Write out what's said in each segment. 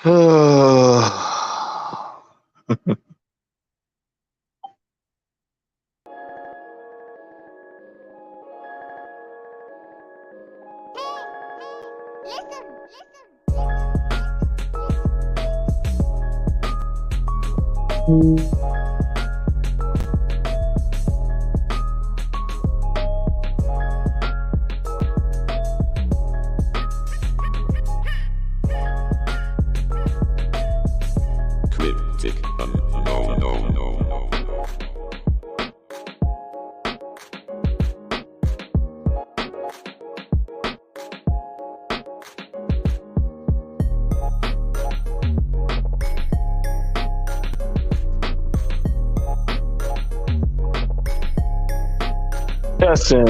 Cryptic. No.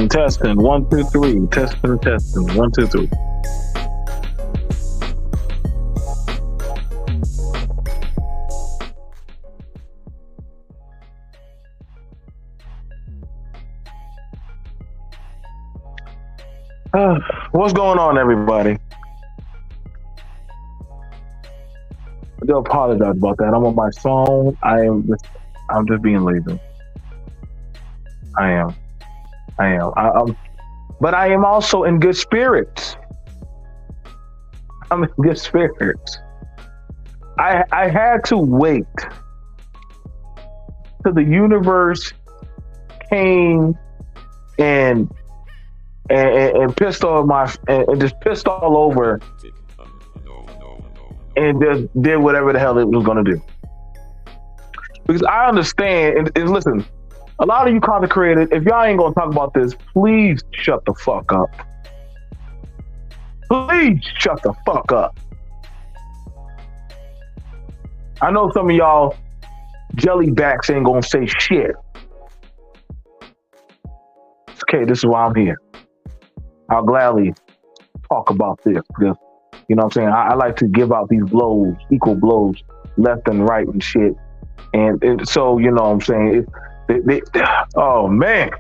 Testing. 1, 2, 3. Testing. 1, 2, 3. What's going on, everybody? I do apologize about that. I'm on my phone. I'm just being lazy. I am. But I am also in good spirits. I'm in good spirits. I had to wait till the universe came and pissed on and just pissed all over and just did whatever the hell it was gonna do. Because I understand and listen, a lot of you content creators, if y'all ain't gonna talk about this, please shut the fuck up. Please shut the fuck up. I know some of y'all jellybacks ain't gonna say shit. Okay, this is why I'm here. I'll gladly talk about this because, you know what I'm saying, I like to give out these blows, equal blows, left and right and shit. And so, you know what I'm saying, oh man.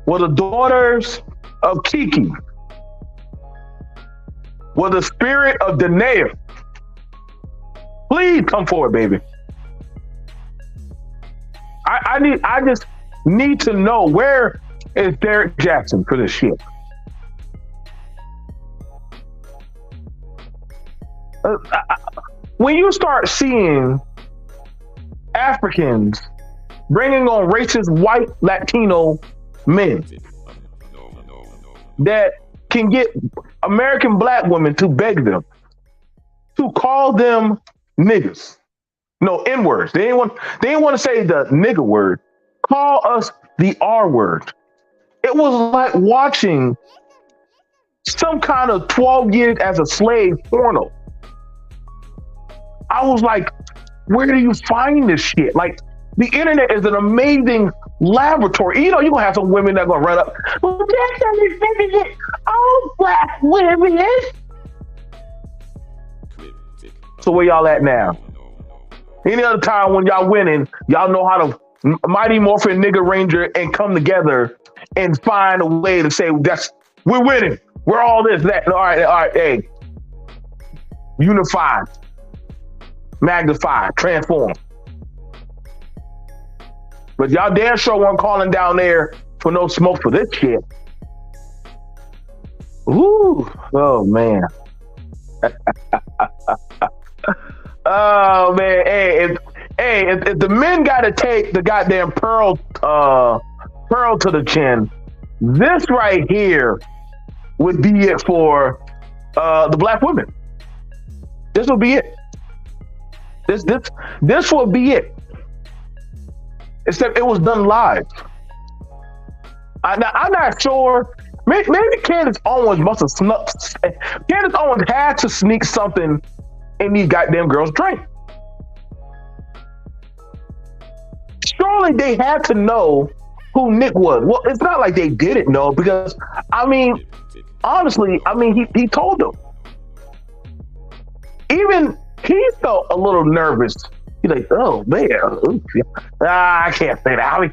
Well, the daughters of Kiki, well, the spirit of Danae, please come forward, baby. I just need to know, where is Derek Jackson for this shit? When you start seeing Africans bringing on racist white Latino men that can get American black women to beg them to call them niggas. No, N-words. They didn't want to say the nigga word. Call us the R word. It was like watching some kind of 12 years as a slave porno. I was like, where do you find this shit? Like, the internet is an amazing laboratory. You know, you're going to have some women that are going to run up. Well, that's everything. All black women. So where y'all at now? Any other time when y'all winning, y'all know how to Mighty Morphin Nigga Ranger and come together and find a way to say, we're winning. We're all this, that. All right, hey. Unify, magnify, transform. But y'all damn sure weren't calling down there for no smoke for this shit. Ooh, oh man. Oh man, if the men got to take the goddamn pearl to the chin, this right here would be it for the black women. This will be it. This will be it. Except it was done live. I'm not sure. Maybe Candace Owens must have snuck. Candace Owens had to sneak something in these goddamn girls' drink. Surely they had to know who Nick was. Well, it's not like they didn't know, because I mean, honestly, he told them. Even he felt a little nervous. He's like, oh man, I can't say that. I mean,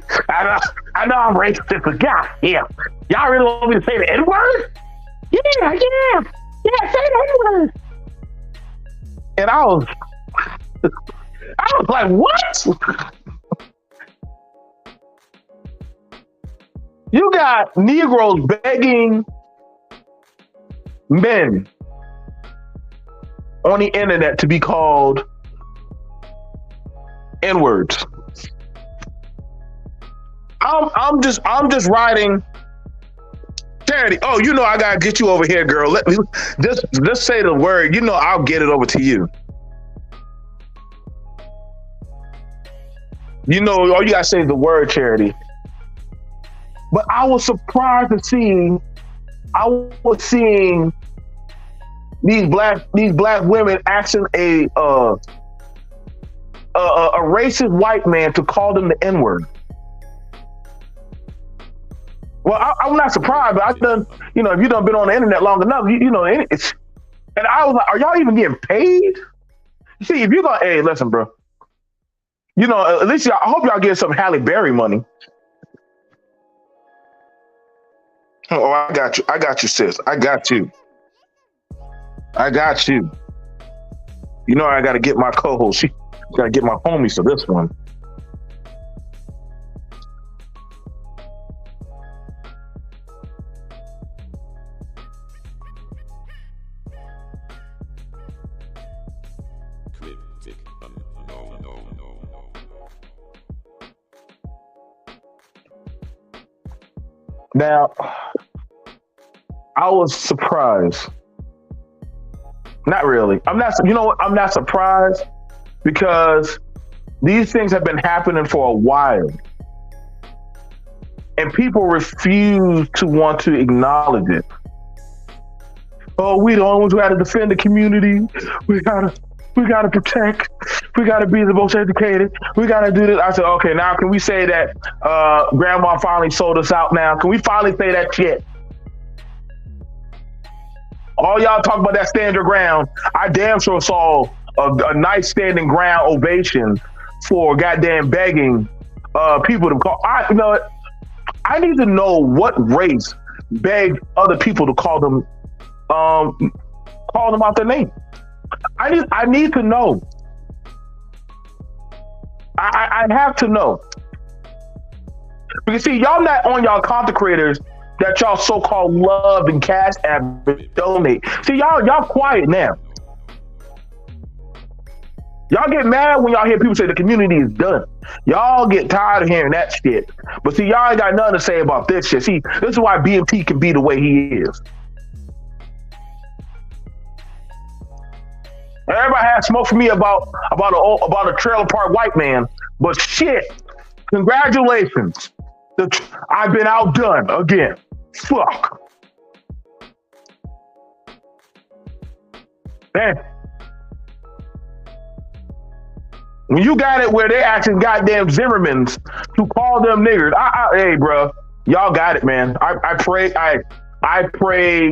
I know I'm racist, but God damn, y'all really want me to say the N-word? Yeah, yeah, yeah, say that word. And I was like, what? You got Negroes begging men on the internet to be called N words. I'm just writing charity. Oh, you know I gotta get you over here, girl. Let me just say the word. You know I'll get it over to you. You know all you gotta say is the word charity. But I was surprised to see I was seeing these black women asking a racist white man to call them the N word. Well, I'm not surprised, but I've done, if you done been on the internet long enough, it's, and I was like, are y'all even getting paid? See, if you're going, hey, listen, bro, at least I hope y'all get some Halle Berry money. Oh, I got you. I got you, sis. I got you. I got you. You know, I got to get my co-host. She got to get my homies for this one. Cryptic. No, no, no, no. Now, I was surprised. Not really. I'm not. You know what? I'm not surprised because these things have been happening for a while, and people refuse to want to acknowledge it. Oh, we the only ones who got to defend the community. We gotta, we gotta protect. We gotta be the most educated. We gotta do this. I said, okay, now can we say that Grandma finally sold us out? Now, can we finally say that shit? All y'all talk about that stand your ground. I damn sure saw a nice standing ground ovation for goddamn begging people to call. I need to know what race begged other people to call them out their name. I need to know. I have to know. Because see, y'all not on y'all content creators that y'all so-called love and cash app donate. See, y'all quiet now. Y'all get mad when y'all hear people say the community is done. Y'all get tired of hearing that shit. But see, y'all ain't got nothing to say about this shit. See, this is why BMT can be the way he is. Everybody has smoke for me about a trailer park white man, but shit, congratulations. I've been outdone again. Fuck. Man. When you got it where they asking goddamn Zimmermans to call them niggers, hey, bro, y'all got it, man. I pray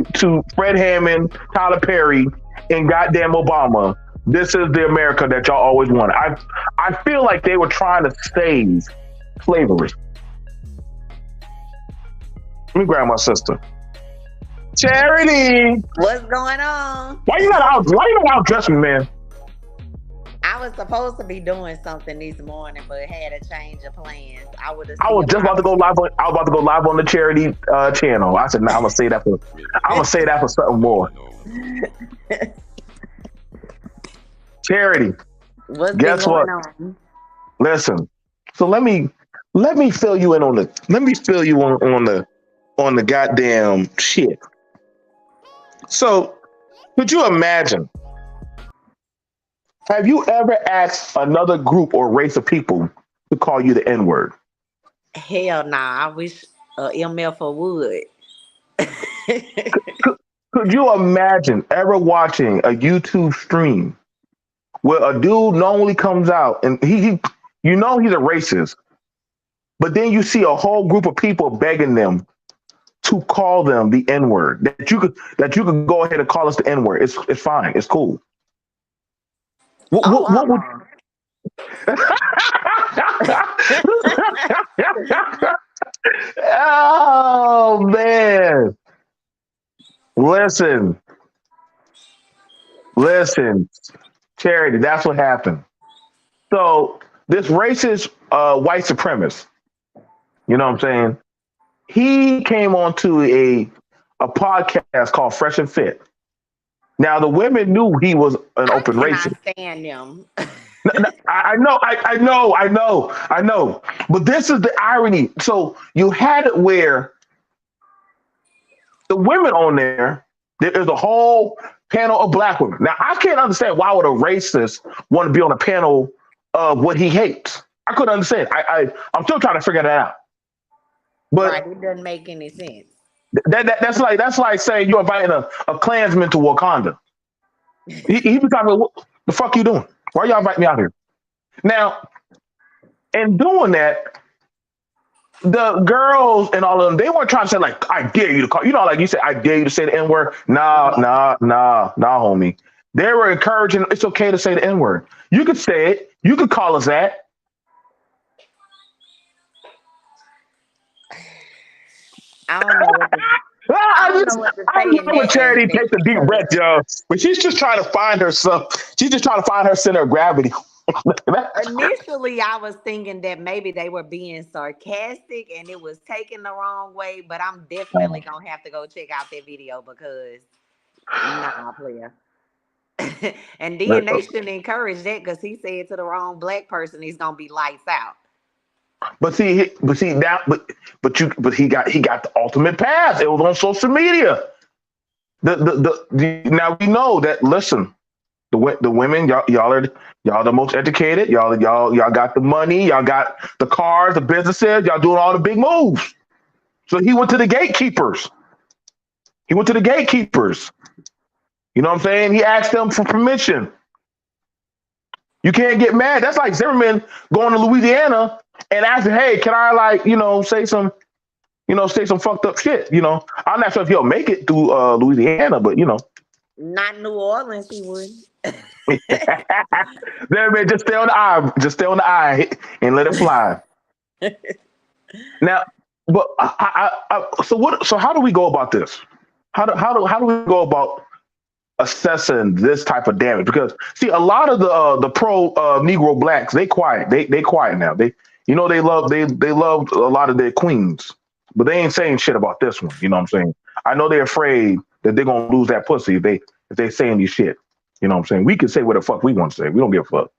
to Fred Hammond, Tyler Perry, and goddamn Obama. This is the America that y'all always wanted. I feel like they were trying to save slavery. Let me grab my sister. Charity, What's going on? why you not out dressing, man? I was supposed to be doing something this morning, but had a change of plans. I was just about to go live on. I was about to go live on the charity channel. I said, "Nah, I'm gonna say that for. I'm gonna say that for something more." Charity, What's been guess what? going on? Listen. So let me fill you in on the. Let me fill you on the goddamn shit. So, could you imagine? Have you ever asked another group or race of people to call you the N word? Hell nah. I wish MF would. Could you imagine ever watching a YouTube stream where a dude normally comes out and he he's a racist, but then you see a whole group of people begging them to call them the N word. That you could go ahead and call us the N word. It's fine. It's cool. What would oh man. Listen, listen, Charity. That's what happened. So this racist white supremacist, you know what I'm saying? He came onto a podcast called Fresh and Fit. Now the women knew he was an I open cannot racist. stand them. I know, I know. But this is the irony. So you had it where the women on there is a whole panel of black women. Now I can't understand why would a racist want to be on a panel of what he hates. I couldn't understand. I'm still trying to figure that out. Right, But it doesn't make any sense. that's like saying you're inviting a Klansman to Wakanda. He be talking, what the fuck you doing? Why y'all invite me out here? Now, in doing that, the girls and all of them, they weren't trying to say like, I dare you to call, like you said, I dare you to say the N word. Nah, homie. They were encouraging, it's okay to say the N word. You could say it. You could call us that. I don't know what to, I don't know what to I say in love when that Charity aspect takes a deep because breath, yo. But she's just trying to find herself. She's just trying to find her center of gravity. initially I was thinking that maybe they were being sarcastic and it was taken the wrong way, but I'm definitely gonna have to go check out that video because nah, player. And then they shouldn't encourage that because he said to the wrong black person he's gonna be lights out. But see now, but he got the ultimate pass. It was on social media. Now we know that. Listen, the women, y'all the most educated. Y'all got the money. Y'all got the cars, the businesses. Y'all doing all the big moves. So he went to the gatekeepers. He went to the gatekeepers. You know what I'm saying? He asked them for permission. You can't get mad. That's like Zimmerman going to Louisiana and asking, "Hey, can I say some fucked up shit?" I'm not sure if he'll make it through Louisiana, but Not New Orleans, he wouldn't. Zimmerman, just stay on the eye, and let it fly. Now, but so what? So how do we go about this? How do we go about assessing this type of damage? Because see, a lot of the pro Negro blacks, they quiet. They quiet now. They love a lot of their queens, but they ain't saying shit about this one. You know what I'm saying? I know they're afraid that they're gonna lose that pussy if they saying these shit. You know what I'm saying? We can say what the fuck we want to say. We don't give a fuck.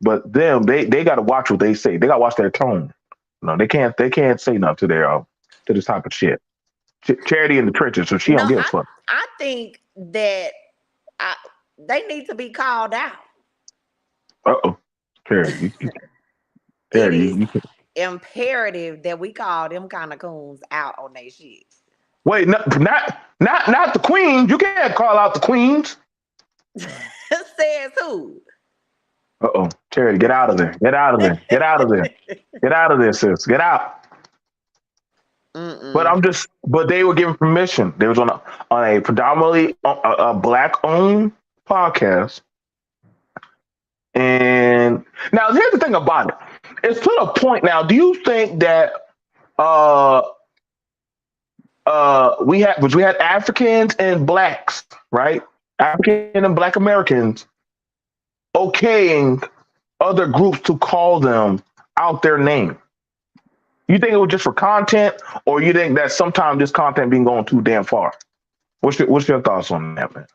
But them, they got to watch what they say. They got to watch their tone. No, they can't say nothing to this type of shit. Charity in the trenches, so she No, don't give a fuck. I think that I, they need to be called out. Uh-oh. Charity, It Charity, is you imperative that we call them kind of coons out on their shit. wait, not the queens. You can't call out the queens. Says who? Uh-oh. Charity, get out of there. Get out of there. Get out of there. Get out of there, sis. Get out. Mm-mm. But they were given permission. They was on a predominantly a black owned podcast. And now here's the thing about it. It's to the point now. Do you think that uh we had Africans and blacks, right? African and black Americans okaying other groups to call them out their name? You think it was just for content, or you think that sometimes this content been going too damn far? What's your thoughts on that, man?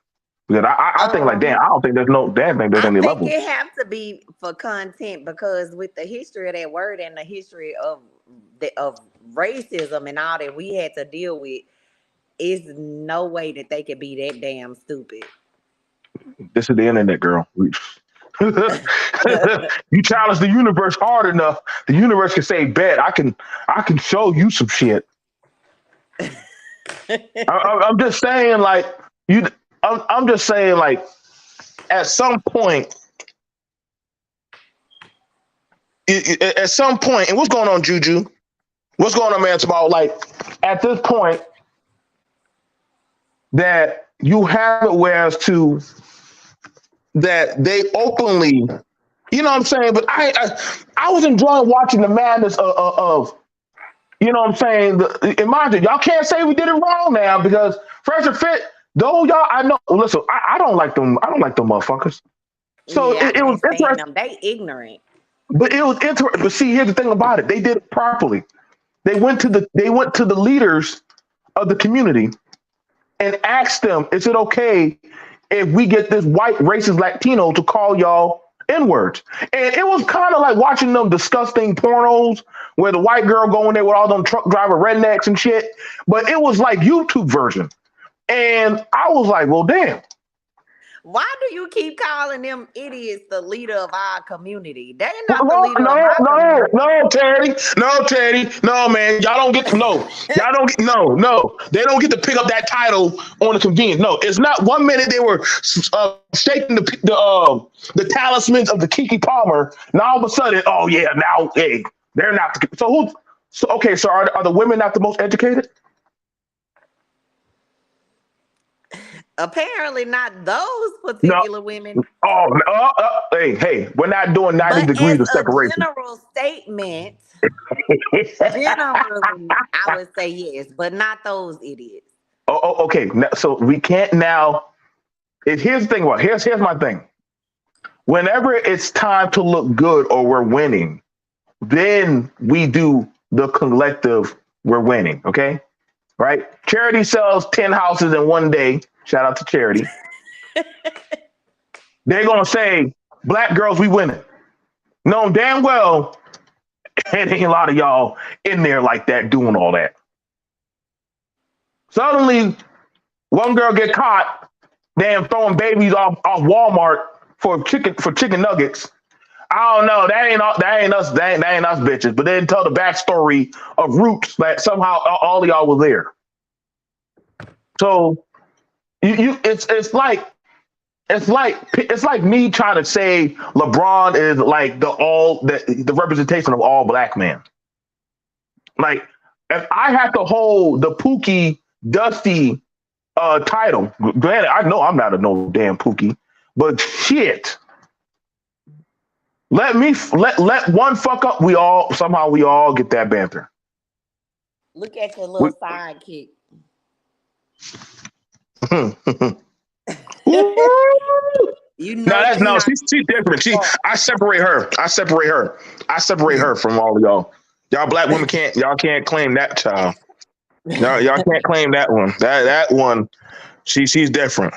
Because I think like damn, Um, I don't think there's no damn thing there's I any think levels. it have to be for content because with the history of that word and the history of racism and all that we had to deal with, is no way that they could be that damn stupid. This is the internet, girl. You challenge the universe hard enough, the universe can say, "Bet I can show you some shit." I'm just saying, like you. I'm just saying, like at some point, at some point, and what's going on, Juju? What's going on, man? It's about like at this point that you have it whereas to that they openly, you know what I'm saying? But I was enjoying watching the madness of you know what I'm saying? And mind you, y'all can't say we did it wrong now because Fresh and Fit, Though y'all, I know. Listen, I don't like them. I don't like them motherfuckers. So Yeah, I it was can't stand interesting, them. They ignorant. but it was interesting. But see, here's the thing about it: they did it properly. They went to the leaders of the community and asked them, "Is it okay if we get this white racist Latino to call y'all N words?" And it was kind of like watching them disgusting pornos where the white girl going there with all them truck driver rednecks and shit. But it was like YouTube version, and I was like, "Well, damn." Why do you keep calling them idiots the leader of our community? They're not the No, leader of no, my no, community. no, Teddy, no, Teddy, no, man. Y'all don't get no. Y'all don't get no, no. They don't get to pick up that title on the convenience. No, it's not. One minute they were shaking the talismans of the Kiki Palmer. Now all of a sudden, oh yeah, now hey, they're not. So who? So okay, so are the women not the most educated? Apparently, not those No. particular women. Oh, hey, hey, we're not doing 90 But as degrees of a separation. general statement, generally, I would say yes, but not those idiots. Okay. So we can't now. Here's the thing about here's my thing. Whenever it's time to look good or we're winning, then we do the collective. We're winning. Okay, right? Charity sells 10 houses in one day. Shout out to Charity. They're gonna say, "Black girls, we winning." Knowing damn well, it ain't a lot of y'all in there like that doing all that. Suddenly, one girl get caught, damn throwing babies off Walmart for chicken nuggets. I don't know. That ain't us bitches. But then tell the backstory of Roots that somehow all of y'all were there. So it's like me trying to say LeBron is like the representation of all black men. Like if I have to hold the Pookie Dusty title, granted I know I'm not a no damn Pookie, but shit. Let one fuck up. We all get that banter. Look at your We, little sidekick. Ooh. You No, know that's she no. not She's different. fuck. I separate her. I separate her from all of y'all. Y'all black women can't claim that child. No, y'all can't claim that one. That one. She's different.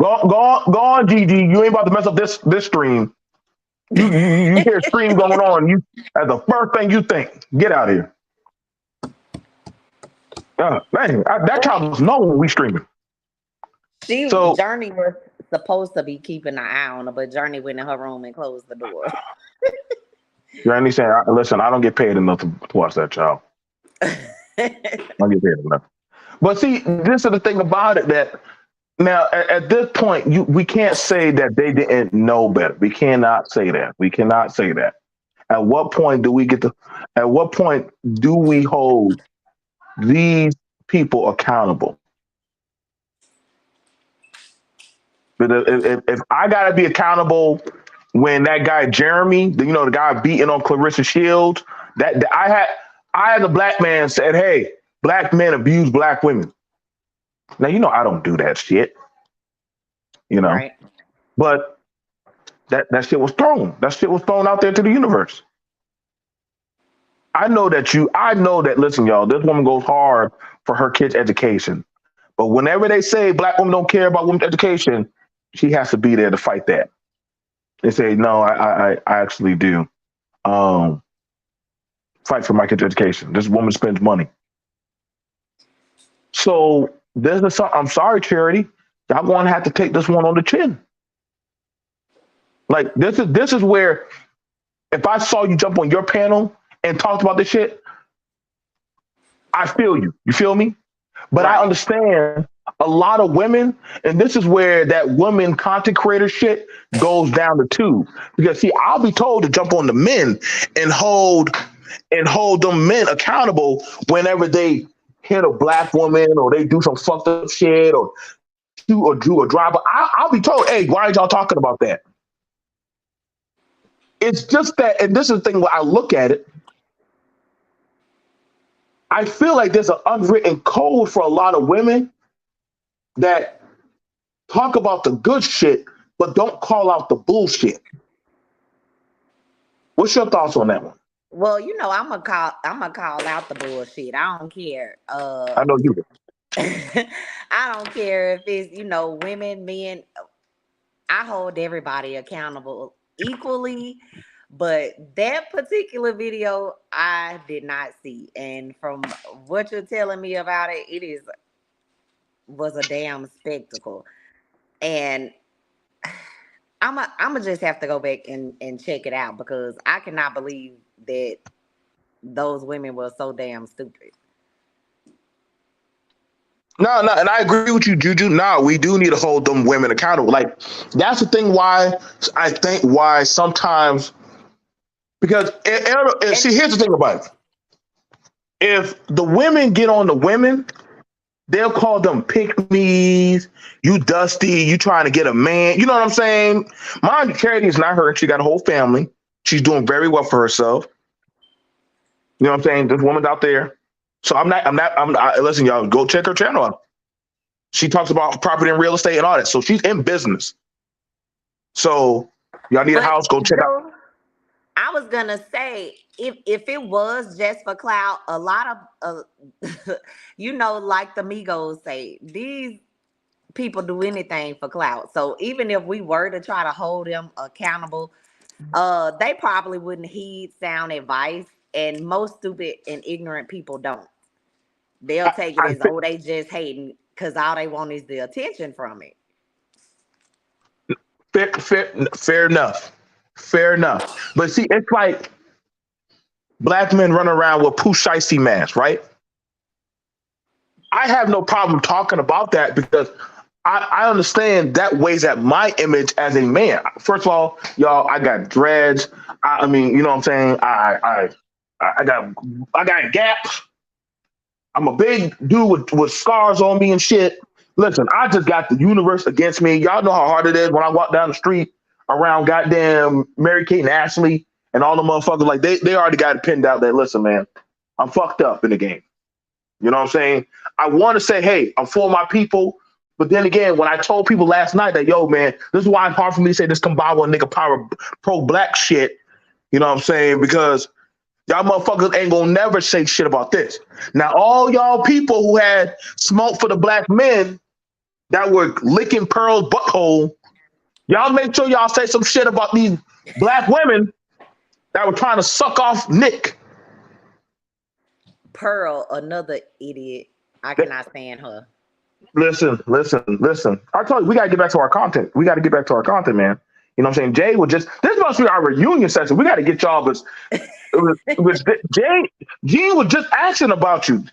Go on, Gigi. You ain't about to mess up this stream. You hear a stream going on. You That's the first thing you think. Get out of here. Man, that child was known when we streaming. So Journey was supposed to be keeping an eye on her, but Journey went in her room and closed the door. Granny saying, "Listen, I don't get paid enough to watch that child. I don't get paid enough." But see, this is the thing about it that now at this point, we can't say that they didn't know better. We cannot say that. We cannot say that. At what point do we get to? At what point do we hold these people accountable? But if I got to be accountable when that guy Jeremy, the guy beating on Clarissa Shields, that I as a black man said, "Hey, black men abuse black women." Now I don't do that shit, you know. Right. But that shit was thrown. That shit was thrown out there to the universe. I know that. Listen, y'all, this woman goes hard for her kids' education. But whenever they say black women don't care about women's education, she has to be there to fight that. They say, no, I actually do. Um, Fight for my kids' education. This woman spends money. So this is I'm sorry, Charity. Y'all going to have to take this one on the chin. Like this is where if I saw you jump on your panel and talked about this shit, I feel you. You feel me? But I Right. understand a lot of women, and this is where that women content creator shit goes down the tube. Because see, I'll be told to jump on the men and hold them men accountable whenever they hit a black woman or they do some fucked up shit or shoot or do or drive. But I'll be told, hey, why aren't y'all talking about that? It's just that, and this is the thing where I look at it. I feel like there's an unwritten code for a lot of women that talk about the good shit, but don't call out the bullshit. What's your thoughts on that one? Well, I'm gonna call out the bullshit. I don't care. I know you. I don't care if it's, women, men. I hold everybody accountable equally, but that particular video I did not see. And from what you're telling me about it, was a damn spectacle. And I'm gonna just have to go back and check it out because I cannot believe that those women were so damn stupid. No, no, and I agree with you, Juju. No, we do need to hold them women accountable. Like that's the thing. Why I think why sometimes because And see, here's the thing about it. If the women get on the women, they'll call them pick me's. You dusty. You trying to get a man. You know what I'm saying? Mind you, Charity is not her. She got a whole family. She's doing very well for herself. You know what I'm saying? This woman's out there. So listen, y'all, go check her channel out. She talks about property and real estate and all that. So she's in business. So y'all need a but house, go check out. Drew, I was gonna say if it was just for clout, a lot of like the Migos say, these people do anything for clout. So even if we were to try to hold them accountable, they probably wouldn't heed sound advice. And most stupid and ignorant people don't. They'll I, take it I as, oh, they just hating because all they want is the attention from it. fair enough. Fair enough. But see, it's like black men run around with poo shiesty masks, right? I have no problem talking about that because I understand that weighs at my image as a man. First of all, y'all, I got dreads. I mean, you know what I'm saying? I got gaps. I'm a big dude with scars on me and shit. Listen, I just got the universe against me. Y'all know how hard it is when I walk down the street around goddamn Mary Kate and Ashley and all the motherfuckers. Like they already got it pinned out that, listen, man, I'm fucked up in the game. You know what I'm saying? I want to say, hey, I'm for my people. But then again, when I told people last night that, yo, man, this is why it's hard for me to say this Kambaba nigga power pro black shit. You know what I'm saying? Because y'all motherfuckers ain't gonna never say shit about this. Now, all y'all people who had smoke for the black men that were licking Pearl's butthole, y'all make sure y'all say some shit about these black women that were trying to suck off Nick. Pearl, another idiot. I cannot stand her. Listen. I told you, we gotta get back to our content. We gotta get back to our content, man. You know what I'm saying? Jay would just, this must be our reunion session. We gotta get y'all, but it was Jay, Gene was just asking about you.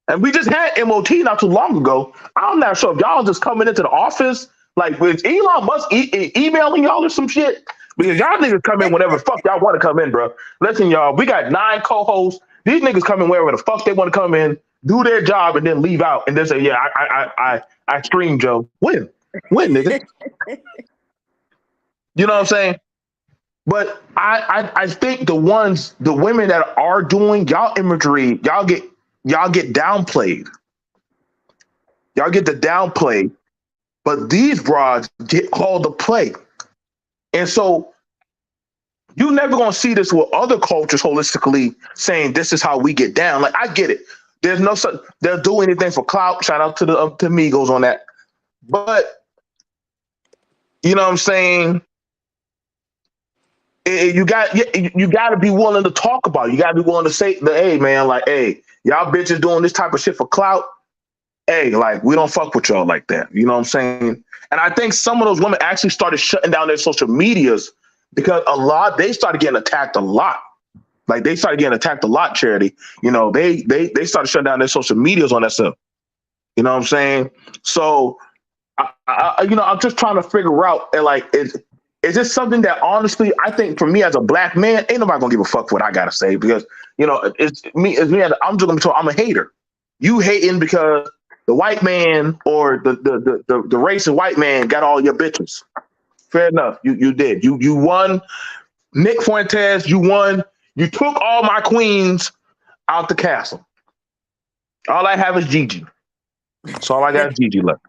And we just had MOT not too long ago. I'm not sure if y'all just coming into the office, like with Elon Musk emailing y'all or some shit. Because y'all niggas come in whenever the fuck y'all want to come in, bro. Listen, y'all, we got 9 co-hosts. These niggas come in wherever the fuck they want to come in, do their job, and then leave out, and then say, "Yeah, I stream Joe." When, nigga? You know what I'm saying? But I think the women that are doing y'all imagery, y'all get downplayed. Y'all get the downplay, but these broads get called to play, and so you never gonna see this with other cultures holistically saying this is how we get down. Like I get it. There's no such they'll do anything for clout. Shout out to the to Migos on that. But you know what I'm saying? You got to be willing to talk about it. You got to be willing to say, hey man, like, hey, y'all bitches doing this type of shit for clout. Hey, like we don't fuck with y'all like that. You know what I'm saying? And I think some of those women actually started shutting down their social medias because they started getting attacked a lot. Like they started getting attacked a lot, Charity. You know, they started shutting down their social medias on that stuff. You know what I'm saying? So, I'm just trying to figure out, and like, is this something that honestly, I think for me as a black man, ain't nobody gonna give a fuck what I gotta say because it's me. I'm just gonna be told I'm a hater. You hating because the white man or the racist white man got all your bitches. Fair enough. You did. You won. Nick Fuentes, you won. You took all my queens out the castle. All I have is Gigi. That's all I got is Gigi left.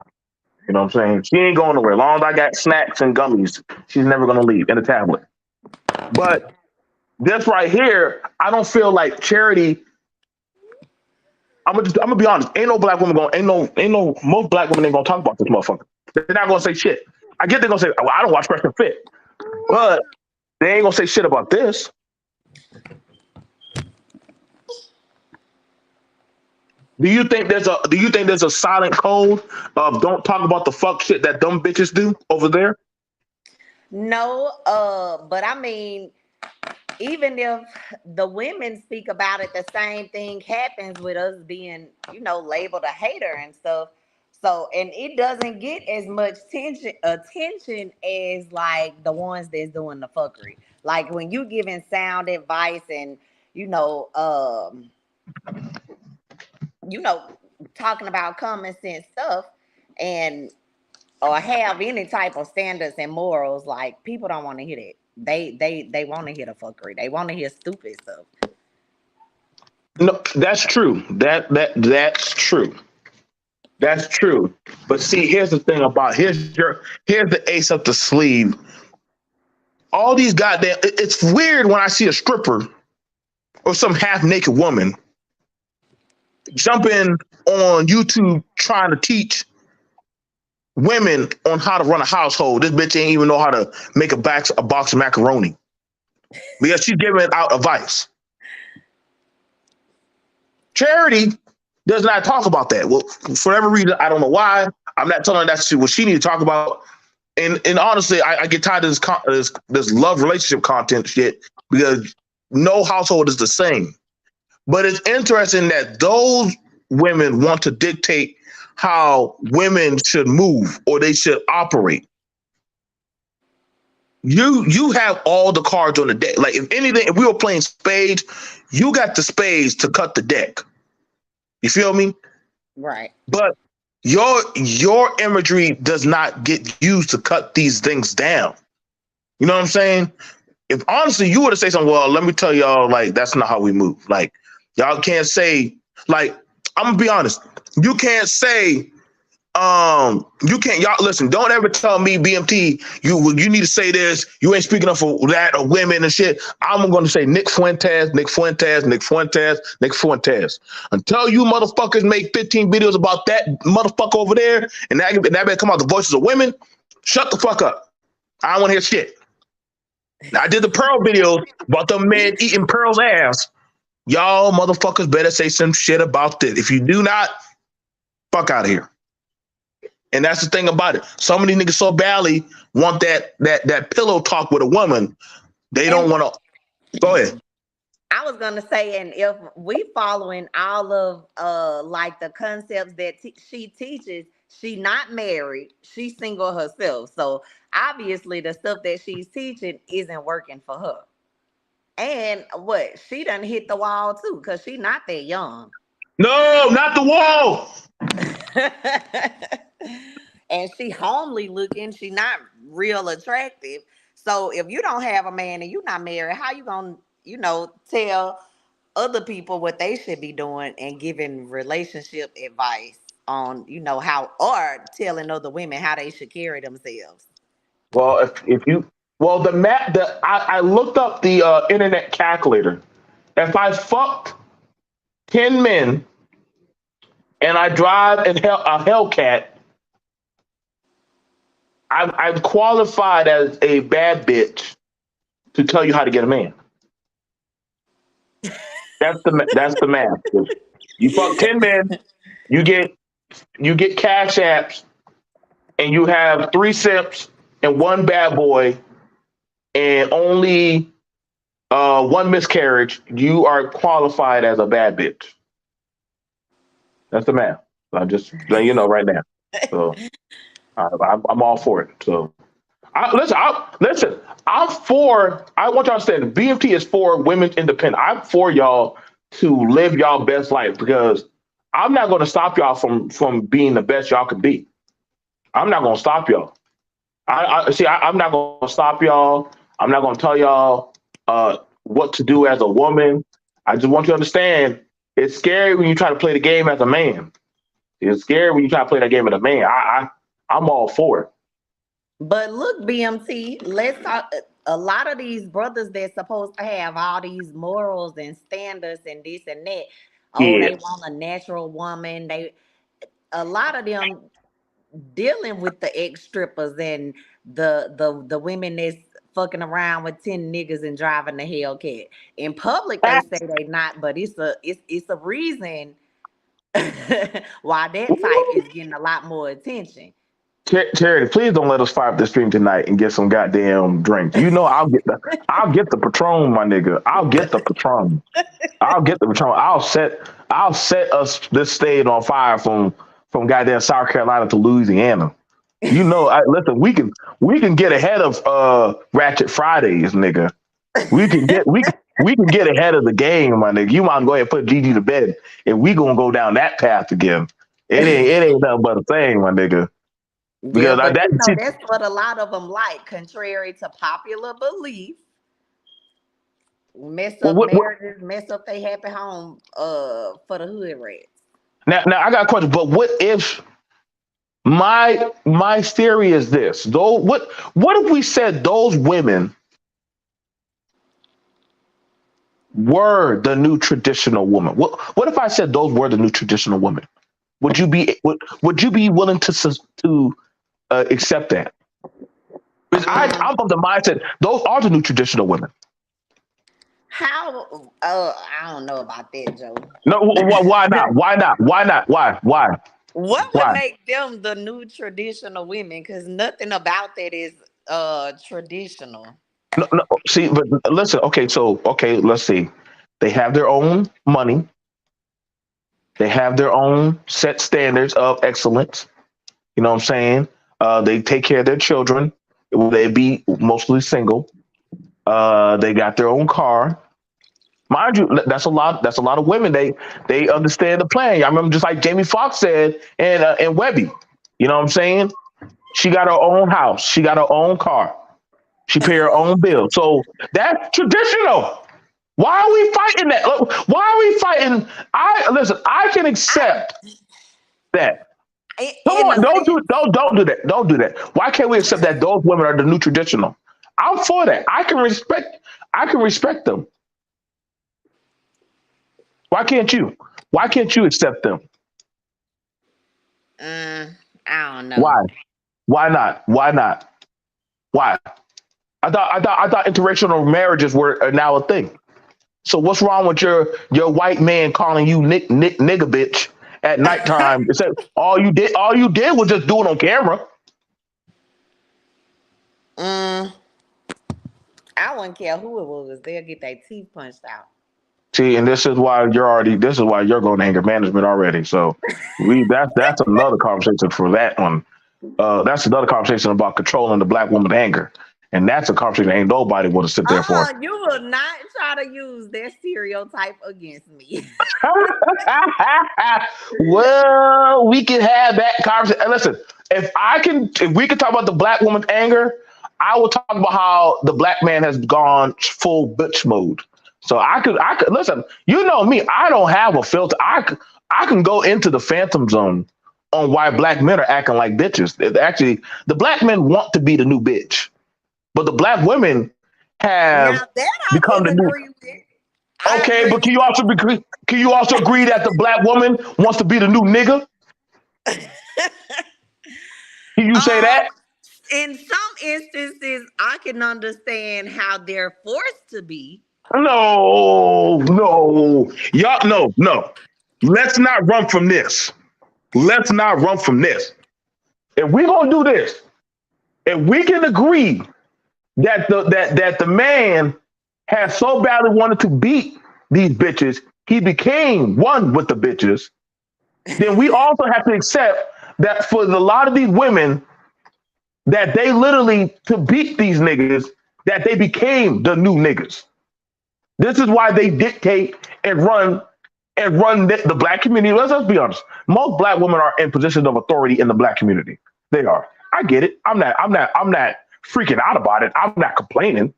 You know what I'm saying? She ain't going nowhere. As long as I got snacks and gummies, she's never gonna leave in a tablet. But this right here, I don't feel like Charity. I'm gonna be honest. Ain't no black woman going. Ain't no most black women ain't gonna talk about this motherfucker. They're not gonna say shit. I get they're gonna say, well, I don't watch Fresh and Fit, but they ain't gonna say shit about this. Do you think there's a silent code of don't talk about the fuck shit that dumb bitches do over there? No, but I mean, even if the women speak about it, the same thing happens with us being, labeled a hater and stuff. So, and it doesn't get as much attention as like the ones that's doing the fuckery. Like when you giving sound advice and you know, um, you know, talking about common sense stuff and or have any type of standards and morals, like people don't want to hear that. They want to hear the fuckery. They want to hear stupid stuff. No, that's true. That's true. That's true. But see, here's the thing about here's the ace up the sleeve. All these goddamn it's weird when I see a stripper or some half naked woman jumping on YouTube trying to teach women on how to run a household. This bitch ain't even know how to make a box of macaroni because she's giving out advice. Charity does not talk about that. Well, for whatever reason, I don't know why. I'm not telling her that's what she needs to talk about. And honestly, I get tired of this love relationship content shit because no household is the same. But it's interesting that those women want to dictate how women should move or they should operate. You have all the cards on the deck. Like if anything, if we were playing spades, you got the spades to cut the deck. You feel me? Right. But your imagery does not get used to cut these things down. You know what I'm saying? If honestly you were to say something, well, let me tell y'all, like that's not how we move. Like y'all can't say, like I'm gonna be honest, you can't say you can't, y'all listen, don't ever tell me BMT you need to say this, you ain't speaking up for that or women and shit. I'm gonna say Nick Fuentes until you motherfuckers make 15 videos about that motherfucker over there and that better come out the voices of women. Shut the fuck up. I don't want to hear shit. Now, I did the Pearl videos about the men eating Pearl's ass. Y'all motherfuckers better say some shit about this. If you do not, fuck out of here. And that's the thing about it. So many niggas so badly want that pillow talk with a woman. They don't want to. Go ahead. I was gonna say, and if we following all of like the concepts that she teaches, she not married, she's single herself. So obviously, the stuff that she's teaching isn't working for her. And what she done hit the wall too, cause she not that young. No, not the wall. And she homely looking. She not real attractive. So if you don't have a man and you not married, how you gonna, tell other people what they should be doing and giving relationship advice on, how or telling other women how they should carry themselves. Well, if you well the map the I looked up the internet calculator. If I fucked 10 men and I drive a Hellcat, I'm qualified as a bad bitch to tell you how to get a man. That's the math. You fuck 10 men, you get cash apps, and you have three simps and one bad boy, and only one miscarriage. You are qualified as a bad bitch. That's the math. I'm just letting you know right now. So I'm all for it. So listen. I'm for. I want y'all to understand. BMT is for women's independent. I'm for y'all to live y'all best life because I'm not going to stop y'all from being the best y'all can be. I'm not going to stop y'all. I'm not going to stop y'all. I'm not going to tell y'all what to do as a woman. I just want you to understand. It's scary when you try to play the game as a man. It's scary when you try to play that game as a man. I'm all for it. But look, BMT, let's talk. A lot of these brothers that's supposed to have all these morals and standards and this and that. Oh, Yeah. they want a natural woman. They a lot of them dealing with the ex strippers and the women that's fucking around with 10 niggas and driving the Hellcat. In public, they say they not, but it's a reason why that type is getting a lot more attention. Charity, please don't let us fire up the stream tonight and get some goddamn drinks. You know I'll get the Patron, my nigga. I'll get the Patron. I'll get the Patron. I'll set us this state on fire from goddamn South Carolina to Louisiana. You know, listen, we can get ahead of Ratchet Fridays, nigga. We can get ahead of the game, my nigga. You might go ahead and put Gigi to bed, and we gonna go down that path again. It ain't nothing but a thing, my nigga. Yeah, Because but that you know that's what a lot of them like, contrary to popular belief. Mess up what, marriages, mess up they happy home for the hood rats. now I got a question. But what if my theory is this? Though what if we said those women were the new traditional woman? What if I said those were the new traditional women? Would you be willing to accept that? Because Mm, I'm of the mindset those are the new traditional women. how? I don't know about that, Joe. No, why not? Why not? Why not? Why? What would Why? make them the new traditional women? Because nothing about that is traditional. No, no, see, but listen. Okay, let's see. They have their own money. They have their own set standards of excellence. You know what I'm saying? They take care of their children. They be mostly single. They got their own car. Mind you, that's a lot. That's a lot of women. They understand the plan. I remember just like Jamie Foxx said in Webby. You know what I'm saying? She got her own house. She got her own car. She pay her own bill. So that's traditional. Why are we fighting that? Why are we fighting? I listen. I can I accept that. Come in on, a don't do sense, it. Don't do that. Don't do that. Why can't we accept that those women are the new traditional? I'm for that. I can respect. I can respect them. Why can't you? Why can't you accept them? I don't know. Why? Why not? Why not? Why? I thought interracial marriages were now a thing. So what's wrong with your white man calling you nigga bitch at nighttime? It said all you did was just do it on camera. Mm, I wouldn't care who it was. They'll get their teeth punched out. See, and this is why you're going to anger management already. So that's another conversation for that one. That's another conversation about controlling the black woman's anger. And that's a conversation ain't nobody want to sit there for. You will not try to use that stereotype against me. Well, we can have that conversation. Listen, if we can talk about the black woman's anger, I will talk about how the black man has gone full bitch mode. So I could listen. You know me, I don't have a filter. I can go into the phantom zone on why black men are acting like bitches. Actually, the black men want to be the new bitch, but the black women have Now that I become can the new. agree with. I Okay, agree but with that. can you also agree that the black woman wants to be the new nigga? Can you say Um, that? in some instances, I can understand how they're forced to be. No, no. Y'all, no. Let's not run from this. Let's not run from this. If we're gonna do this, if we can agree that the man has so badly wanted to beat these bitches, he became one with the bitches, then we also have to accept that for a lot of these women, that they literally to beat these niggas, that they became the new niggas. This is why they dictate and run the black community. Let's be honest. Most black women are in positions of authority in the black community. They are. I get it. I'm not freaking out about it. I'm not complaining,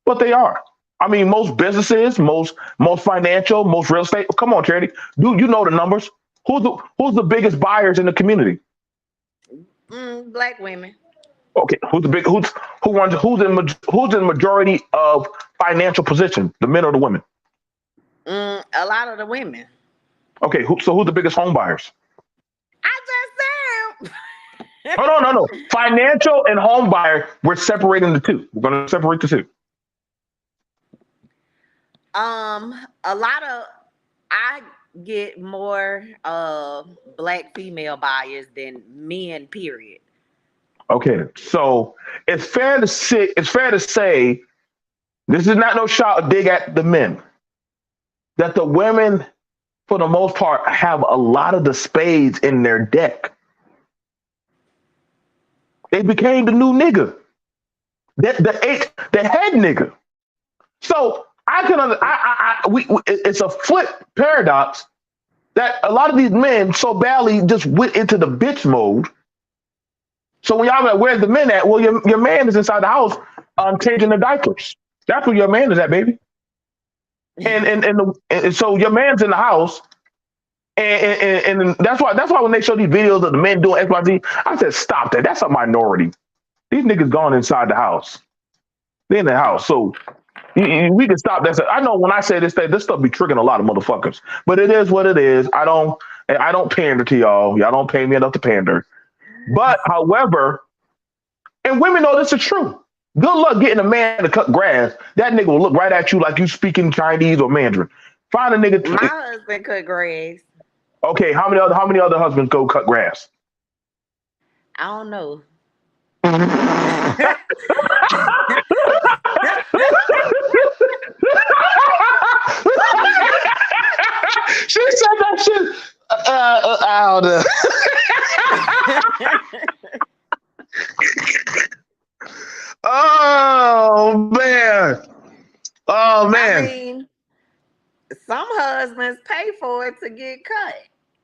but they are. I mean, most businesses, most financial, most real estate. Come on, Charity. Do you know the numbers? Who's the biggest buyers in the community? Black women. Okay, who's in majority of financial position? The men or the women? A lot of the women. Okay, who's the biggest home buyers? I just said. Oh no. Financial and home buyer. We're separating the two. We're going to separate the two. A lot of I get more black female buyers than men. Period. Okay, so it's fair to say this is not no shot dig at the men that the women for the most part have a lot of the spades in their deck. They became the new nigga, the head nigga. So I can it's a flip paradox that a lot of these men so badly just went into the bitch mode. So when y'all like, where's the men at? Well, your man is inside the house changing the diapers. That's where your man is at, baby. And so your man's in the house, and that's why when they show these videos of the men doing XYZ, I said stop that. That's a minority. These niggas gone inside the house. They in the house, so we can stop that. I know when I say this stuff be triggering a lot of motherfuckers, but it is what it is. I don't pander to y'all. Y'all don't pay me enough to pander. But however, and women know this is true. Good luck getting a man to cut grass. That nigga will look right at you like you speaking Chinese or Mandarin. Find a nigga. My husband cut grass. Okay, how many other husbands go cut grass? I don't know. She said that shit. I don't know. Oh man. Oh I man. mean, some husbands pay for it to get cut.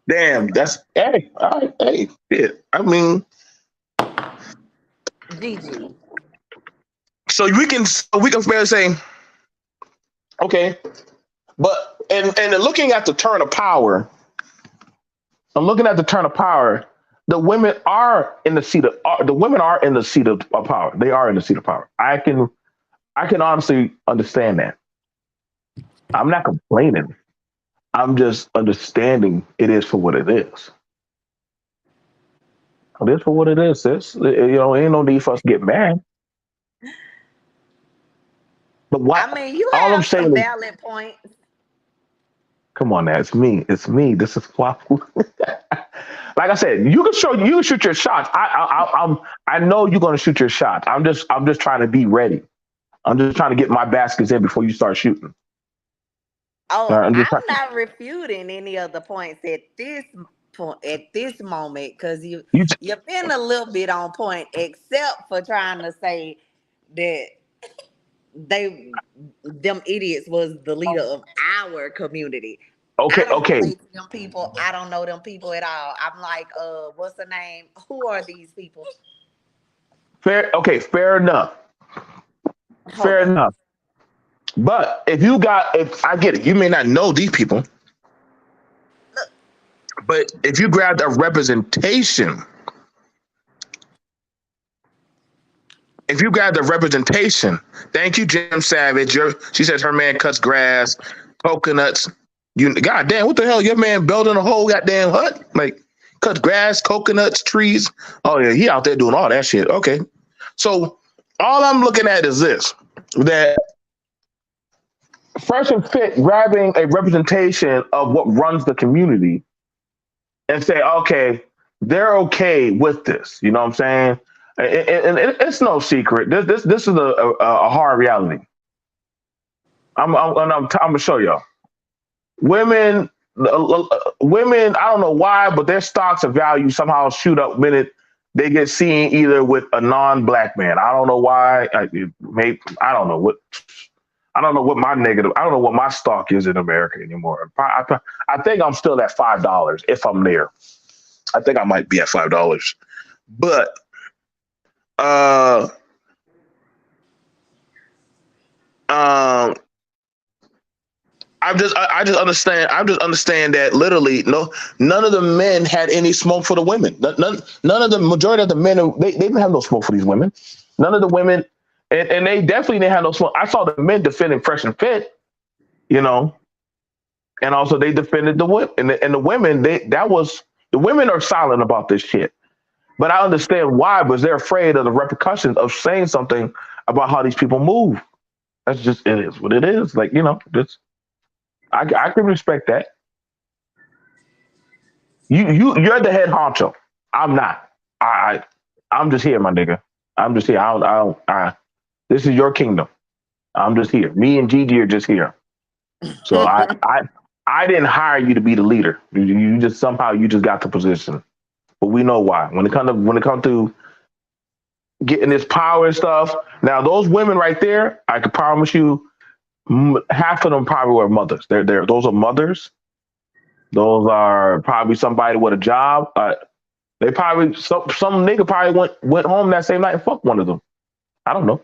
Damn. That's hey. All right. Hey. Shit. I mean. GG. So we can fair say, okay, but and looking at the turn of power, I'm looking at the turn of power. The women are in the seat of power. They are in the seat of power. I can honestly understand that. I'm not complaining. I'm just understanding it is for what it is. It is for what it is, sis. Ain't no need for us to get mad. But I mean, you all I'm have saying some is, valid points. come on now, it's me. It's me. This is why. Like I said, you can shoot your shots. I know you're gonna shoot your shots. I'm just trying to be ready. I'm just trying to get my baskets in before you start shooting. Oh, I'm just I'm trying. not refuting any of the points at this point, at this moment, because You you've been a little bit on point, except for trying to say that they them idiots was the leader of our community. okay? I don't Okay. relate to them people. I don't know them people at all. I'm like, what's the name? Who are these people? Fair. Okay. Fair enough. Hold Fair up. enough. But if I get it, you may not know these people, Look, but if you grabbed a representation, thank you, Jim Savage. She says her man cuts grass, coconuts. Goddamn, what the hell? Your man building a whole goddamn hut? Like, cuts grass, coconuts, trees. Oh yeah, he out there doing all that shit. Okay. So all I'm looking at is this: that Fresh and Fit grabbing a representation of what runs the community and say, okay, they're okay with this. You know what I'm saying? And it's no secret. This is a hard reality. I'm gonna show y'all. Women, women. I don't know why, but their stocks of value somehow shoot up minute they get seen either with a non-black man. I don't know why. I don't know what. I don't know what my negative. I don't know what my stock is in America anymore. I think I'm still at $5 if I'm there. I think I might be at $5, but uh, Um, I just understand. I just understand that literally, no, none of the men had any smoke for the women. None of the majority of the men, they didn't have no smoke for these women. None of the women, and they definitely didn't have no smoke. I saw the men defending Fresh and Fit, you know, and also they defended the women, and the women, the women are silent about this shit. But I understand why, because they're afraid of the repercussions of saying something about how these people move. That's just it is what it is. Like, just I can respect that. You're the head honcho. I'm not. I I'm just here, my nigga. I'm just here. This is your kingdom. I'm just here. Me and Gigi are just here. So I didn't hire you to be the leader. You just somehow you just got the position. But we know why. When it comes to getting this power and stuff, now those women right there, I can promise you, half of them probably were mothers. Those are mothers. Those are probably somebody with a job. They probably some nigga probably went home that same night and fucked one of them. I don't know.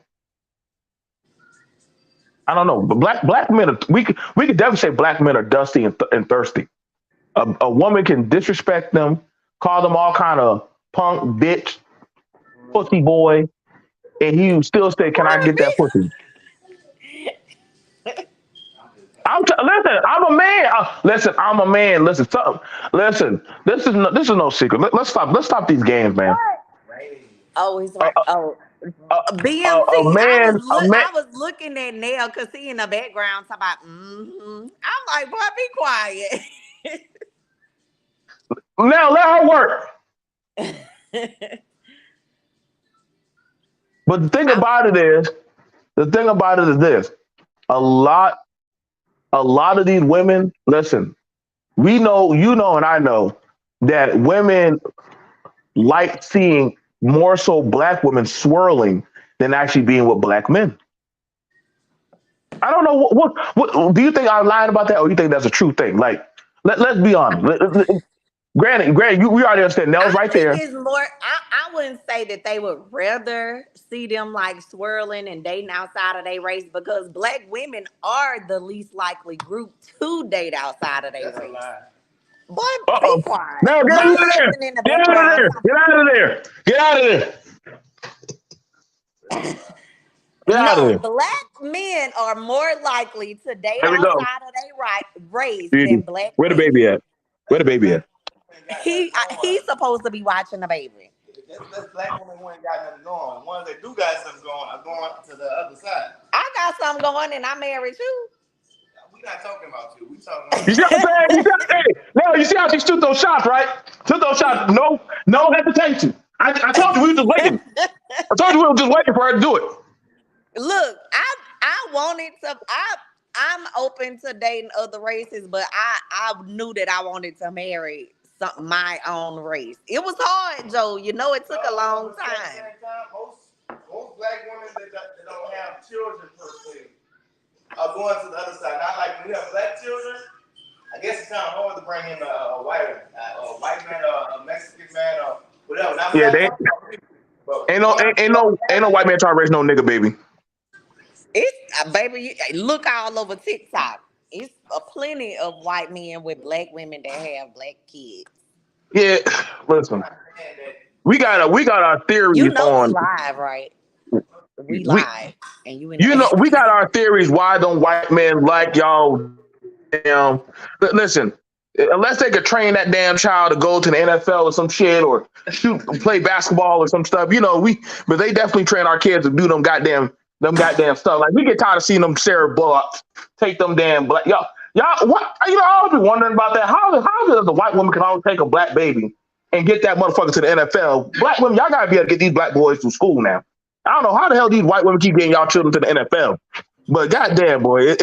I don't know. But black men, we could definitely say black men are dusty and thirsty. A woman can disrespect them, call them all kind of punk, bitch, pussy boy, and he still say, "Can I get that pussy?" Listen. I'm a man. Listen. I'm a man. Listen. Listen. This is no secret. Let's stop. Let's stop these games, man. Oh, he's A, right. Oh, a, a BMT. man. A man. I was looking at Nell because he in the background talking about. I'm like, boy, be quiet. Now let her work. But the thing about it is this: a lot, a lot of these women. Listen, we know, and I know that women like seeing more so black women swirling than actually being with black men. I don't know what do you think I lied about that, or you think that's a true thing? Like, let's be honest. Granted, we already understand. Nell's I right think there. it's more. I wouldn't say that they would rather see them like swirling and dating outside of their race because black women are the least likely group to date outside of their race. Boy, Uh be oh. quiet. Now get My out of there. husband in the Get out of background. there. Get out of there. Get out of there. Get out of No, there. black men are more likely to date There we go. outside of their race than Gigi, black where the women. baby at? Where the baby at? He's supposed to be watching the baby. That's black women who ain't got nothing going. Ones that do got something going are going to the other side. I got something going and I'm married too. We not talking about you. We talking about You see what I'm saying? Now you see how she took those shots, right? Took those shots. No hesitation. I told you we were just waiting. I told you we were just waiting for her to do it. Look, I wanted to. I'm open to dating other races, but I knew that I wanted to marry my own race. It was hard, Joe. You know, it took a long time. Most black women that don't have children per se are going to the other side. Not like when you have black children. I guess it's kind of hard to bring in a white man, or a Mexican man, or whatever. Now, Yeah, not they talking about people, but ain't no white man trying to raise no nigga baby. It's baby. Look all over TikTok. It's plenty of white men with black women that have black kids. Yeah, listen. We got our You theories know we on live, right? We we live, and you in the we back. got our theories why don't white men like y'all damn. Listen, unless they could train that damn child to go to the NFL or some shit or play basketball or some stuff, but they definitely train our kids to do them goddamn stuff. Like we get tired of seeing them Sarah Bullocks take them damn black y'all what I always be wondering about that. How does the white woman can always take a black baby and get that motherfucker to the NFL? Black women, y'all gotta be able to get these black boys to school now. I don't know how the hell these white women keep getting y'all children to the NFL, but goddamn boy,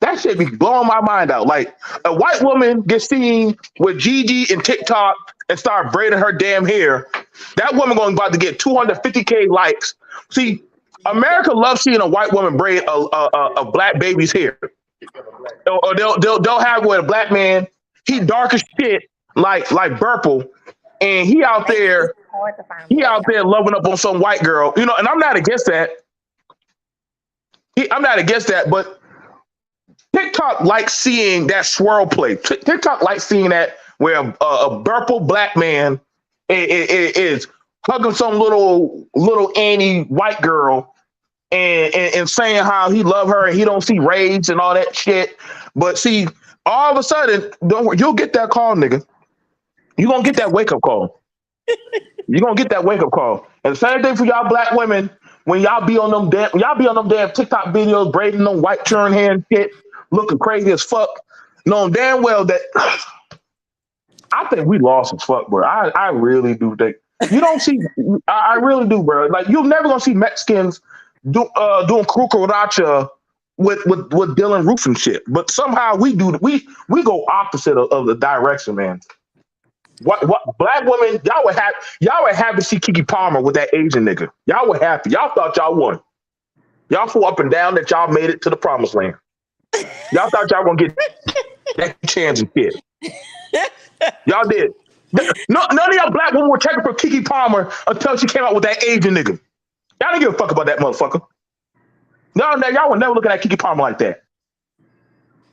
that shit be blowing my mind out. Like a white woman gets seen with Gigi and TikTok and start braiding her damn hair. That woman going about to get 250K likes. See, America loves seeing a white woman braid a black baby's hair, or they'll have with a black man. He dark as shit, like Burple, and It's hard to find he black out there loving up on some white girl. And I'm not against that. I'm not against that, but TikTok likes seeing that swirl play. TikTok likes seeing that where a purple black man is hugging some little Annie white girl and saying how he love her and he don't see rage and all that shit. But see, all of a sudden, don't worry, you'll get that call, nigga. You're gonna get that wake up call. You're gonna get that wake up call. And the same thing for y'all black women when y'all be on them damn TikTok videos braiding them white churn hair and shit, looking crazy as fuck, knowing damn well that I think we lost as fuck, bro. I really do think you don't see. I really do, bro. Like you're never gonna see Mexicans doing cucaracha with Dylan Roof and shit. But somehow we do. We go opposite of the direction, man. What black women? Y'all were happy to see Kiki Palmer with that Asian nigga. Y'all were happy. Y'all thought y'all won. Y'all flew up and down that y'all made it to the promised land. Y'all thought y'all gonna get that chance and shit. Y'all did. No, none of y'all black women were checking for Kiki Palmer until she came out with that Asian nigga. Y'all didn't give a fuck about that motherfucker. No, y'all were never looking at Kiki Palmer like that.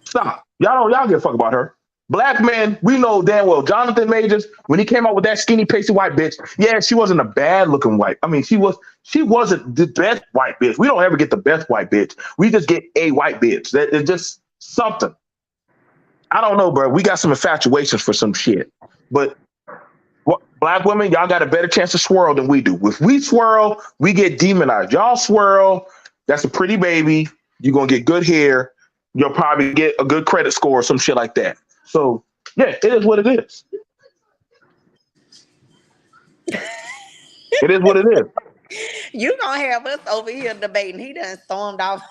Stop. Y'all give a fuck about her. Black men, we know damn well Jonathan Majors, when he came out with that skinny, pasty white bitch, yeah, she wasn't a bad looking white. I mean, she wasn't the best white bitch. We don't ever get the best white bitch. We just get a white bitch. That is just something. I don't know, bro. We got some infatuations for some shit. But black women, y'all got a better chance to swirl than we do. If we swirl, we get demonized. Y'all swirl, that's a pretty baby. You're going to get good hair. You'll probably get a good credit score or some shit like that. So, yeah, it is what it is. It is what it is. You gonna have us over here debating. He done stormed off.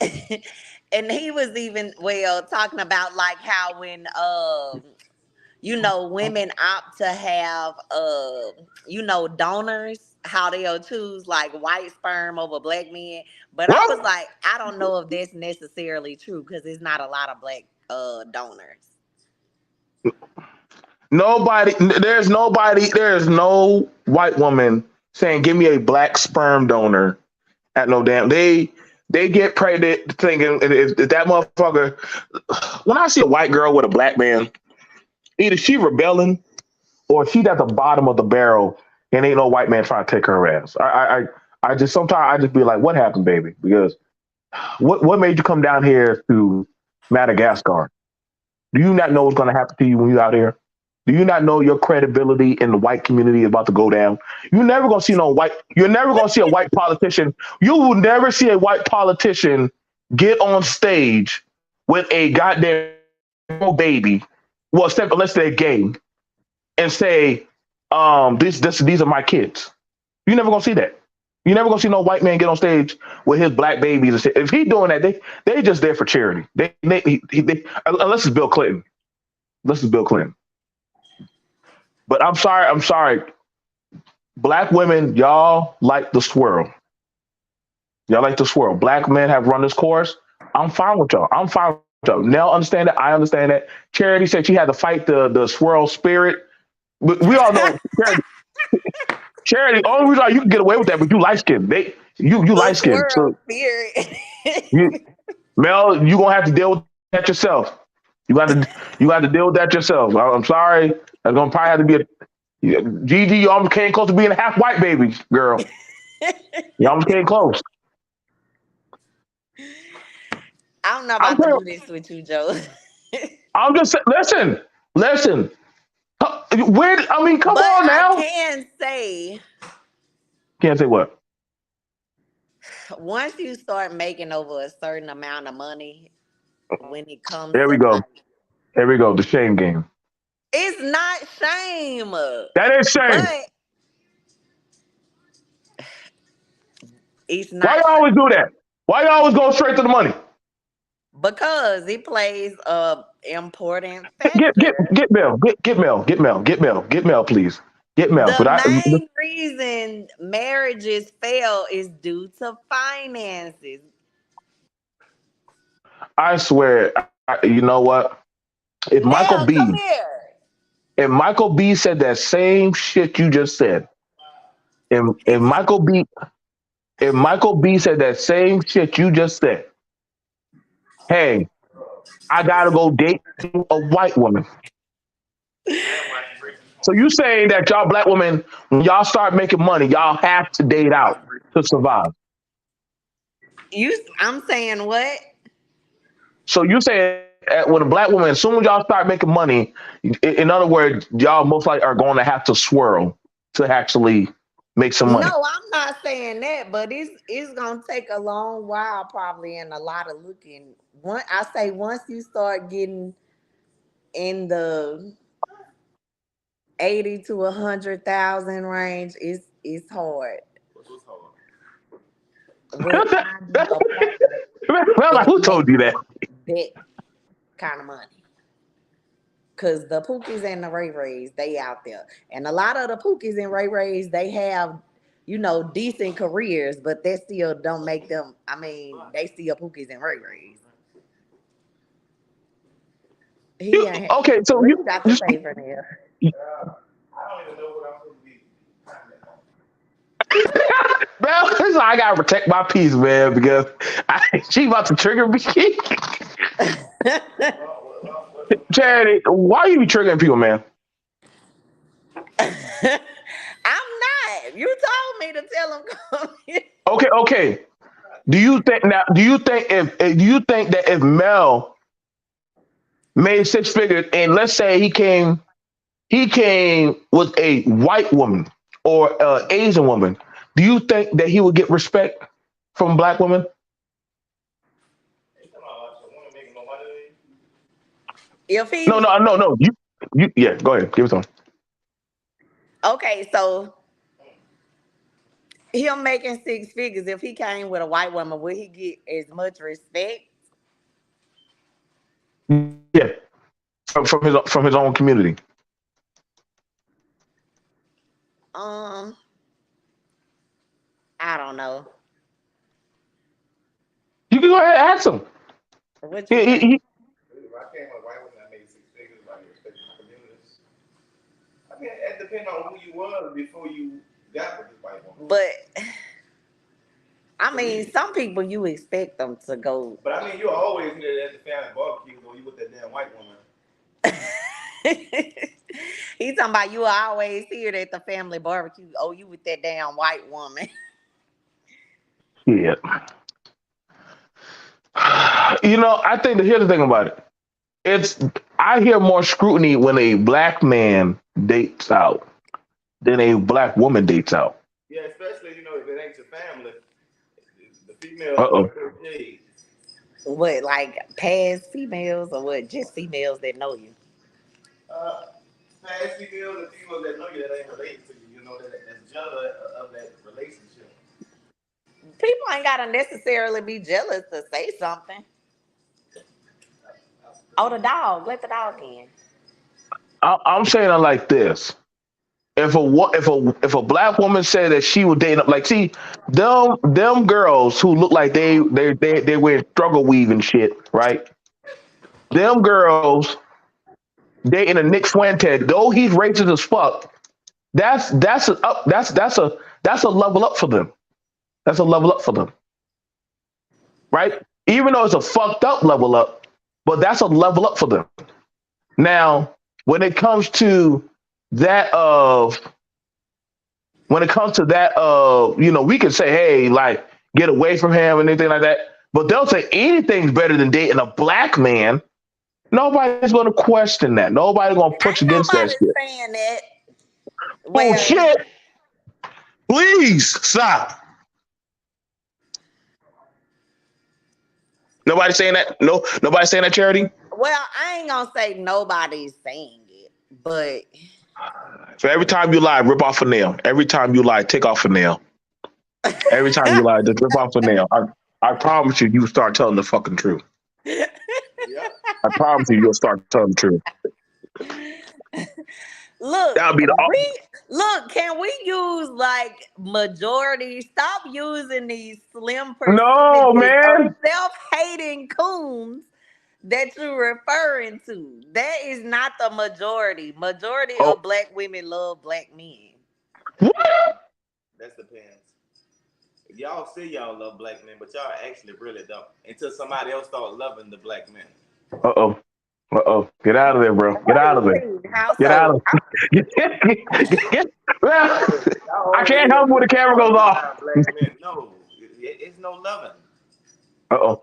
And he was even talking about like how when women opt to have donors, how they'll choose like white sperm over black men. But I was like, I don't know if that's necessarily true because there's not a lot of black donors. There's no white woman saying, give me a black sperm donor at no damn. They get pregnant thinking if that motherfucker. When I see a white girl with a black man, either she rebelling or she's at the bottom of the barrel and ain't no white man trying to take her ass. I just sometimes I just be like, what happened, baby? Because what made you come down here to Madagascar? Do you not know what's going to happen to you when you're out here? Do you not know your credibility in the white community is about to go down? You're never going to see you're never going to see a white politician. You will never see a white politician get on stage with a goddamn baby, well, except unless they're gay, and say, these are my kids. You're never going to see that. You're never going to see no white man get on stage with his black babies and say, if he's doing that, they just there for charity. Unless it's Bill Clinton. But I'm sorry. Black women, y'all like the swirl. Black men have run this course. I'm fine with y'all. Nell understand that. I understand that. Charity said she had to fight the swirl spirit. But we all know Charity, only reason you can get away with that, but you light skinned. You light skinned. So Mel, you gonna have to deal with that yourself. You got to deal with that yourself. I'm sorry. That's gonna probably have to be a Gigi. You almost came close to being a half white baby, girl. You almost came close. I don't know about to do this with you, Joe. I'm just saying, listen. Come on now. I Can't say what? Once you start making over a certain amount of money, when it comes There we go. There we go. The shame game. It's not shame. That is shame. It's not. Why you always do that? Why you always go straight to the money? Because it plays a important factor. Get Mel, please. Get Mel. The main reason marriages fail is due to finances. I swear, you know what? If Michael B said that same shit you just said, and Michael B, if Michael B said that same shit you just said, hey, I gotta go date a white woman. So you saying that y'all black women, when y'all start making money, y'all have to date out to survive. I'm saying what? So you saying when a black woman, as soon as y'all start making money, in other words, y'all most likely are going to have to swirl to actually make some money. No, I'm not saying that, but it's gonna take a long while probably and a lot of looking. I say once you start getting in the 80 to 100,000 range, it's hard. What's hard? With finding a partner Well, like, that who makes told you that? that kind of money. Cause the Pookies and the Ray Rays, they out there. And a lot of the Pookies and Ray Rays, they have, decent careers, but that still don't make them, they still Pookies and Ray Rays. He ain't Okay, so what you got to say for there. I don't even know what I'm supposed to be. well, it's like I gotta protect my peace, man, because she about to trigger me. Charity, why you be triggering people, man? I'm not. You told me to tell him come here. Okay. Do you think that if Mel made six figures and let's say he came with a white woman or Asian woman, do you think that he would get respect from black women? If he No, no, no, no. You, yeah. Go ahead. Give it to him. okay, so him making six figures, if he came with a white woman, would he get as much respect? Yeah, from his own community. Um, I don't know. You can go ahead and ask him. What you He, he, think? he, If I came with a white woman that made six figures, like respect my communities. I mean, it depends on who you was before you got with this white woman. But some people you expect them to go. But I mean, you always hear that at the family barbecue when you with that damn white woman. He talking about you always hear it at the family barbecue. Oh, you with that damn white woman. yeah. I think that here's the thing about it. It's I hear more scrutiny when a black man dates out than a black woman dates out. Yeah, especially if it ain't your family, the females Uh oh. are shades. What, like past females or what? Just females that know you. Uh, Past females and females that know you that ain't related to you, that's jealous of that relationship. People ain't gotta necessarily be jealous to say something. Oh, the dog. Let the dog in. I'm saying it like this. If a black woman said that she would date like see them girls who look like they wear struggle weave and shit, right? Them girls dating a Nick Fuente, though he's racist as fuck. That's a up that's a level up for them. That's a level up for them, right? Even though it's a fucked up level up, but that's a level up for them. Now, when it comes to that of when it comes to that we can say, hey, like get away from him and anything like that. But they'll say anything's better than dating a black man. Nobody's gonna question that. Nobody's gonna push Ain't against that nobody shit. saying that. Oh Well, shit. Please stop. Nobody saying that? No, nobody saying that, Charity? I ain't gonna say nobody's saying it, but So every time you lie, rip off a nail. Every time you lie, take off a nail. Every time you lie, just rip off a nail. I promise you, you start telling the fucking truth. Yeah. I promise you, you'll start telling the truth. look, That'll be the can we use like majority? Stop using these slim no, percentages of man. self-hating coons that you're referring to. That is not the majority. Majority Oh, of black women love black men. what? That's depends. y'all say y'all love black men, but y'all actually really don't. Until somebody else start loving the black men. Uh-oh. Uh-oh. Get out of there, bro. Get What do out you of there. mean? Get Household? out of well, Y'all I over can't here help when the camera goes off. behind black men. No, it's no loving. Uh-oh.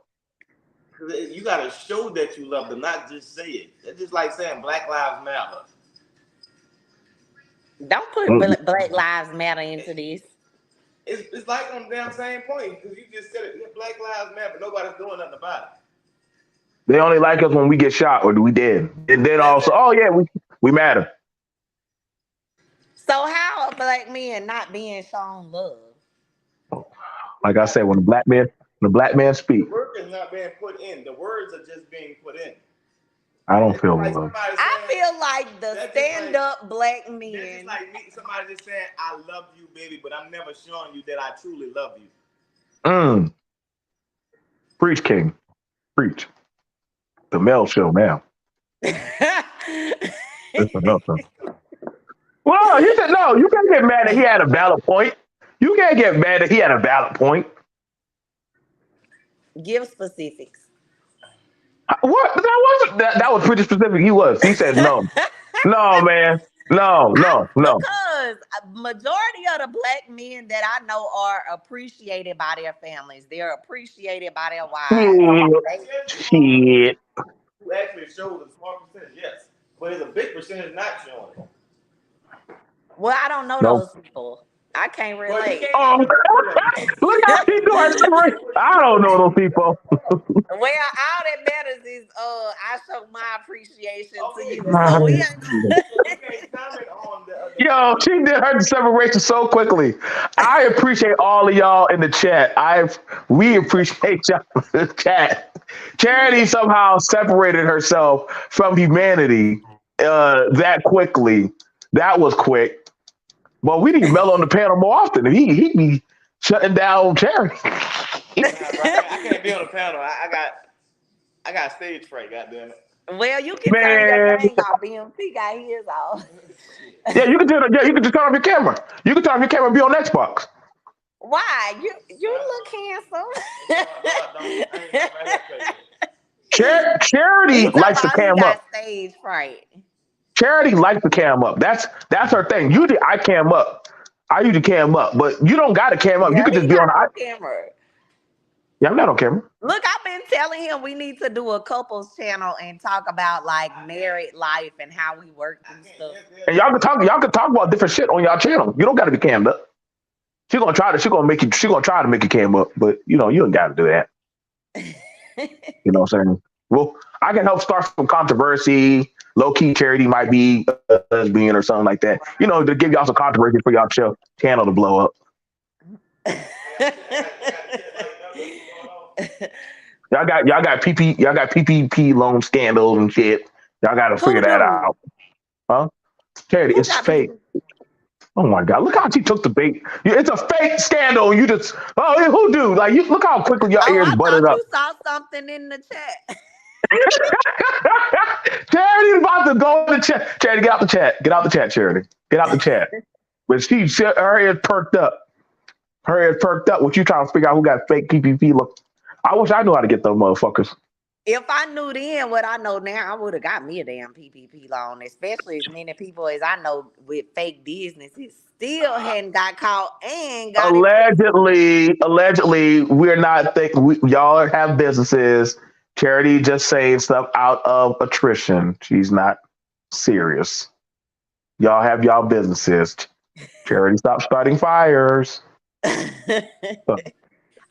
You gotta show that you love them, not just say it. It's just like saying Black Lives Matter. Don't put Mm. Black Lives Matter into this. It's like on the damn same point because you just said it. Black Lives Matter, but nobody's doing nothing about it. They only like us when we get shot or we dead. And then That's also, it. oh yeah, we matter. So how are black men not being shown love? Like I said, when the black man The speak, work is not being put in. The words are just being put in. I don't It's just feel like love. somebody I saying. feel like the That's just like stand-up black that's just men. like me. Somebody just saying, "I love you, baby," but I'm never showing you that I truly love you. Mm. Preach, King. Preach. The Mel Show now. It's the Mel Show. Well, he said, no, you can't get mad that he had a valid point. You can't get mad that he had a valid point. Give specifics. What? That was pretty specific. He was. He said no. No, man. No, no, no. Because a majority of the black men that I know are appreciated by their families. They're appreciated by their wives. Shit. They- Shit. Who actually shows a small percentage, yes, but it's a big percentage not showing it. well, I don't know No. those people. I can't Well, you relate. can't. Oh, look how she doing separate. I don't know those people. Well, all that matters is I show my appreciation to Okay, you. So we ain't so you can't comment on the Yo, she did her separation so quickly. I appreciate all of y'all in the chat. We appreciate y'all in the chat. Charity somehow separated herself from humanity that quickly. That was quick. Well, we need Mel on the panel more often. He be shutting down Charity. Nah, bro, I can't be on the panel. I got stage fright. Goddamn it. well, you can turn your Man, thing off. BMT got his off. yeah, you can do it. Yeah, you can just turn off your camera. You can turn off your camera and be on Xbox. Why? You look handsome. Charity He talking likes to about he cam up. got stage fright. Charity likes to cam up. That's her thing. Usually I cam up. I usually cam up, but you don't got to cam up. You Yeah, could he just be on. not on camera. Yeah, I'm not on camera. Look, I've been telling him we need to do a couples channel and talk about like married life and how we work through stuff. And y'all can talk. Y'all can talk about different shit on y'all channel. You don't got to be cammed up. She gonna try to. She gonna make you. She gonna try to make you cam up, but you know you don't got to do that. You know what I'm saying? Well, I can help start some controversy. Low key Charity might be a lesbian or something like that. You know, to give y'all some controversy for y'all channel to blow up. Y'all got PPP loan scandals and shit. Y'all got to figure Who that do? out, huh? Charity, Who it's got fake. people? Oh my God! Look how she took the bait. It's a fake scandal. You just who do like you? Look how quickly your Oh, ears I buttered thought up. you saw something in the chat. Charity's about to go in the chat. Charity, get out the chat. Get out the chat, Charity. Get out the chat. But her ears perked up. Her ears perked up. What you trying to figure out who got fake PPP? Look, I wish I knew how to get those motherfuckers. If I knew then what I know now, I would have got me a damn PPP loan, especially as many people as I know with fake businesses still hadn't got caught and got it. Allegedly, we're not y'all have businesses. Charity just saying stuff out of attrition. She's not serious. Y'all have y'all businesses. Charity, stop starting fires.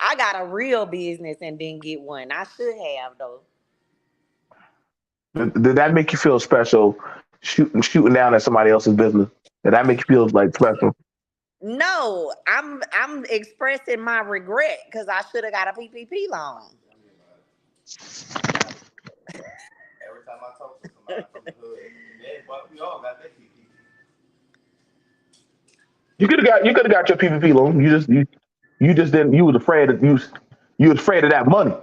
I got a real business and didn't get one. I should have though. Did that make you feel special? Shooting down at somebody else's business. Did that make you feel like special? No, I'm expressing my regret because I should have got a PPP loan. Every time I talk to somebody from the hood, but we all got that PPP. You could have got your PPP loan. You just didn't. You was afraid of you was afraid of that money.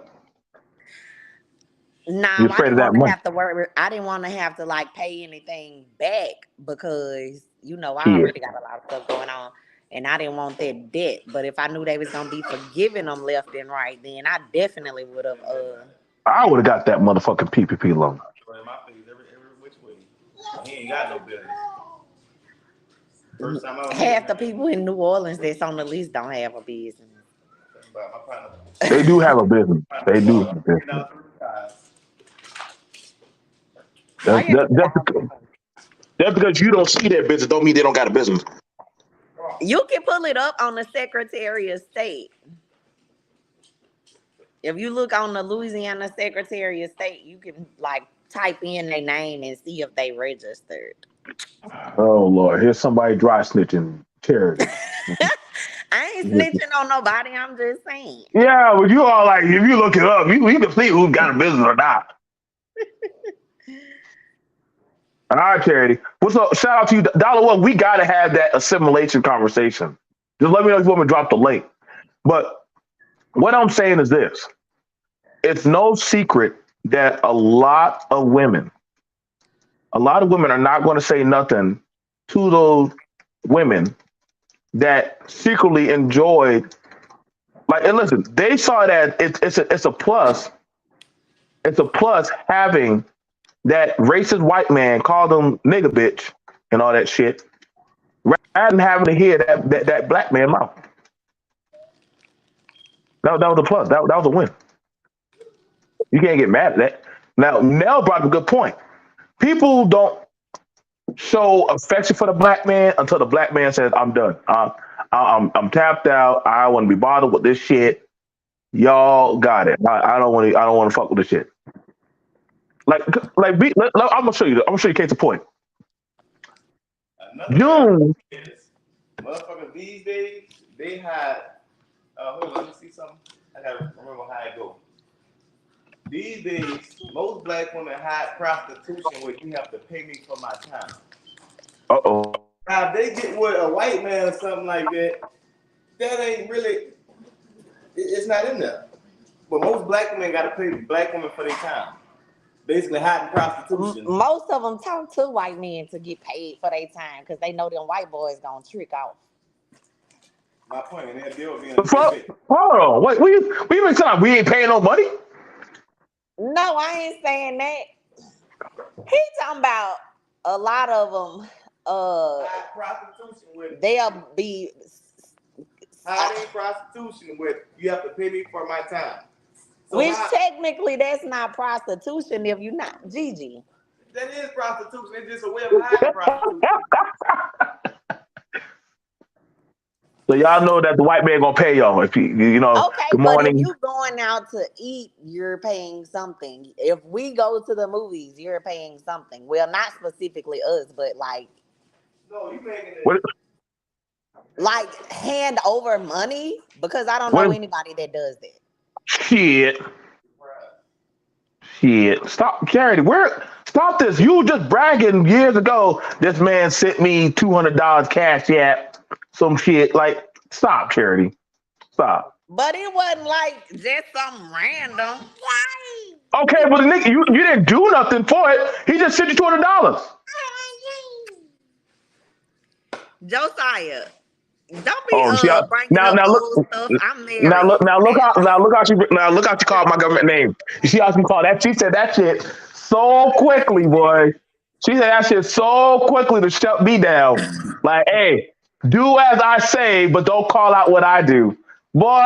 No, You was I afraid of didn't that want to money. have to worry. I didn't want to have to like pay anything back because I Shit. already got a lot of stuff going on. and I didn't want that debt. But if I knew they was gonna be forgiving them left and right, then I definitely would have. I would have got that motherfucking PPP loan. In my face every which way. He ain't got no business. First time I was Half the people in New Orleans that's on the list don't have a business. my partner. They do have a business. They do have a business. That's because you don't see their business don't mean they don't got a business. You can pull it up on the Secretary of State. If you look on the Louisiana Secretary of State, you can like type in their name and see if they registered. Oh Lord, here's somebody dry snitching charity. I ain't snitching on nobody. I'm just saying. Yeah, but you all like, if you look it up, you can see who's got a business or not. All right, Charity. What's up? Shout out to you, $1. We got to have that assimilation conversation. Just let me know if you want me to drop the link. But what I'm saying is this: it's no secret that a lot of women are not going to say nothing to those women that secretly enjoyed. Like, and listen, they saw that it's a plus. It's a plus having that racist white man call them nigga bitch and all that shit, rather than having to hear that black man mouth. That was a plus. That was a win. You can't get mad at that. Now, Nell brought up a good point. People don't show affection for the black man until the black man says, "I'm done. I'm tapped out. I don't want to be bothered with this shit. Y'all got it. I don't want to fuck with this shit." I'm gonna show you. I'm gonna show you case in point. June. Motherfuckers these days, they had. Hold on, let me see something. I gotta remember how it goes. These days, most black women hide prostitution where you have to pay me for my time. Uh-oh. Now, if they get with a white man or something like that, that ain't really, it's not in there. But most black women got to pay black women for their time. Basically, hiding prostitution. Most of them talk to white men to get paid for their time because they know them white boys gonna trick off. My point, and that deal being hold on, wait, we even saying we ain't paying no money? No, I ain't saying that. He talking about a lot of them. Prostitution with They'll be hiding prostitution with you have to pay me for my time. So which technically that's not prostitution if you're not Gigi. That is prostitution. It's just a way of hiding prostitution. So y'all know that the white man gonna pay y'all if you know. Okay, good morning. but if you going out to eat, you're paying something. If we go to the movies, you're paying something. Well, not specifically us, but like. No, you making it. Like hand over money because I don't know anybody that does that. Shit. Stop, Charity. Stop this. You were just bragging years ago. This man sent me $200 cash app. Some shit. Like, stop, Charity. Stop. But it wasn't like just some random. Okay, but the nigga, you didn't do nothing for it. He just sent you $200. Josiah, don't be bringing now up look, old stuff. I'm married. Now look how she called my government name. You see how she called that? She said that shit so quickly, boy. She said that shit so quickly to shut me down. Like, hey, do as I say, but don't call out what I do. Boy,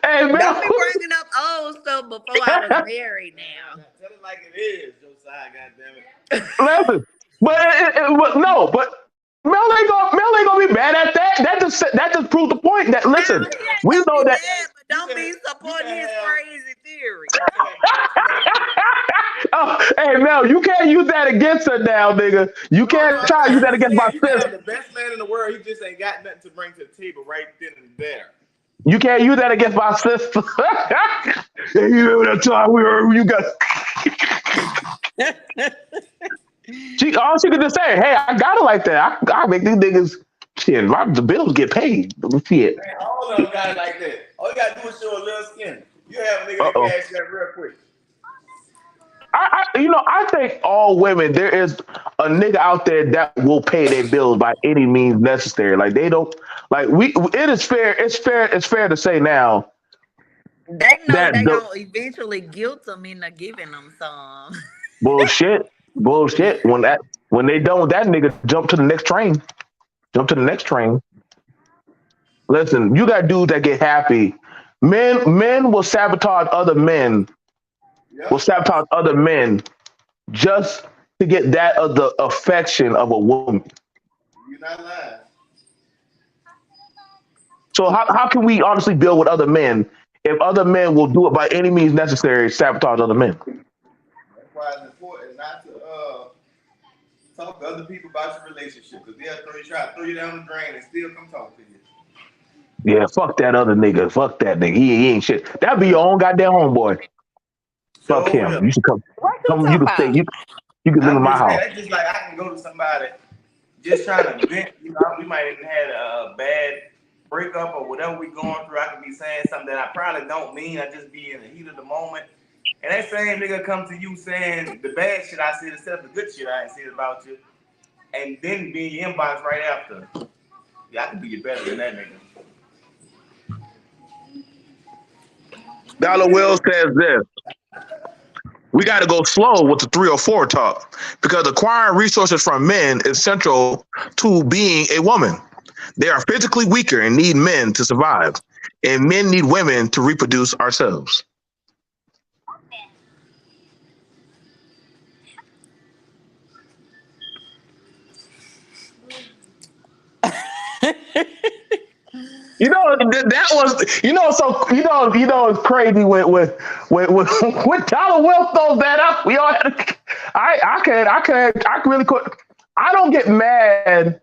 hey, man. Don't be bringing up old stuff before I was married now. Tell it like it is, Josiah, goddammit. Listen, but Mel ain't gonna be mad at that. That just proves the point that listen, we know that. Mad, but don't be supporting his crazy theory. Oh, hey Mel, you can't use that against her now, nigga. You can't try to use that against my sister. The best man in the world, he just ain't got nothing to bring to the table right then and there. You can't use that against my sister. You remember that time you got. All she could just say, hey, I got it like that. I make these niggas shit. The bills get paid. Shit. Man, all of them got it like that. All you gotta do is show a little skin. You have a nigga that cash that real quick. I think all women, there is a nigga out there that will pay their bills by any means necessary. Like they don't, like it is fair. It's fair to say now They know that they the gonna eventually guilt them into giving them some. bullshit, bullshit. When they done with that nigga, jump to the next train. Jump to the next train. Listen, you got dudes that get happy. Men will sabotage other men. Will Yep. sabotage other men just to get that of the affection of a woman. You're not lying. So how can we honestly build with other men if other men will do it by any means necessary to sabotage other men? That's why it's important not to talk to other people about your relationship because try to throw you down the drain and still come talk to you. Yeah, fuck that other nigga. Fuck that nigga. He ain't shit. That'd be your own goddamn homeboy. Fuck So him. will. You should come. What you Come. You talking can stay. about? You can live in I'm my just saying, house. that's just like I can go to somebody just trying to vent. You know, we might have had a bad breakup or whatever we going through. I could be saying something that I probably don't mean. I just be in the heat of the moment. And that same nigga come to you saying the bad shit I said instead of the good shit I ain't said about you. And then be in your inbox right after. Yeah, I can be better than that nigga. Dollar Will says this. We got to go slow with the 304 talk because acquiring resources from men is central to being a woman. They are physically weaker and need men to survive, and men need women to reproduce ourselves. You know that was it's crazy when Dollar Will throws that up. We all had to, I really could. I don't get mad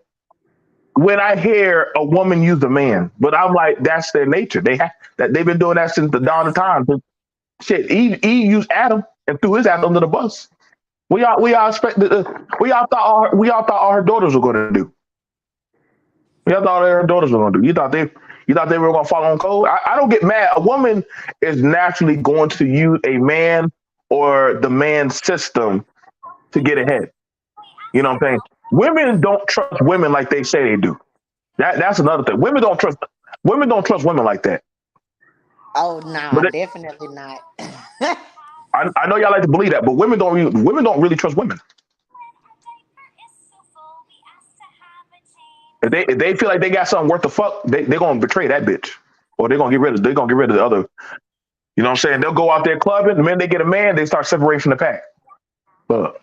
when I hear a woman use a man, but I'm like, that's their nature. They've been doing that since the dawn of time. Shit, Eve used Adam and threw his ass under the bus. We all thought all her daughters were going to do. We all thought all her daughters were going to do. You thought they were going to follow on code. I don't get mad. A woman is naturally going to use a man or the man system to get ahead. You know what I'm saying? Women don't trust women like they say they do. That's another thing. Women don't trust women like that. Oh nah, But definitely not. I know y'all like to believe that, but women don't really trust women. If they feel like they got something worth the fuck, they're gonna betray that bitch. Or they're gonna get rid of the other. You know what I'm saying? They'll go out there clubbing, the minute they get a man, they start separating from the pack. But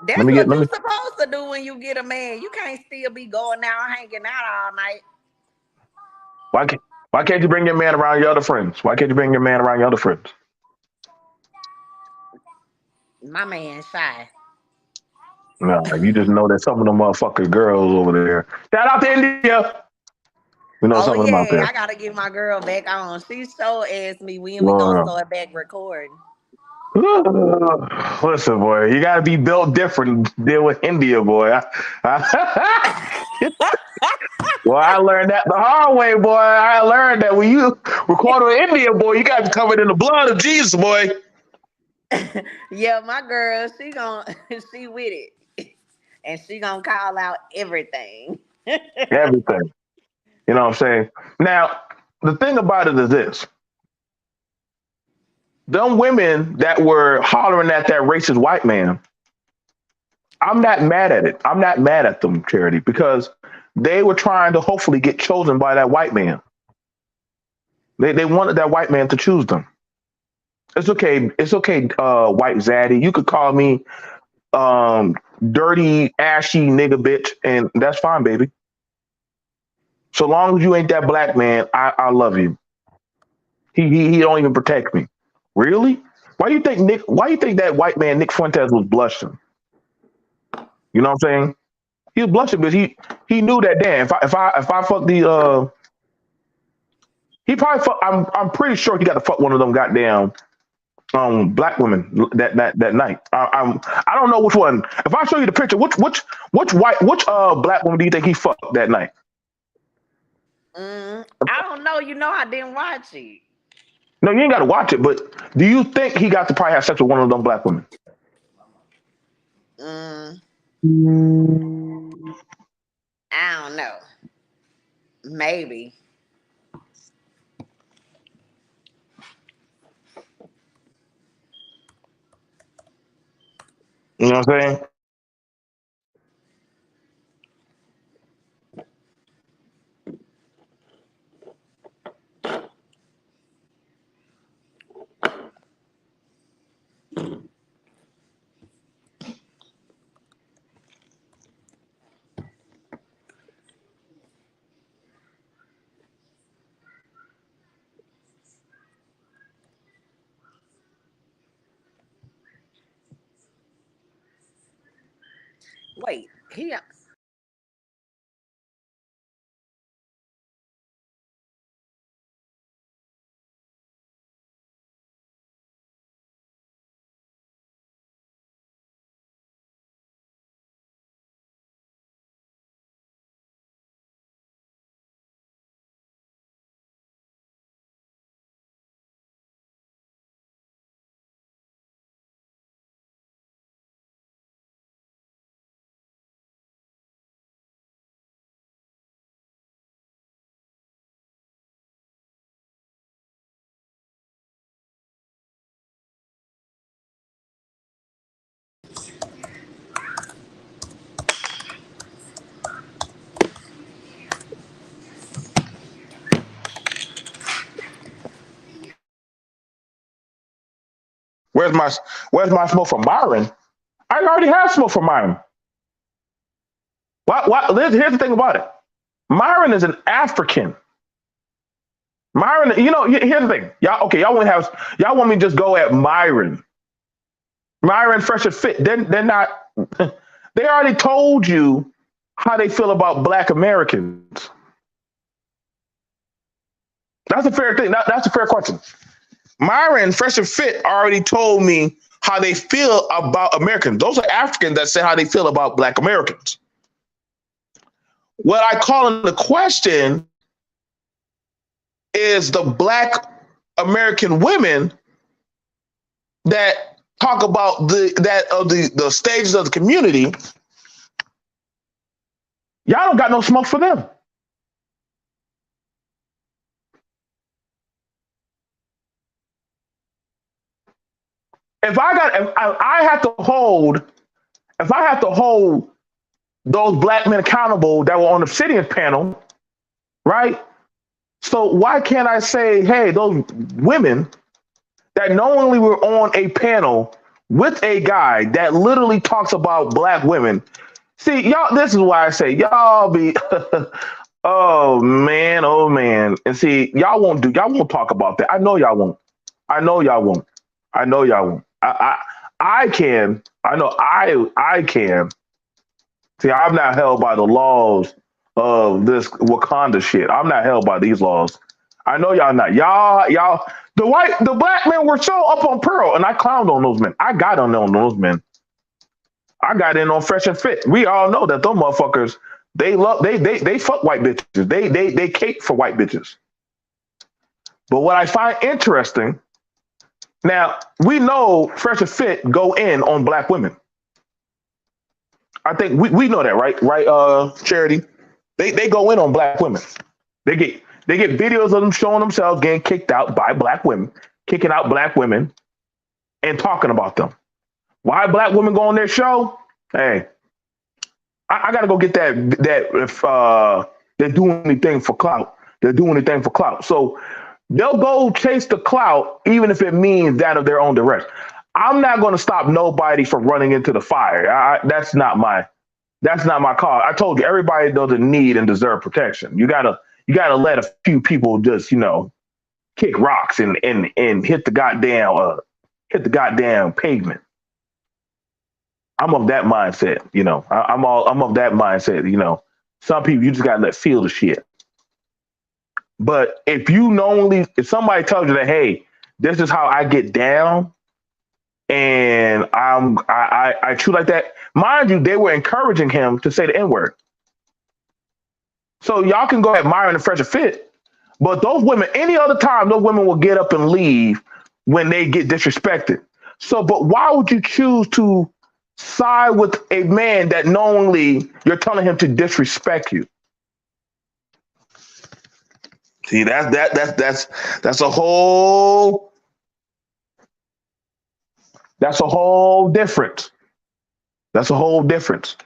That's what you supposed to do when you get a man. You can't still be going out hanging out all night. why can't why can't you bring your man around your other friends? Why can't you bring your man around your other friends? My man shy. No, you just know that some of them motherfucking girls over there. Shout out to India. We know Oh some of them out yeah, there. I gotta get my girl back on. She so asked me when we gonna Lord. start back recording. Listen, boy, you got to be built different to deal with India, boy. Well, I learned that the hard way, boy. I learned that when you record with India, boy, you got to be covered in the blood of Jesus, boy. Yeah, my girl, she gon' she with it. And she gonna call out everything. Everything. You know what I'm saying? Now, the thing about it is this. Them women that were hollering at that racist white man, I'm not mad at it. I'm not mad at them, Charity, because they were trying to hopefully get chosen by that white man. They wanted that white man to choose them. It's okay. It's okay, white zaddy. You could call me dirty, ashy nigga bitch, and that's fine, baby. So long as you ain't that black man, I love you. He don't even protect me. Really? Why you think that white man Nick Fuentes was blushing? You know what I'm saying? He was blushing because he knew that damn if I fuck the he probably fuck, I'm pretty sure he got to fuck one of them goddamn black women that night. I don't know which one. If I show you the picture, which black woman do you think he fucked that night? I don't know. You know, I didn't watch it. No, you ain't got to watch it. But do you think he got to probably have sex with one of them black women? Mm, You I don't know. Maybe. know what I'm saying? Wait, he. Where's my Where's my smoke for Myron? I already have smoke for Myron. Here's the thing about it. Myron is an African. Myron, here's the thing. Y'all, okay, y'all want me to just go at Myron. Myron Fresh and Fit. They're not. They already told you how they feel about Black Americans. That's a fair thing. That's a fair question. Myron Fresh and Fit already told me how they feel about Americans. Those are Africans that say how they feel about Black Americans. What I call in the question is the Black American women that talk about the stages of the community. Y'all don't got no smoke for them. If I have to hold those Black men accountable that were on the Obsidian panel, right? So why can't I say, hey, those women that knowingly were on a panel with a guy that literally talks about Black women? See, y'all, this is why I say y'all be oh man, oh man. And see, y'all won't talk about that. I know y'all won't. I know y'all won't. I know y'all won't. I can. I know I can. See, I'm not held by the laws of this Wakanda shit. I'm not held by these laws. I know y'all not. Y'all, the Black men were so up on Pearl, and I clowned on those men. I got on those men. I got in on Fresh and Fit. We all know that those motherfuckers, they fuck white bitches. They cape for white bitches. But what I find interesting, now we know Fresh and Fit go in on Black women. I think we know that, right? Right, Charity. They go in on Black women. They get videos of them showing themselves getting kicked out by Black women, kicking out Black women, and talking about them. Why Black women go on their show? Hey, I gotta go get that if they're doing anything for clout. They're doing anything for clout. So they'll go chase the clout, even if it means that of their own direction. I'm not going to stop nobody from running into the fire. That's not my call. I told you everybody doesn't need and deserve protection. You gotta let a few people just kick rocks and hit the goddamn pavement. I'm of that mindset. I'm of that mindset. Some people you just gotta let feel the shit. But if somebody tells you that, hey, this is how I get down, and I treat like that. Mind you, they were encouraging him to say the N word. So y'all can go at Myron and Fresh and Fit, but those women, any other time, those women will get up and leave when they get disrespected. So, but why would you choose to side with a man that knowingly you're telling him to disrespect you. See, that's a whole difference. That's a whole difference.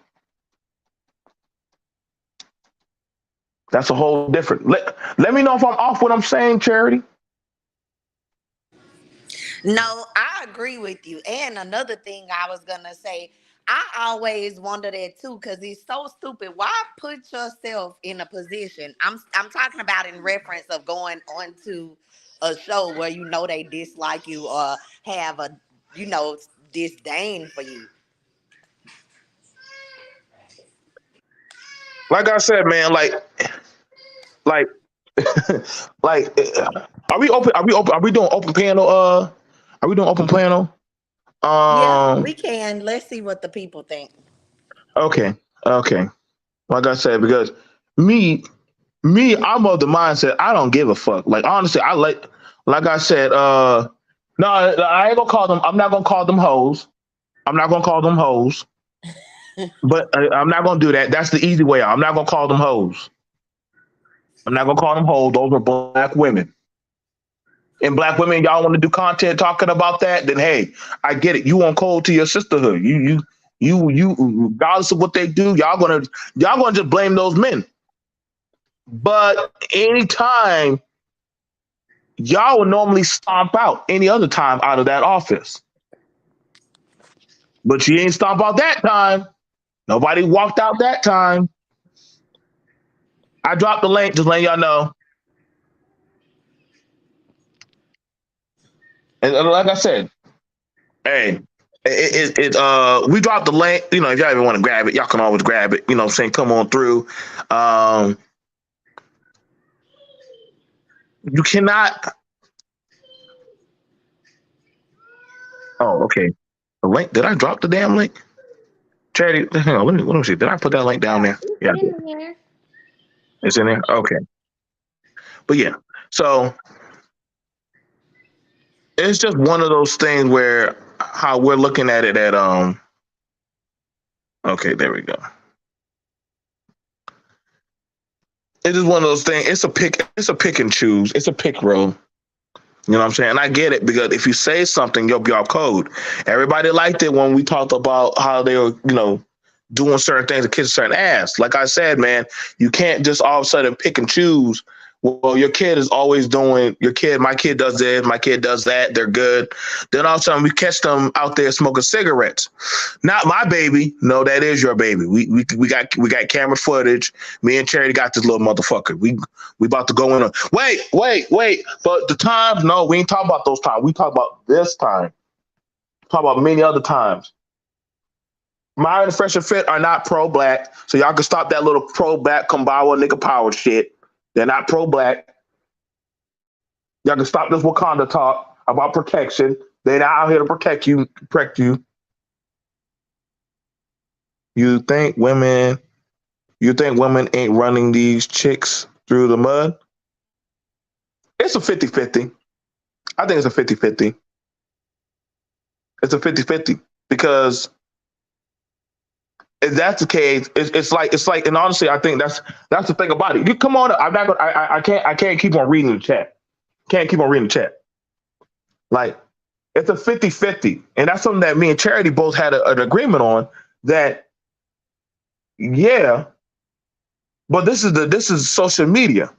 That's a whole different. Let me know if I'm off what I'm saying, Charity. No, I agree with you. And another thing I was gonna say, I always wonder that too, because it's so stupid. Why put yourself in a position? I'm talking about in reference of going on to a show where you know they dislike you or have a you know disdain for you. Like I said, man, like like are we open? Are we open? Are we doing open panel? Are we doing open panel? Yeah, Um. we can. Let's see what the people think. Okay. Okay. Like I said, because me, I'm of the mindset I don't give a fuck. Like honestly, like I said, no, I ain't gonna call them. I'm not gonna call them hoes. I'm not gonna call them hoes. But I'm not gonna do that. That's the easy way out. I'm not gonna call them hoes. I'm not gonna call them hoes. Those are black women. And black women, y'all want to do content talking about that? Then hey, I get it. You on cold to your sisterhood. You. Regardless of what they do, y'all gonna just blame those men. But anytime y'all would normally stomp out any other time out of that office. But she ain't stomp out that time. Nobody walked out that time. I dropped the link, just letting y'all know. And like I said, hey, we dropped the link. You know, if y'all even want to grab it, y'all can always grab it. You know what I'm saying? Come on through. Um, you cannot. Oh, okay. The link. Did I drop the damn link? Charity, hang on. Let me see. Did I put that link down Yeah, there? it's Yeah, in there. it's in there. Okay. But yeah. So it's just one of those things where how we're looking at it at okay, there we go. It is one of those things. It's a pick and choose. It's a pick roll. You know what I'm saying? And I get it because if you say something, you'll be off code. Everybody liked it when we talked about how they were, doing certain things to kiss certain ass. Like I said, man, you can't just all of a sudden pick and choose. Well, your kid is always doing my kid does this, my kid does that, they're good. Then all of a sudden we catch them out there smoking cigarettes. Not my baby. No, that is your baby. We got camera footage. Me and Charity got this little motherfucker. We about to go in. Wait. But the times, no, we ain't talking about those times. We talk about this time. Talk about many other times. Myron and Fresh and Fit are not pro black, so y'all can stop that little pro black Kumbawa nigga power shit. They're not pro black. Y'all can stop this Wakanda talk about protection. They're not out here to protect you. You think women ain't running these chicks through the mud? It's a 50-50. I think it's a 50-50. It's a 50-50 because if that's the case, it's like, and honestly, I think that's the thing about it. You come on, I'm not gonna, I can't keep on reading the chat. Can't keep on reading the chat. Like it's a 50-50, and that's something that me and Charity both had an agreement on. That yeah, but this is social media.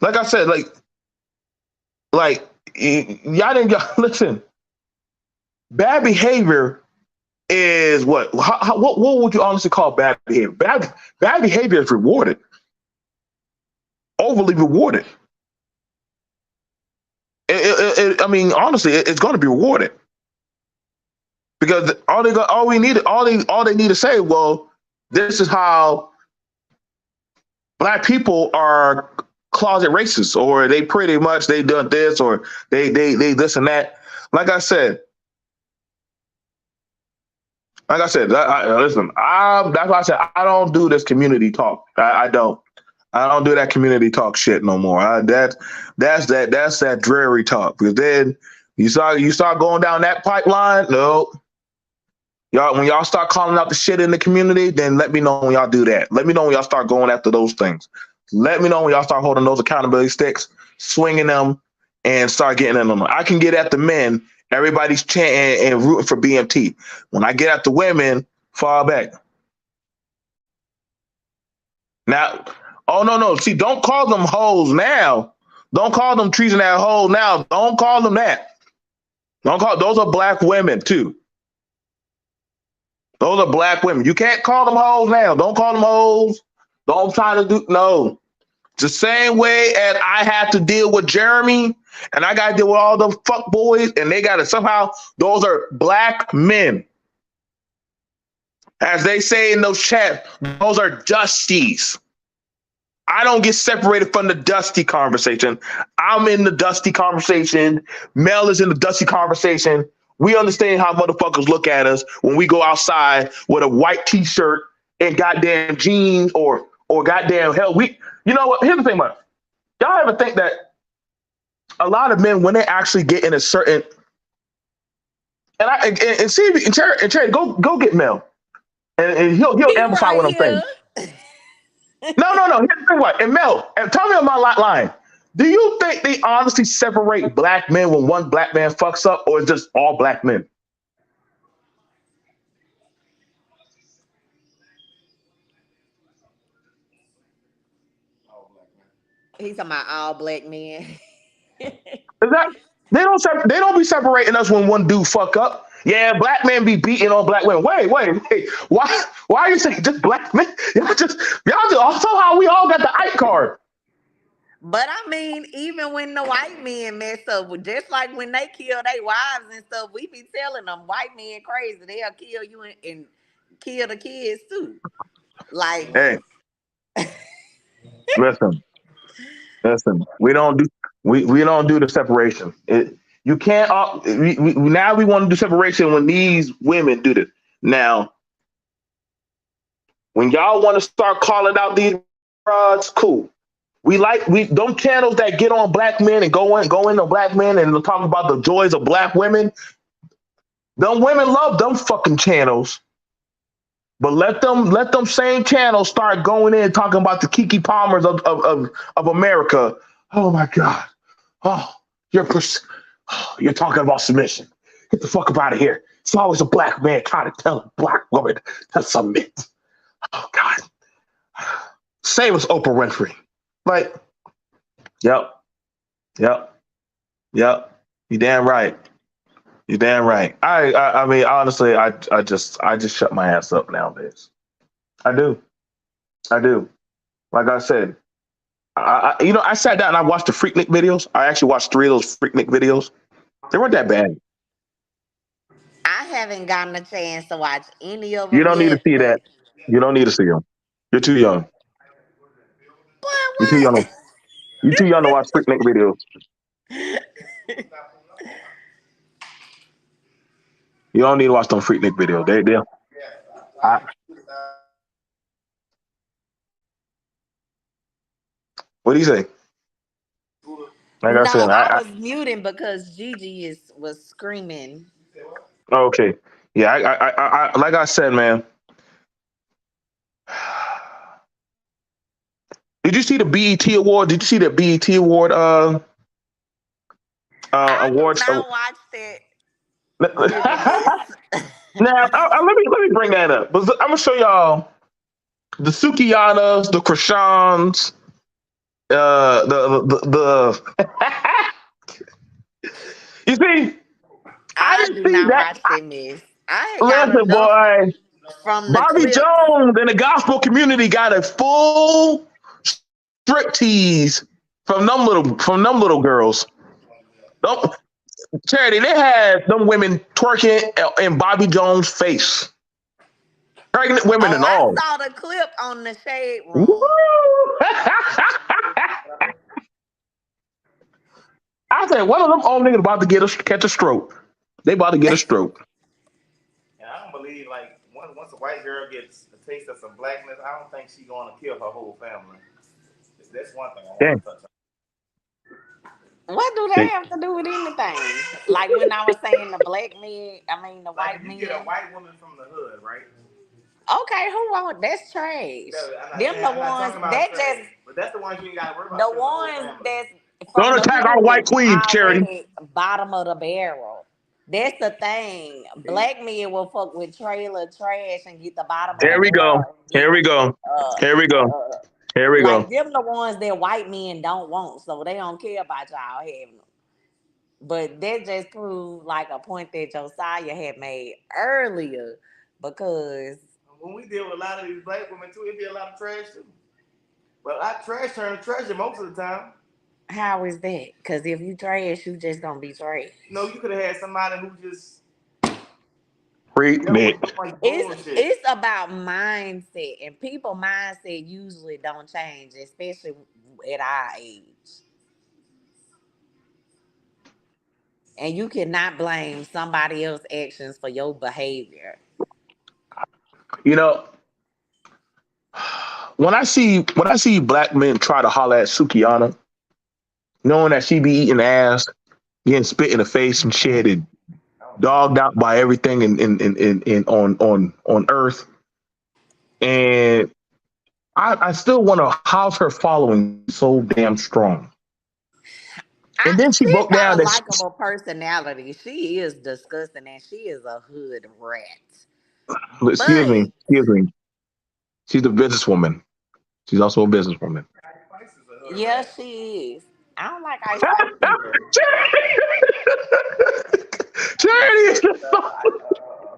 Like I said, like y'all didn't listen. Bad behavior is what? What would you honestly call bad behavior? Bad behavior is rewarded, overly rewarded. I mean, honestly, it's going to be rewarded because all they need to say, well, this is how black people are closet racists, or they pretty much they done this, or they this and that. Like I said, listen, that's why I said I don't do this community talk. I don't. I don't do that community talk shit no more. That's that dreary talk. Because then you start going down that pipeline. No, y'all when y'all start calling out the shit in the community, then let me know when y'all do that. Let me know when y'all start going after those things. Let me know when y'all start holding those accountability sticks, swinging them, and start getting in them. I can get at the men. Everybody's chanting and rooting for BMT. When I get at the women, fall back. Now, oh no. See, don't call them hoes now. Don't call them treason that hoe now. Don't call them that. Don't call those are black women too. Those are black women. You can't call them hoes now. Don't call them hoes. Don't try to do no. It's the same way as I have to deal with Jeremy and I gotta deal with all the fuck boys, and they gotta somehow those are black men. As they say in those chats, those are dusties. I don't get separated from the dusty conversation. I'm in the dusty conversation. Mel is in the dusty conversation. We understand how motherfuckers look at us when we go outside with a white t-shirt and goddamn jeans or goddamn hell. We you know what? Here's the thing about it. Y'all ever think that a lot of men when they actually get in a certain and see if and Terry, go get Mel and he'll He amplify what right I'm saying. here. No. Here's the thing. What? And Mel, and tell me on my line. Do you think they honestly separate black men when one black man fucks up, or is just all black men? He's talking about all black men. Is that they don't be separating us when one dude fuck up? Yeah, black men be beating on black women. Wait. Why are you saying just black men? Y'all just also how we all got the I card. But I mean, even when the white men mess up, just like when they kill their wives and stuff, we be telling them white men crazy. They'll kill you and kill the kids too. Like, Hey, listen. Listen, we don't do the separation. You can't. Now we want to do separation when these women do this. Now, when y'all want to start calling out these broads, cool. We don't channels that get on black men and go into black men and talk about the joys of black women. Them women love them fucking channels. But let them same channels start going in talking about the Kiki Palmers of America. Oh my God. Oh, you're talking about submission. Get the fuck up out of here. It's always a black man trying to tell a black woman to submit. Oh God. Same as Oprah Winfrey. Like, yep, yep, yep. You damn right. You damn right. I mean, honestly, I just shut my ass up nowadays. I do. I do. Like I said, I sat down and I watched the Freaknik videos. I actually watched 3 of those Freaknik videos. They weren't that bad. I haven't gotten a chance to watch any of You them don't need to yet, see but that. You don't need to see them. You're too young. boy, You're too young. what? You're too young to watch Freaknik videos. You don't need to watch them Freaknik videos. They. I, what do you say? Like I No, said, I was muting because Gigi was screaming. okay. Yeah, like I said, man. Did you see the BET award? Did you see the BET award? I do Awards. not watch that Now, wickedness. let me bring that up. But I'm gonna show y'all the Sukiyanas, the Krishans, the you see, I I didn't do see not that. watch that mess. I had got Listen, enough boy, from the Bobby clips. Jones and the gospel community got a full striptease from them little girls. Don't, Charity, they had them women twerking in Bobby Jones' face, pregnant women Oh, and I all. saw the clip on the Shade Woo! Room. I said, one of them old niggas about to catch a stroke. They about to get a stroke. And I don't believe like once a white girl gets a taste of some blackness, I don't think she's gonna kill her whole family. That's one thing I Damn. want to touch on. What do they have to do with anything? Like when I was saying the black men, I mean the Like white if you men. get a white woman from the hood, right? Okay, who want that's trash. Them the I'm not ones talking about that trash, just but that's the ones you ain't got to worry about. the killing the whole ones family. that's Don't from the attack our white hood queen, Charity. already bottom of the barrel. That's the thing. Black men will fuck with trailer trash and get the bottom of the Here we go. barrel and Here get we go. uh Here we go. uh Here we like go. them the ones that white men don't want, so they don't care about y'all having them. But that just proved like a point that Josiah had made earlier because When we deal with a lot of these black women too, it be a lot of trash too. But I trash turn to treasure most of the time. how is that? Because if you trash, you just gonna be trash. No, you could have had somebody who just Freak dealt with me. so much It's bullshit. it's about mindset, and people mindset usually don't change, especially at our age. And you cannot blame somebody else's actions for your behavior. You know, when I see black men try to holler at Sukiana, knowing that she be eating ass, getting spit in the face and shit, and dogged out by everything in on earth, and I still wonder how's her following so damn strong. And then she She broke got down a that likable personality. She is disgusting, and she is a hood rat. excuse me, But excuse me, she's a businesswoman. She's also a businesswoman. yeah, she is. I don't like Ice Spice either. Charity is the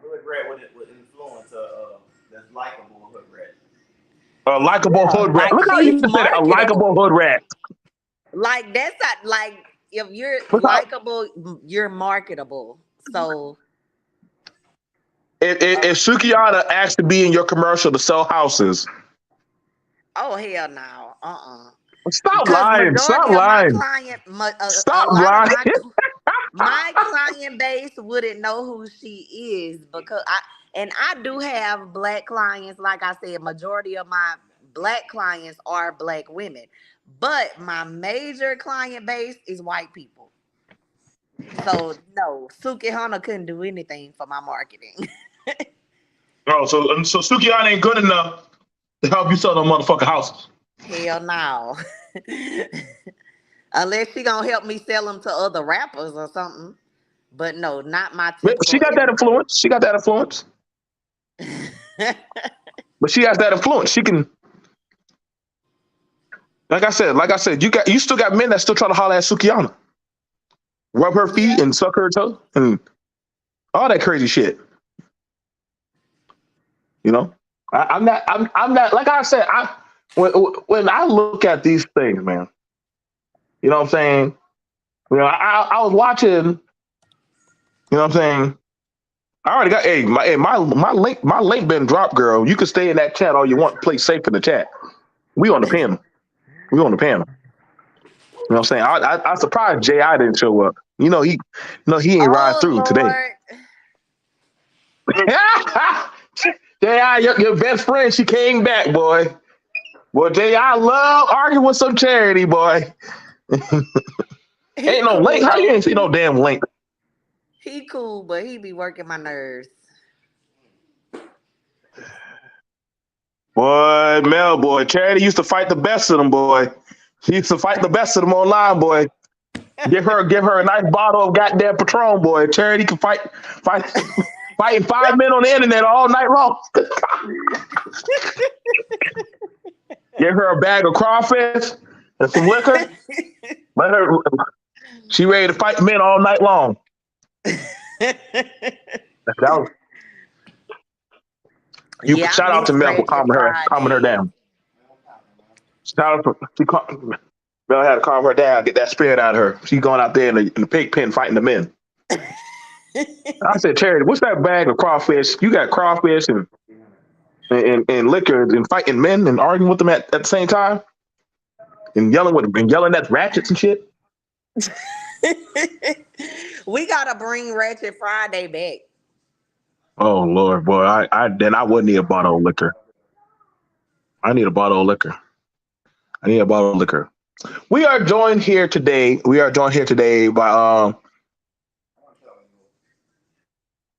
Hood rat with influence, that's likable hood rat. a likable Yeah, hood rat. like Look how you she's just said it, a likable marketable. hood rat. Like that's not like if you're Look how likable, you're marketable. So, if Sukiana asked to be in your commercial to sell houses, oh hell no, stop because lying, stop majority of my lying, client, a stop lot of lying. my client base wouldn't know who she is because I do have black clients. Like I said, majority of my black clients are black women, but my major client base is white people. So no, Suki Hana couldn't do anything for my marketing. Oh, so Sukiana ain't good enough to help you sell them motherfucking houses. Hell no. Unless she gonna help me sell them to other rappers or something. But no, not my But she typical got that everyday. influence. She got that influence. But she has that influence. She can, like I said, you still got men that still try to holler at Sukiana, rub her feet Yeah. and suck her toe and all that crazy shit. You know, I'm not. Like I said, when I look at these things, man, you know what I'm saying. You know, I was watching. You know what I'm saying. I already got my link been dropped, girl. You can stay in that chat all you want. Play safe in the chat. We on the panel. We on the panel. You know what I'm saying. I surprised Ji didn't show up. He ain't ride Oh through today. Lord. Ji, your best friend, she came back, boy. Well, Ji love arguing with some charity, boy. He Ain't no link. cool How you though. ain't see no damn link? He cool, but he be working my nerves. Boy, Mel, boy, charity used to fight the best of them, boy. She used to fight the best of them online, boy. Give her a nice bottle of goddamn Patron, boy. Charity can fight, fighting 5 men on the internet all night long. Give her a bag of crawfish and some liquor. Let her. She ready to fight men all night long. That was you. Yeah, I Shout out to miss Mel for Ratchet calming her Fridays. down. Shout out for Mel had to calm her down, get that spirit out of her. She going out there in the pig pen fighting the men. I said, Charity, what's that bag of crawfish? You got crawfish and liquor and fighting men and arguing with them at the same time and yelling at ratchets and shit. We gotta bring Ratchet Friday back. Oh Lord, boy, I would need a bottle of liquor. I need a bottle of liquor. I need a bottle of liquor. We are joined here today by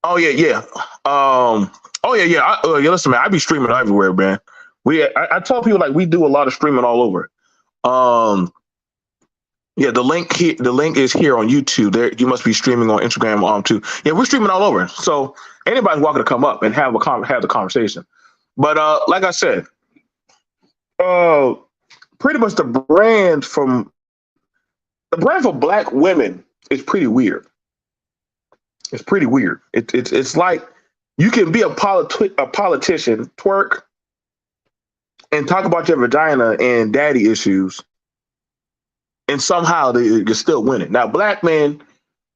oh yeah, yeah. Oh yeah, yeah. Yeah, listen, man, I be streaming everywhere, man. I tell people like we do a lot of streaming all over. Um yeah, the link is here on YouTube. There you must be streaming on Instagram too. Yeah, we're streaming all over. So anybody's welcome to come up and have the conversation. But like I said, uh pretty much the brand for black women is pretty weird. It's pretty weird. It's like you can be a politician, twerk, and talk about your vagina and daddy issues, and somehow you're still winning. Now, black men,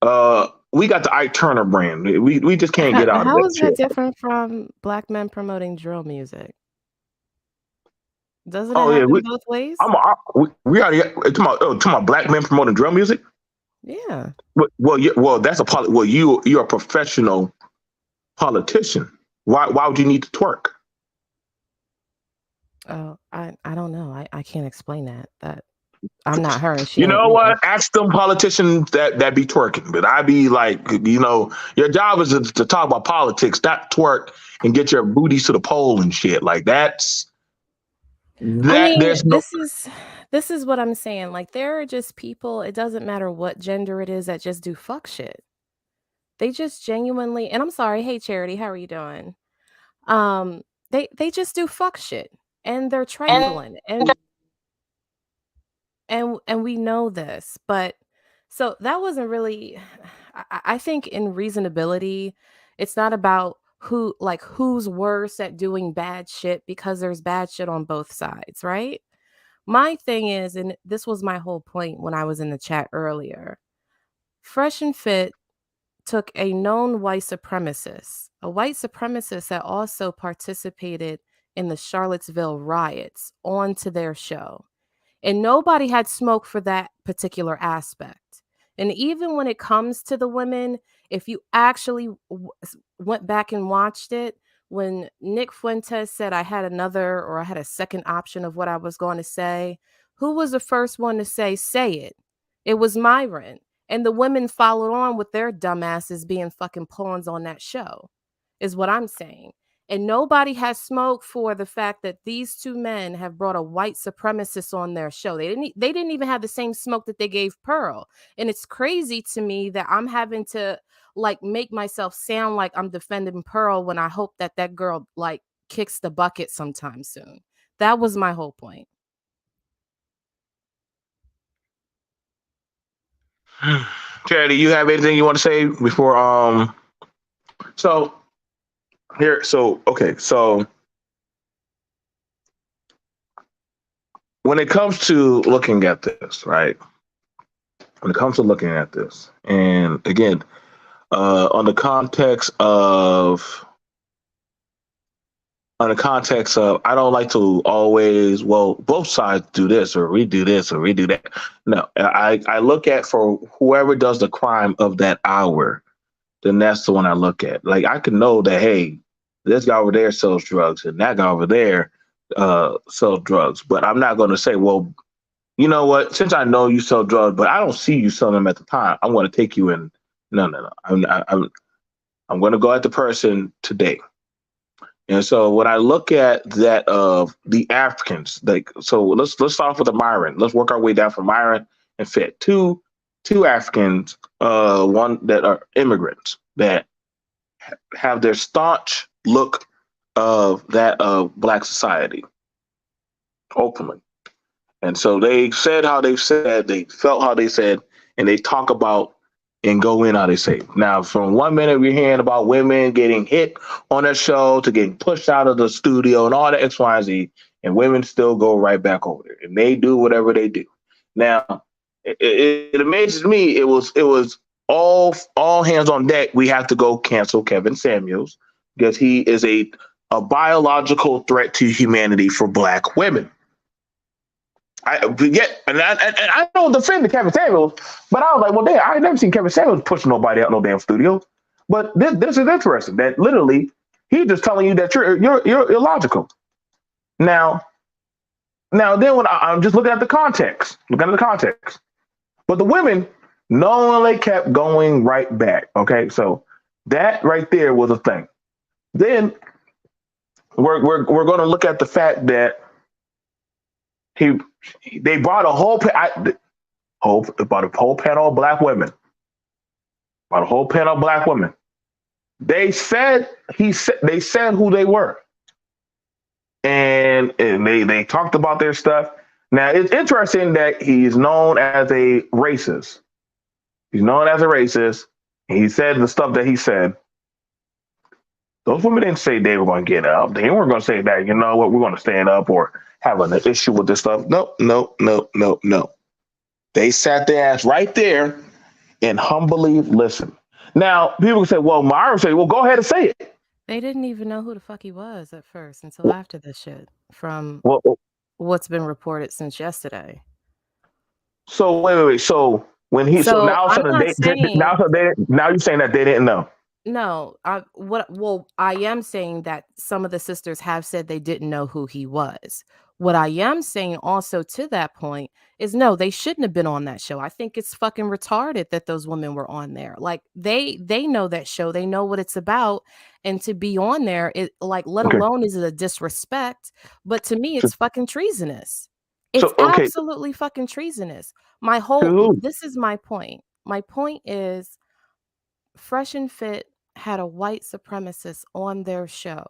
we got the Ike Turner brand. We just can't get out of How that is that shit. different from black men promoting drill music? Doesn't it Oh yeah, happen both ways? we already talking about black men promoting drill music. Yeah. Well, that's well, you're a professional politician. Why would you need to twerk? Oh, I don't know. I can't explain that. That I'm not her and she You ain't know me. what? Ask them politicians that be twerking. But I be like, your job is to talk about politics, not twerk and get your booties to the pole and shit. Like I that. mean, There's no. this is what I'm saying. Like there are just people, it doesn't matter what gender it is, that just do fuck shit. They just genuinely, and I'm sorry, hey Charity, how are you doing? They just do fuck shit and they're trifling and we know this, but so that wasn't really I think in reasonability, it's not about who's worse at doing bad shit because there's bad shit on both sides, right? My thing is, and this was my whole point when I was in the chat earlier, Fresh and Fit took a known white supremacist that also participated in the Charlottesville riots onto their show. And nobody had smoke for that particular aspect. And even when it comes to the women, if you actually went back and watched it, when Nick Fuentes said I had a second option of what I was going to say, who was the first one to say it? It was Myron. And the women followed on with their dumbasses being fucking pawns on that show, is what I'm saying. And nobody has smoke for the fact that these two men have brought a white supremacist on their show. They didn't even have the same smoke that they gave Pearl. And it's crazy to me that I'm having to like make myself sound like I'm defending Pearl when I hope that that girl like kicks the bucket sometime soon. That was my whole point. Charity, you have anything you want to say before? So here, so okay, so when it comes to looking at this, right? When it comes to looking at this, and again, on the context of I don't like to always, well, both sides do this or we do this or we do that. No, I look at for whoever does the crime of that hour, then that's the one I look at. Like I can know that, hey, this guy over there sells drugs and that guy over there sells drugs, but I'm not going to say, well, you know what? Since I know you sell drugs, but I don't see you selling them at the time, I'm going to take you in. No, no, no. I'm going to go at the person today. And so when I look at that of the Africans, like so let's start off with the Myron. Let's work our way down from Myron and Fit. Two Africans, one that are immigrants that have their staunch look of that of black society openly. And so they said how they said, they felt how they said, and they talk about and go in how they say. Now, from 1 minute we're hearing about women getting hit on their show to getting pushed out of the studio and all the X, Y, Z, and women still go right back over there and they do whatever they do. Now, it amazes me. It was all hands on deck. We have to go cancel Kevin Samuels because he is a biological threat to humanity for black women. I don't defend the Kevin Samuels, but I was like, well, damn, I ain't never seen Kevin Samuels push nobody out no damn studio. But this is interesting that literally he's just telling you that you're illogical. Now, Now, then when I'm just looking at the context, but the women knowingly kept going right back. Okay, so that right there was a thing. Then we're going to look at the fact that he they brought a about a whole panel of black women, about a whole panel of black women. They said who they were, and they talked about their stuff. Now it's interesting that he's known as a racist. He's known as a racist. He said the stuff that he said. Those women didn't say they were going to get up. They weren't going to say that, you know what, we're going to stand up or have an issue with this stuff. No, no, no, no, no. They sat their ass right there and humbly listened. Now, people can say, well, Myra say, well, go ahead and say it. They didn't even know who the fuck he was at first until after this shit, from Well, what's been reported since yesterday. so wait. So when he, so So now I'm suddenly not saying now you're saying that they didn't know. no. I am saying that some of the sisters have said they didn't know who he was. What I am saying also to that point is no, they shouldn't have been on that show. I think it's fucking retarded that those women were on there. Like they know that show, they know what it's about, and to be on there, it like let Okay. alone is it a disrespect, but to me So, it's fucking treasonous. It's so okay. absolutely fucking treasonous. To who? This is my point. My point is Fresh and Fit had a white supremacist on their show,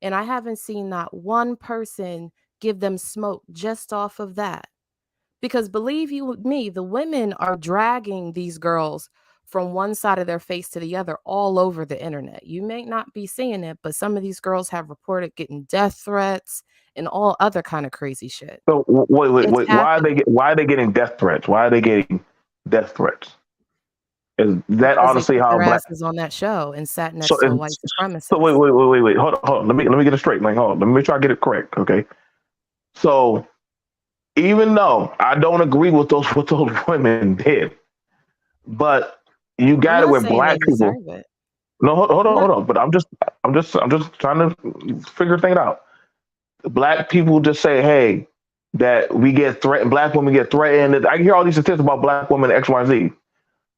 and I haven't seen not one person give them smoke just off of that. Because believe you me, the women are dragging these girls from one side of their face to the other all over the internet. You may not be seeing it, but some of these girls have reported getting death threats and all other kind of crazy shit. So It's wait. happening Why are they getting death threats? Why are they getting death threats? Is that because they honestly put how their black? asses on that show and sat So next to a white so supremacist. wait. Hold on. Let me get it straight. Like, hold on. Let me make sure I get it correct. Okay. So even though I don't agree with those what those women did, but you I'm got it not with saying they black people. deserve it. No, I'm not. hold on. But I'm just trying to figure things out. Black people just say, hey, that we get threatened. Black women get threatened. I hear all these statistics about black women X, Y, Z.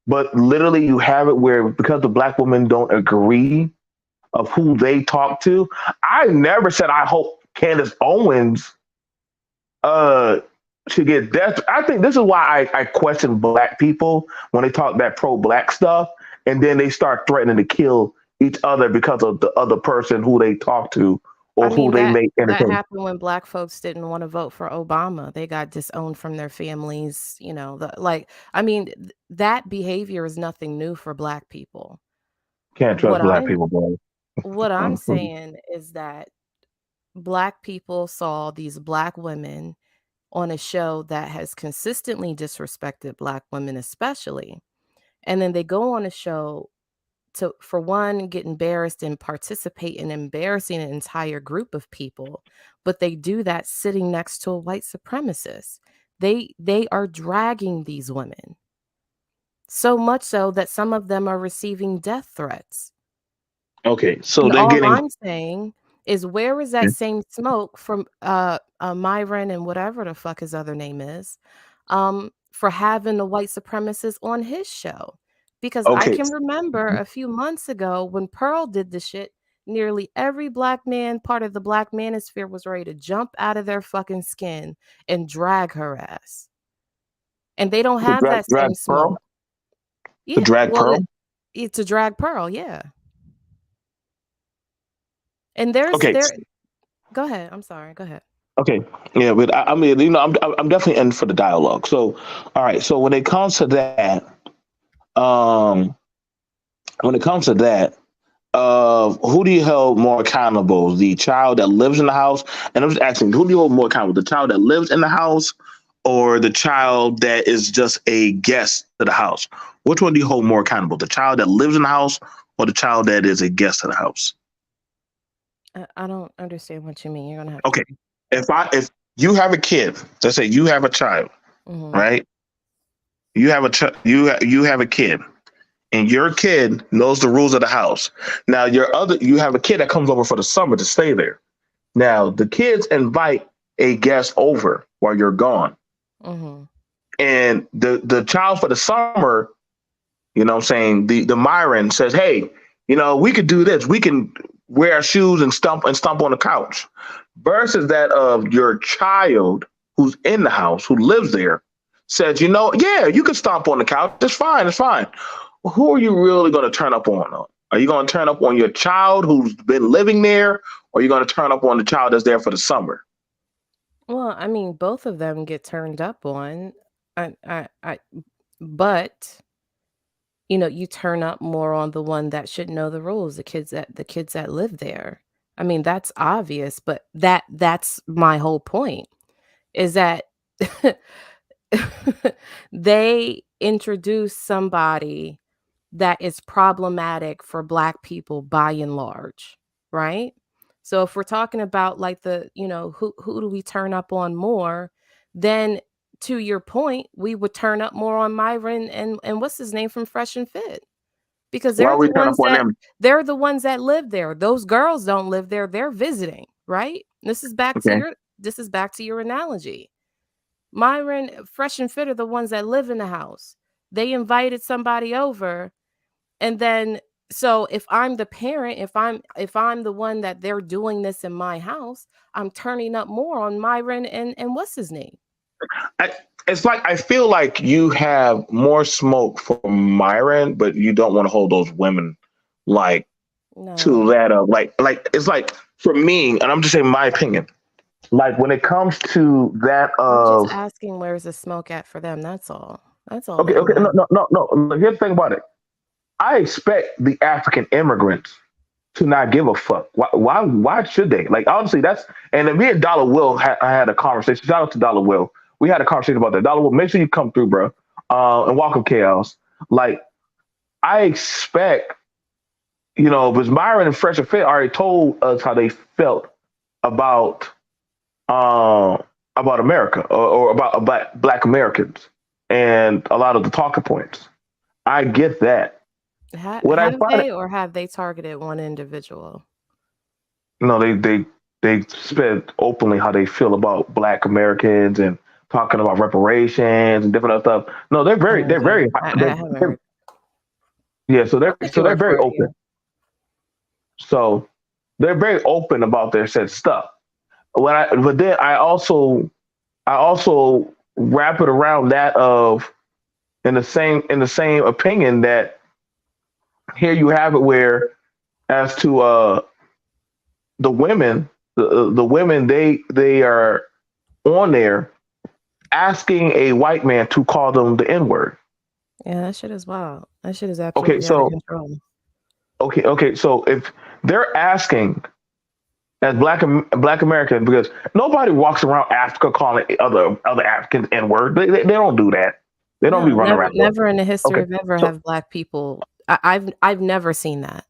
But literally, you have it where because the black women don't agree of who they talk to. I never said I hope Candace Owens uh should get death. I think this is why I question black people when they talk that pro-black stuff, and then they start threatening to kill each other because of the other person who they talk to I or who mean they that make that entertain. happened when black folks didn't want to vote for Obama. They got disowned from their families, I mean that behavior is nothing new for black people. Can't trust What black I'm people, boy. what I'm saying is that black people saw these black women on a show that has consistently disrespected black women especially. And then they go on a show to, for one, get embarrassed and participate in embarrassing an entire group of people, but they do that sitting next to a white supremacist. They are dragging these women so much so that some of them are receiving death threats. Okay, so And they're all getting I'm saying is, where is that same smoke from Myron and whatever the fuck his other name is, for having the white supremacist on his show? Because I okay. can remember a few months ago when Pearl did the shit, nearly every black man, part of the black manosphere, was ready to jump out of their fucking skin and drag her ass. And they don't To have that drag same smoke. Pearl, to Yeah, drag well, Pearl. to drag Pearl, yeah. And there's Okay, there Go ahead. I'm sorry. Go ahead. okay, yeah, but I mean, I'm definitely in for the dialogue. So, all right, so um, when it comes to that, who do you hold more accountable? The child that lives in the house, and I'm just asking, who do you hold more accountable? The child that lives in the house, or the child that is just a guest to the house? Which one do you hold more accountable? The child that lives in the house, or the child that is a guest to the house? I don't understand what you mean. You're gonna have to. Okay, if you have a kid, let's say you have a child, Mhm. right? You have a kid, and your kid knows the rules of the house. Now you have a kid that comes over for the summer to stay there. Now the kids invite a guest over. while you're gone. Mm-hmm. And the child for the summer, you know what I'm saying, the Myron says, hey, we could do this. We can wear our shoes and stomp on the couch. Versus that of your child who's in the house, who lives there, says, yeah, you can stomp on the couch. It's fine. It's fine. Well, who are you really going to turn up on? Are you going to turn up on your child who's been living there, or are you going to turn up on the child that's there for the summer? Well, I mean, both of them get turned up on. I, but you turn up more on the one that should know the rules, the kids that live there. I mean, that's obvious, but that's my whole point is that they introduce somebody that is problematic for Black people by and large, right? So if we're talking about like who do we turn up on more, then to your point, we would turn up more on Myron and what's his name from Fresh and Fit because Why we turn up on them? they're the ones that live there. Those girls don't live there; they're visiting, right? Okay. This is back to your analogy. Myron, Fresh and Fit are the ones that live in the house. They invited somebody over, and then so if I'm the parent, if I'm the one that they're doing this in my house, I'm turning up more on Myron and what's his name? I, it's like I feel like you have more smoke for Myron, but you don't want to hold those women like to No, that of like it's like for me, and I'm just saying my opinion. Like when it comes to that I'm just of asking where's the smoke at for them. That's all. That's all okay, I'm okay, no, asking. no, no, no. Here's the thing about it. I expect the African immigrants to not give a fuck. Why should they? Like honestly, that's and then me and Dollar Will I had a conversation. Shout out to Dollar Will. We had a conversation about that. Dollar Will, make sure you come through, bro. And welcome chaos. Like I expect, because Myron and Fresh and Fit already told us how they felt about about America or about Black Americans and a lot of the talking points. I get that. What I Have find they or have they targeted one individual? No, they said openly how they feel about Black Americans and talking about reparations and different other stuff. No, Oh, they're okay. very I haven't they're heard. yeah, I'll take so your they're word very for it. open. So they're very open about their said stuff. But then I also wrap it around that of in the same opinion that here you have it where as to the women the women they are on there asking a white man to call them the N word. Yeah, that shit is wild. That shit is Okay, absolutely out of so control. so if they're asking as Black Americans, because nobody walks around Africa calling other Africans N word. They don't do that. They don't be No, running never, around. never in the history Okay, of ever so have Black people. I've never seen that.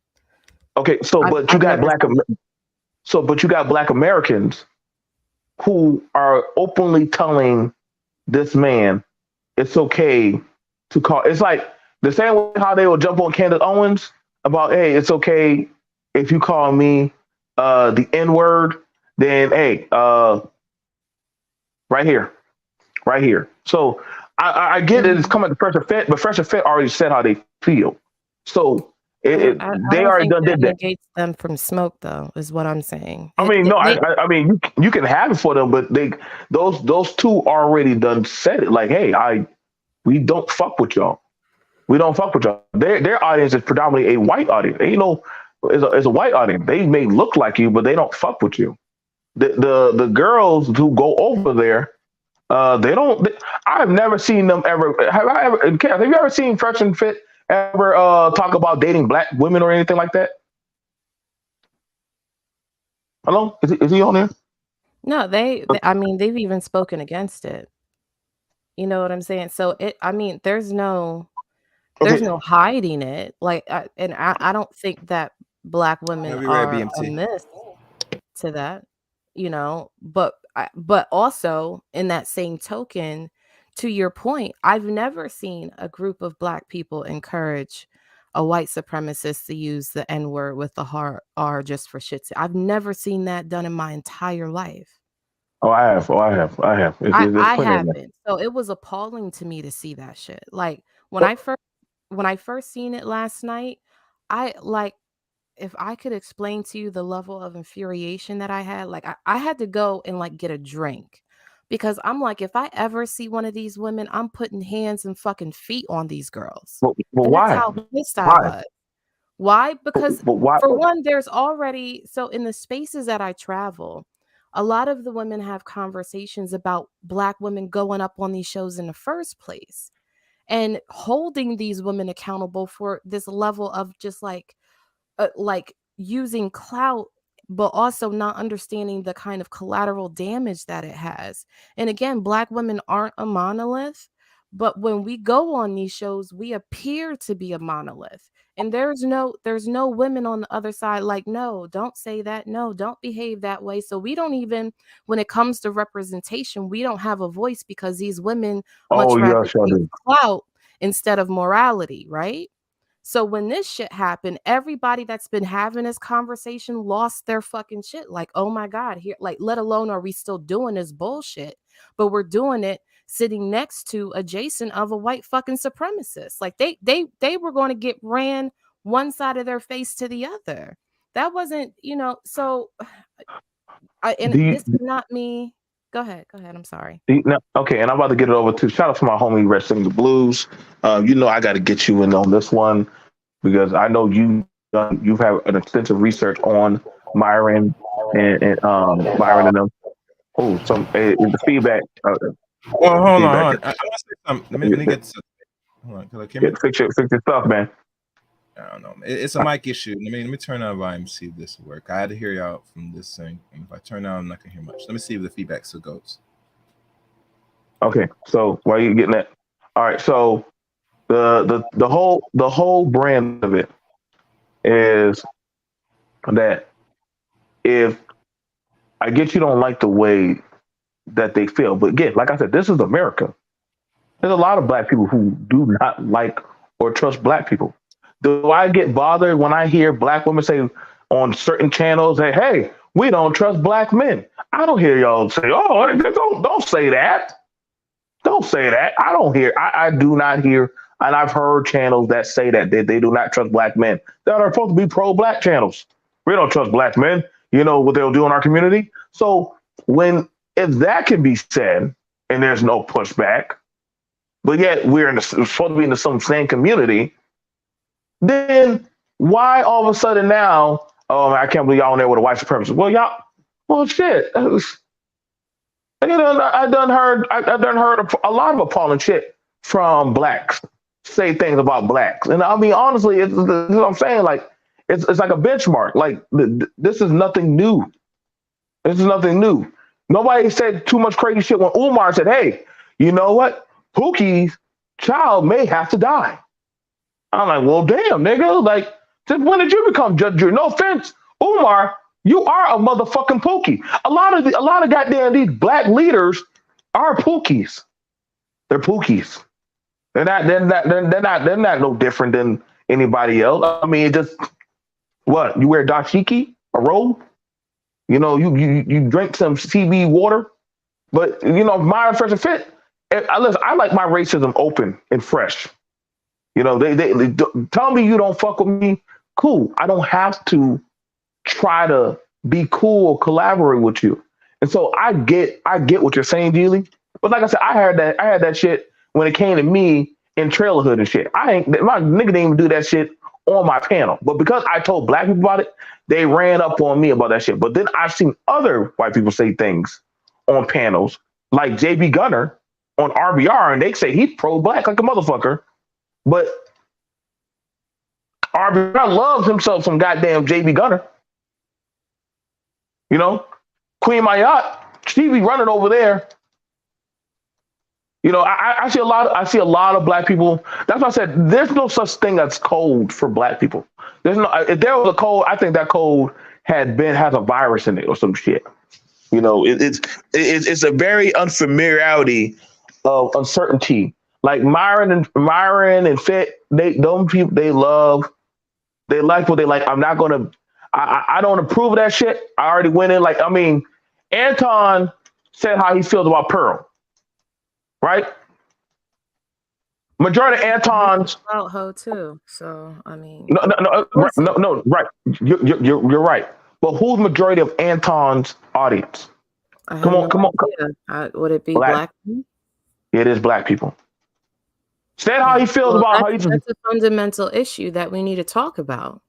so I've but you I've got never seen it. Black Americans who are openly telling this man it's okay to call. It's like the same way how they will jump on Candace Owens about, hey, it's okay if you call me the N word, then hey, right here, right here. So I get it. It's Mhm. coming to Fresh and Fit, but Fresh and Fit already said how they feel. So I they don't already think done that did that. negates them from smoke, though, is what I'm saying. I mean, no, I mean you can have it for them, but those two already done said it. Like, hey, we don't fuck with y'all. We don't fuck with y'all. Their audience is predominantly a white audience. Ain't no, it's a white audience. They may look like you, but they don't fuck with you. The girls who go over there, they don't. I've never seen them ever. Have you ever seen Fresh and Fit ever talk about dating Black women or anything like that? Hello, is he on there? No, I mean, they've even spoken against it. You know what I'm saying? So I mean, there's Okay, no hiding it. Like, I don't think that Black women I'll be right, are BMT. amiss to that, but also in that same token, to your point, I've never seen a group of Black people encourage a white supremacist to use the N word with the hard R just for shits. I've never seen that done in my entire life. Oh, I have. Oh, I have. I have. There's I plenty of them. haven't. So it was appalling to me to see that shit. Like when What? I first seen it last night, I like if I could explain to you the level of infuriation that I had, like I had to go and like get a drink because I'm like, if I ever see one of these women, I'm putting hands and fucking feet on these girls. But And that's why? how pissed I Why? was. Why? Because But why? for one, there's already so in the spaces that I travel, a lot of the women have conversations about black women going up on these shows in the first place and holding these women accountable for this level of just like using clout but also not understanding the kind of collateral damage that it has. And again, black women aren't a monolith, but when we go on these shows, we appear to be a monolith. And there's no women on the other side like, no, don't say that. No, don't behave that way. So we don't even when it comes to representation, we don't have a voice because these women Oh, much yeah, rather sure chase do. clout instead of morality, right? So when this shit happened, everybody that's been having this conversation lost their fucking shit. Like, oh my God, here, like, let alone are we still doing this bullshit, but we're doing it sitting next to adjacent of a white fucking supremacist. Like they were going to get ran one side of their face to the other. That wasn't, so and Do you, this is not me. Go ahead. Go ahead. I'm sorry. no, okay, and I'm about to get it over to shout out to my homie Wrestling the Blues. You know I got to get you in on this one because I know you've had an extensive research on Myron and Myron and them. Oh, the feedback. Well, hold on, Feedback. hold on. I want to say something. Let me get to. Hold on, can I hear me? Fix your stuff, man. I don't know. It's a mic issue. Let me turn on volume, see if this will work. I had to hear y'all from this thing. And if I turn on, I'm not gonna hear much. Let me see if the feedback still goes. Okay, so while you getting that, all right. So the whole brand of it is that if I get you don't like the way that they feel, but again, like I said, this is America. There's a lot of black people who do not like or trust black people. Do I get bothered when I hear black women say on certain channels that, hey, we don't trust black men? I don't hear y'all say, oh, don't say that. Don't say that. I don't hear. I do not hear. And I've heard channels that say that they do not trust black men that are supposed to be pro-black channels. We don't trust black men. You know what they'll do in our community. So when if that can be said and there's no pushback, but yet supposed to be in the some same community, then why all of a sudden now? Oh, I can't believe y'all in there with a white supremacist. Well, y'all, well, shit. I done heard a lot of appalling shit from blacks say things about blacks, and I mean honestly, it's what I'm saying. Like it's like a benchmark. Like this is nothing new. This is nothing new. Nobody said too much crazy shit when Umar said, "Hey, you know what? Pookie's child may have to die." I'm like, well, damn, nigga. Like, since when did you become judge jury? No offense, Umar, you are a motherfucking Pookie. A lot of goddamn these black leaders are Pookies. They're Pookies. They're not no different than anybody else. I mean, it just what you wear dashiki, a robe. You know, you drink some CB water, but my fresh and fit. Listen, I like my racism open and fresh. They tell me you don't fuck with me. Cool. I don't have to try to be cool or collaborate with you. And so I get what you're saying, Dealey. But like I said, I had that shit when it came to me in trailerhood and shit. My nigga didn't even do that shit on my panel. But because I told black people about it, they ran up on me about that shit. But then I've seen other white people say things on panels, like JB Gunner on RBR, and they say he's pro-black like a motherfucker. But RBR loves himself some goddamn JB Gunner. You know, Queen Mayat, she be running over there. I see a lot of black people. That's why I said there's no such thing as code for black people. There's no. If there was a code, I think that code has a virus in it or some shit. It's a very unfamiliarity of uncertainty. Like Myron and Fit, those people they like what they like. I'm not gonna. I don't approve of that shit. I already went in. Like I mean, Anton said how he feels about Pearl, right? Majority of Anton's About her too. So I mean, right. You're right. But who's majority of Anton's audience? I have Come on, no come on. idea. Would it be Black. black men? It is black people. Said how Yeah. he feels Well, about how he that's a fundamental issue that we need to talk about.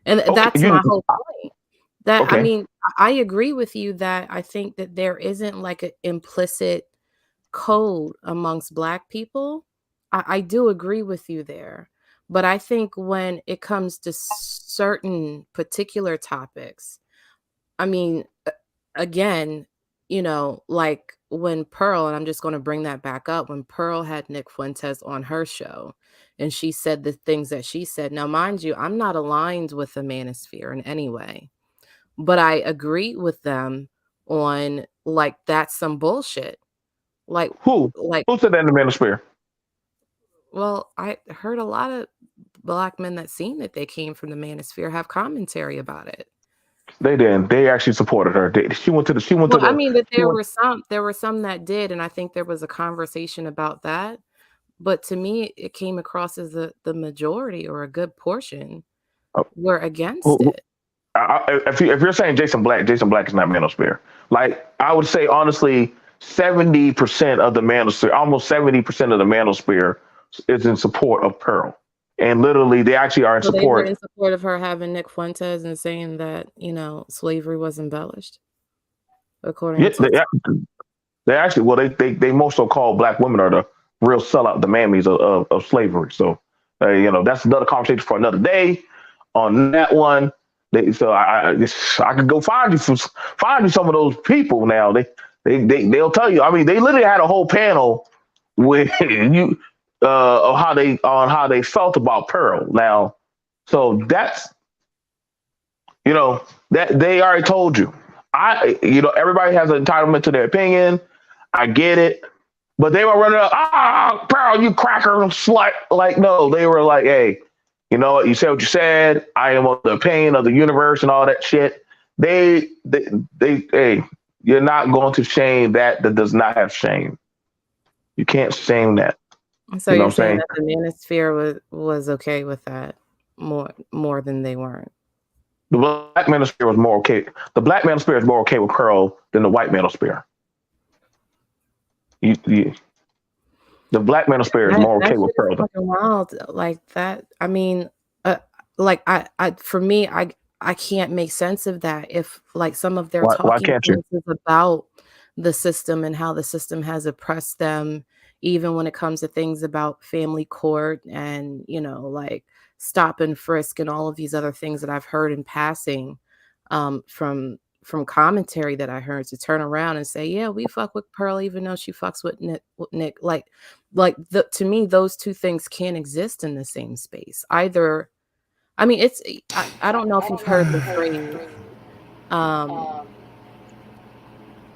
And okay. that's my whole point. That I Okay. mean, I agree with you that I think that there isn't like an implicit code amongst black people. I do agree with you there. But I think when it comes to certain particular topics, I mean, again, like when Pearl, and I'm just going to bring that back up, when Pearl had Nick Fuentes on her show and she said the things that she said. Now, mind you, I'm not aligned with the manosphere in any way, but I agree with them on like that's some bullshit. Like, Who? like, Who said that in the manosphere? well, I heard a lot of black men that seen that they came from the manosphere have commentary about it. They didn't. They actually supported her. She went to the. She went to Well, I the. mean, but She went, there were some that did, and I think there was a conversation about that. But to me, it came across as the majority or a good portion uh, were against who- it. if you're saying Jason Black is not manosphere. Like I would say honestly, 70% of the manosphere, almost 70% of the manosphere, is in support of Pearl, and literally they actually are in So they were support. in support of her having Nick Fuentes and saying that, slavery was embellished, according Yeah, to they actually well they most so called black women are the real sellout, the mammies of slavery. So that's another conversation for another day. On that one, so I could go find you some of those people now. They'll tell you. I mean, they literally had a whole panel with you of how they felt about Pearl. Now, so that's that they already told you. Everybody has an entitlement to their opinion. I get it. But they were running up, Pearl, you cracker slut. Like, no, they were like, hey, you know what? You said what you said. I am of the opinion of the universe and all that shit. Hey, you're not going to shame that does not have shame. You can't shame that. So You know you're what I'm saying saying? that the manosphere was okay with that more than they weren't. The black manosphere was more okay. The black manosphere is more okay with Pearl than the white manosphere. The black manosphere is more That okay with shit is Pearl. fucking wild. Like that. I mean, like for me, I can't make sense of that if like some of their Why talking can't you? points is about the system and how the system has oppressed them, even when it comes to things about family court and like stop and frisk and all of these other things that I've heard in passing, from commentary that I heard, to turn around and say, yeah, we fuck with Pearl even though she fucks with Nick. To me, those two things can't exist in the same space. Either, I mean, I don't know if you've heard the phrase, um,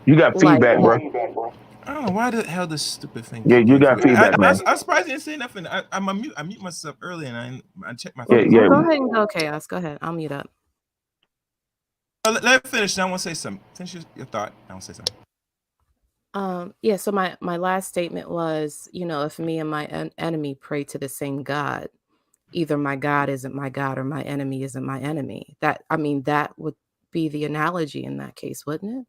You got like, feedback, bro. I don't know why the hell this stupid thing Yeah, keep you getting got feedback. feedback, man. I'm surprised you didn't say nothing. I mute myself early and I checked my Yeah, phone. well, yeah. go ahead and go, Chaos. Go ahead. I'll mute up. Let me finish. I want to say something. Finish your thought. I want to say something. Yeah, so my last statement was, if me and my enemy pray to the same God, either my God isn't my God or my enemy isn't my enemy. That would be the analogy in that case, wouldn't it?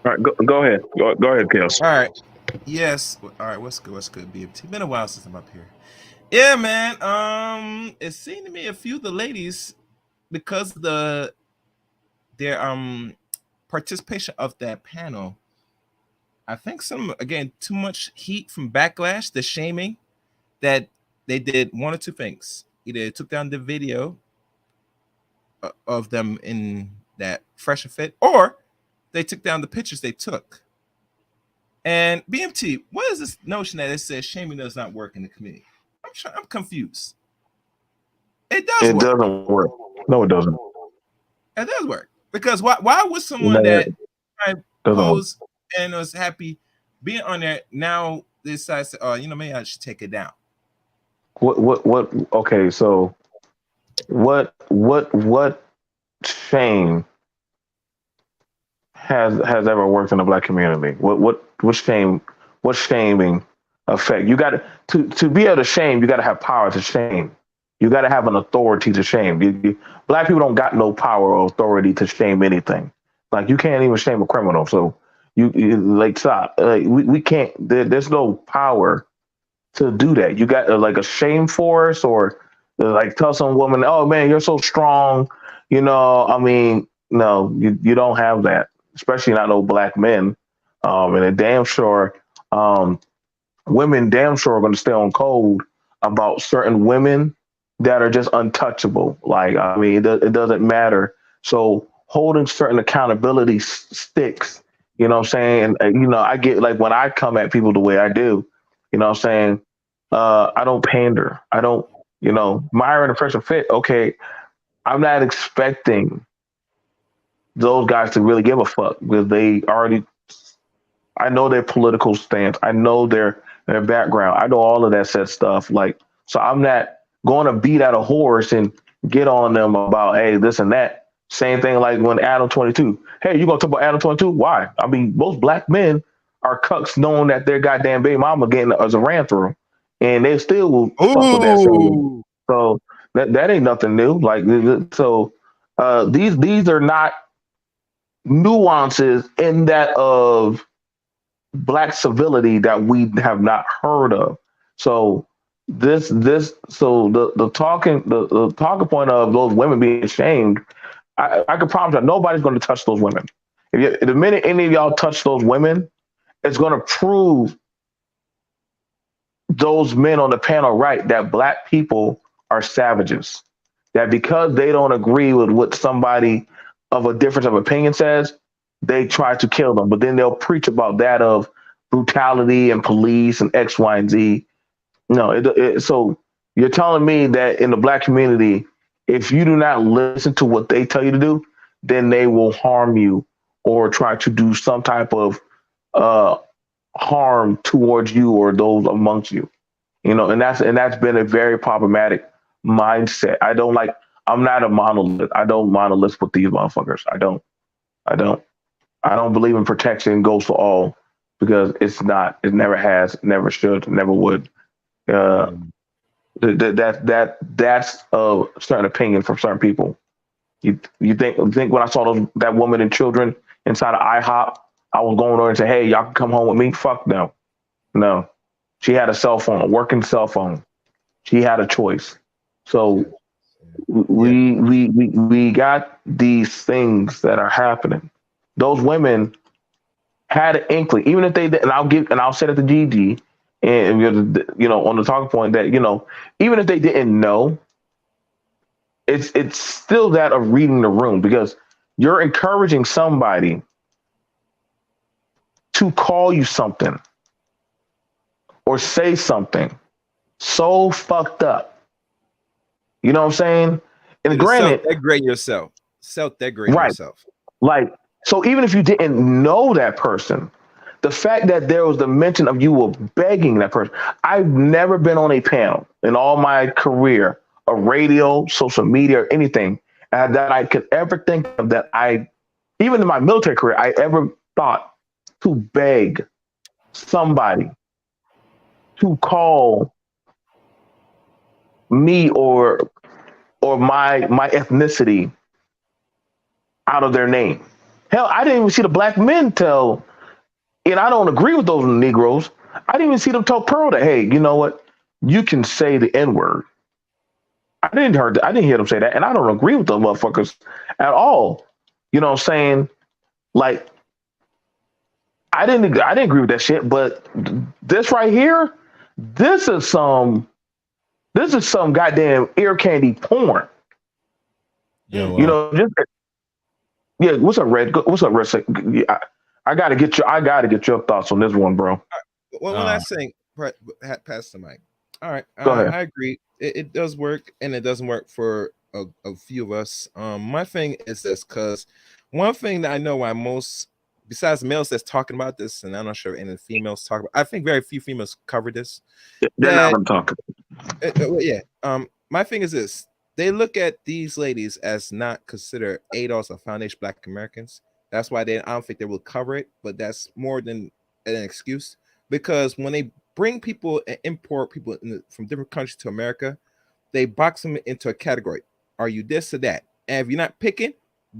All right, go ahead. Go ahead, Chaos. All right. Yes. All right. What's good? What's good? BFT. Been a while since I'm up here. Yeah, man. It seemed to me a few of the ladies, because of their participation of that panel, I think again too much heat from backlash, the shaming, that they did one or two things. Either they took down the video of them in that fresh fit, or they took down the pictures they took. And BMT, what is this notion that it says shaming does not work in the community? I'm confused. It does It work. doesn't work. No, it doesn't. It does work. Because why would someone No, that it I doesn't work. posed and was happy being on there now decides to, maybe I should take it down? What? Okay, so what shame has ever worked in the black community? What shaming effect? You got to be able to shame. You got to have power to shame. You got to have an authority to shame. Black people don't got no power or authority to shame anything. Like you can't even shame a criminal. So you like stop. Like we can't. There's no power to do that. You got like a shame force or like tell some woman, oh man, you're so strong. I mean, no, you don't have that, especially not no black men. And a damn sure, um, women damn sure are going to stay on code about certain women that are just untouchable. Like, I mean, it doesn't matter. So holding certain accountability sticks, what I'm saying? And, I get like when I come at people the way I do, what I'm saying? I don't pander. I don't, Myron and Pressure Fit. Okay. I'm not expecting those guys to really give a fuck because they already I know their political stance. I know their background. I know all of that said stuff. Like, so I'm not going to beat at a horse and get on them about hey this and that. Same thing like when Adam 22. Hey, you gonna talk about Adam 22? Why? I mean, most black men are cucks knowing that their goddamn baby mama getting as a ran through, and they still will fuck with that same. Ooh. So that ain't nothing new. Like so, these are not nuances in that of black civility that we have not heard of. So the talking point of those women being ashamed, I can promise you nobody's going to touch those women. The minute any of y'all touch those women, it's going to prove those men on the panel right that black people are savages. That because they don't agree with what somebody of a difference of opinion says, they try to kill them. But then they'll preach about that of brutality and police and X, Y, and Z. No, so you're telling me that in the black community, if you do not listen to what they tell you to do, then they will harm you or try to do some type of uh, harm towards you or those amongst you. And that's been a very problematic mindset. I'm not a monolith. I don't monolith with these motherfuckers. I don't. I don't. I don't believe in protection goes for all because it's not. It never has. Never should. Never would. Uh, that's a certain opinion from certain people. You think when I saw that woman and children inside of IHOP, I was going over and say, hey, y'all can come home with me? Fuck no, no. She had a cell phone, a working cell phone. She had a choice. So we got these things that are happening. Those women had an inkling, even if they did, and I'll say it to GG, and on the talking point that even if they didn't know, it's still that of reading the room because you're encouraging somebody to call you something or say something so fucked up. You know what I'm saying? And granted, Self-degrade yourself. Self-degrade right. yourself. Like, so even if you didn't know that person, the fact that there was the mention of you were begging that person. I've never been on a panel in all my career of radio, social media, or anything that I could ever think of that even in my military career, I ever thought to beg somebody to call me or my ethnicity out of their name. Hell, I didn't even see the black men tell, and I don't agree with those Negroes. I didn't even see them tell Pearl that, hey, you know what? You can say the N word. I didn't hear them say that, and I don't agree with those motherfuckers at all. You know what I'm saying? Like, I didn't agree with that shit. But this right here, this is some goddamn ear candy porn. Yo, Just yeah. What's up, Red? What's up, Red? I gotta get your thoughts on this one, bro. one last thing. Pass the mic. All right, Go ahead. I agree. It does work, and it doesn't work for a few of us. My thing is this, because one thing that I know why most, besides males that's talking about this, and I'm not sure any females talk about, I think very few females cover this. They're not gonna talk. Yeah. My thing is this: they look at these ladies as not considered ADOS or foundation Black Americans. That's why I don't think they will cover it, but that's more than an excuse because when they bring people and import people from different countries to America, they box them into a category. Are you this or that? And if you're not picking,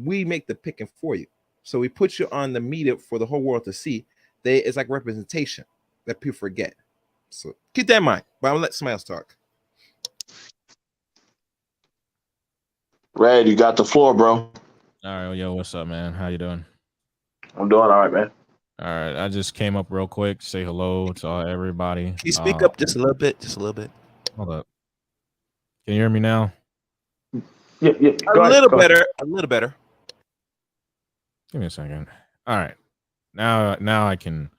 we make the picking for you. So we put you on the media for the whole world to see. It's like representation that people forget. So keep that in mind. But I'm gonna let somebody else talk. Red, you got the floor, bro. All right, yo, what's up, man? How you doing? I'm doing all right, man. All right, I just came up real quick, say hello to everybody. Can you speak up just a little bit? Just a little bit. Hold up. Can you hear me now? Yeah. A little better. A little better. Give me a second. All right, now I can.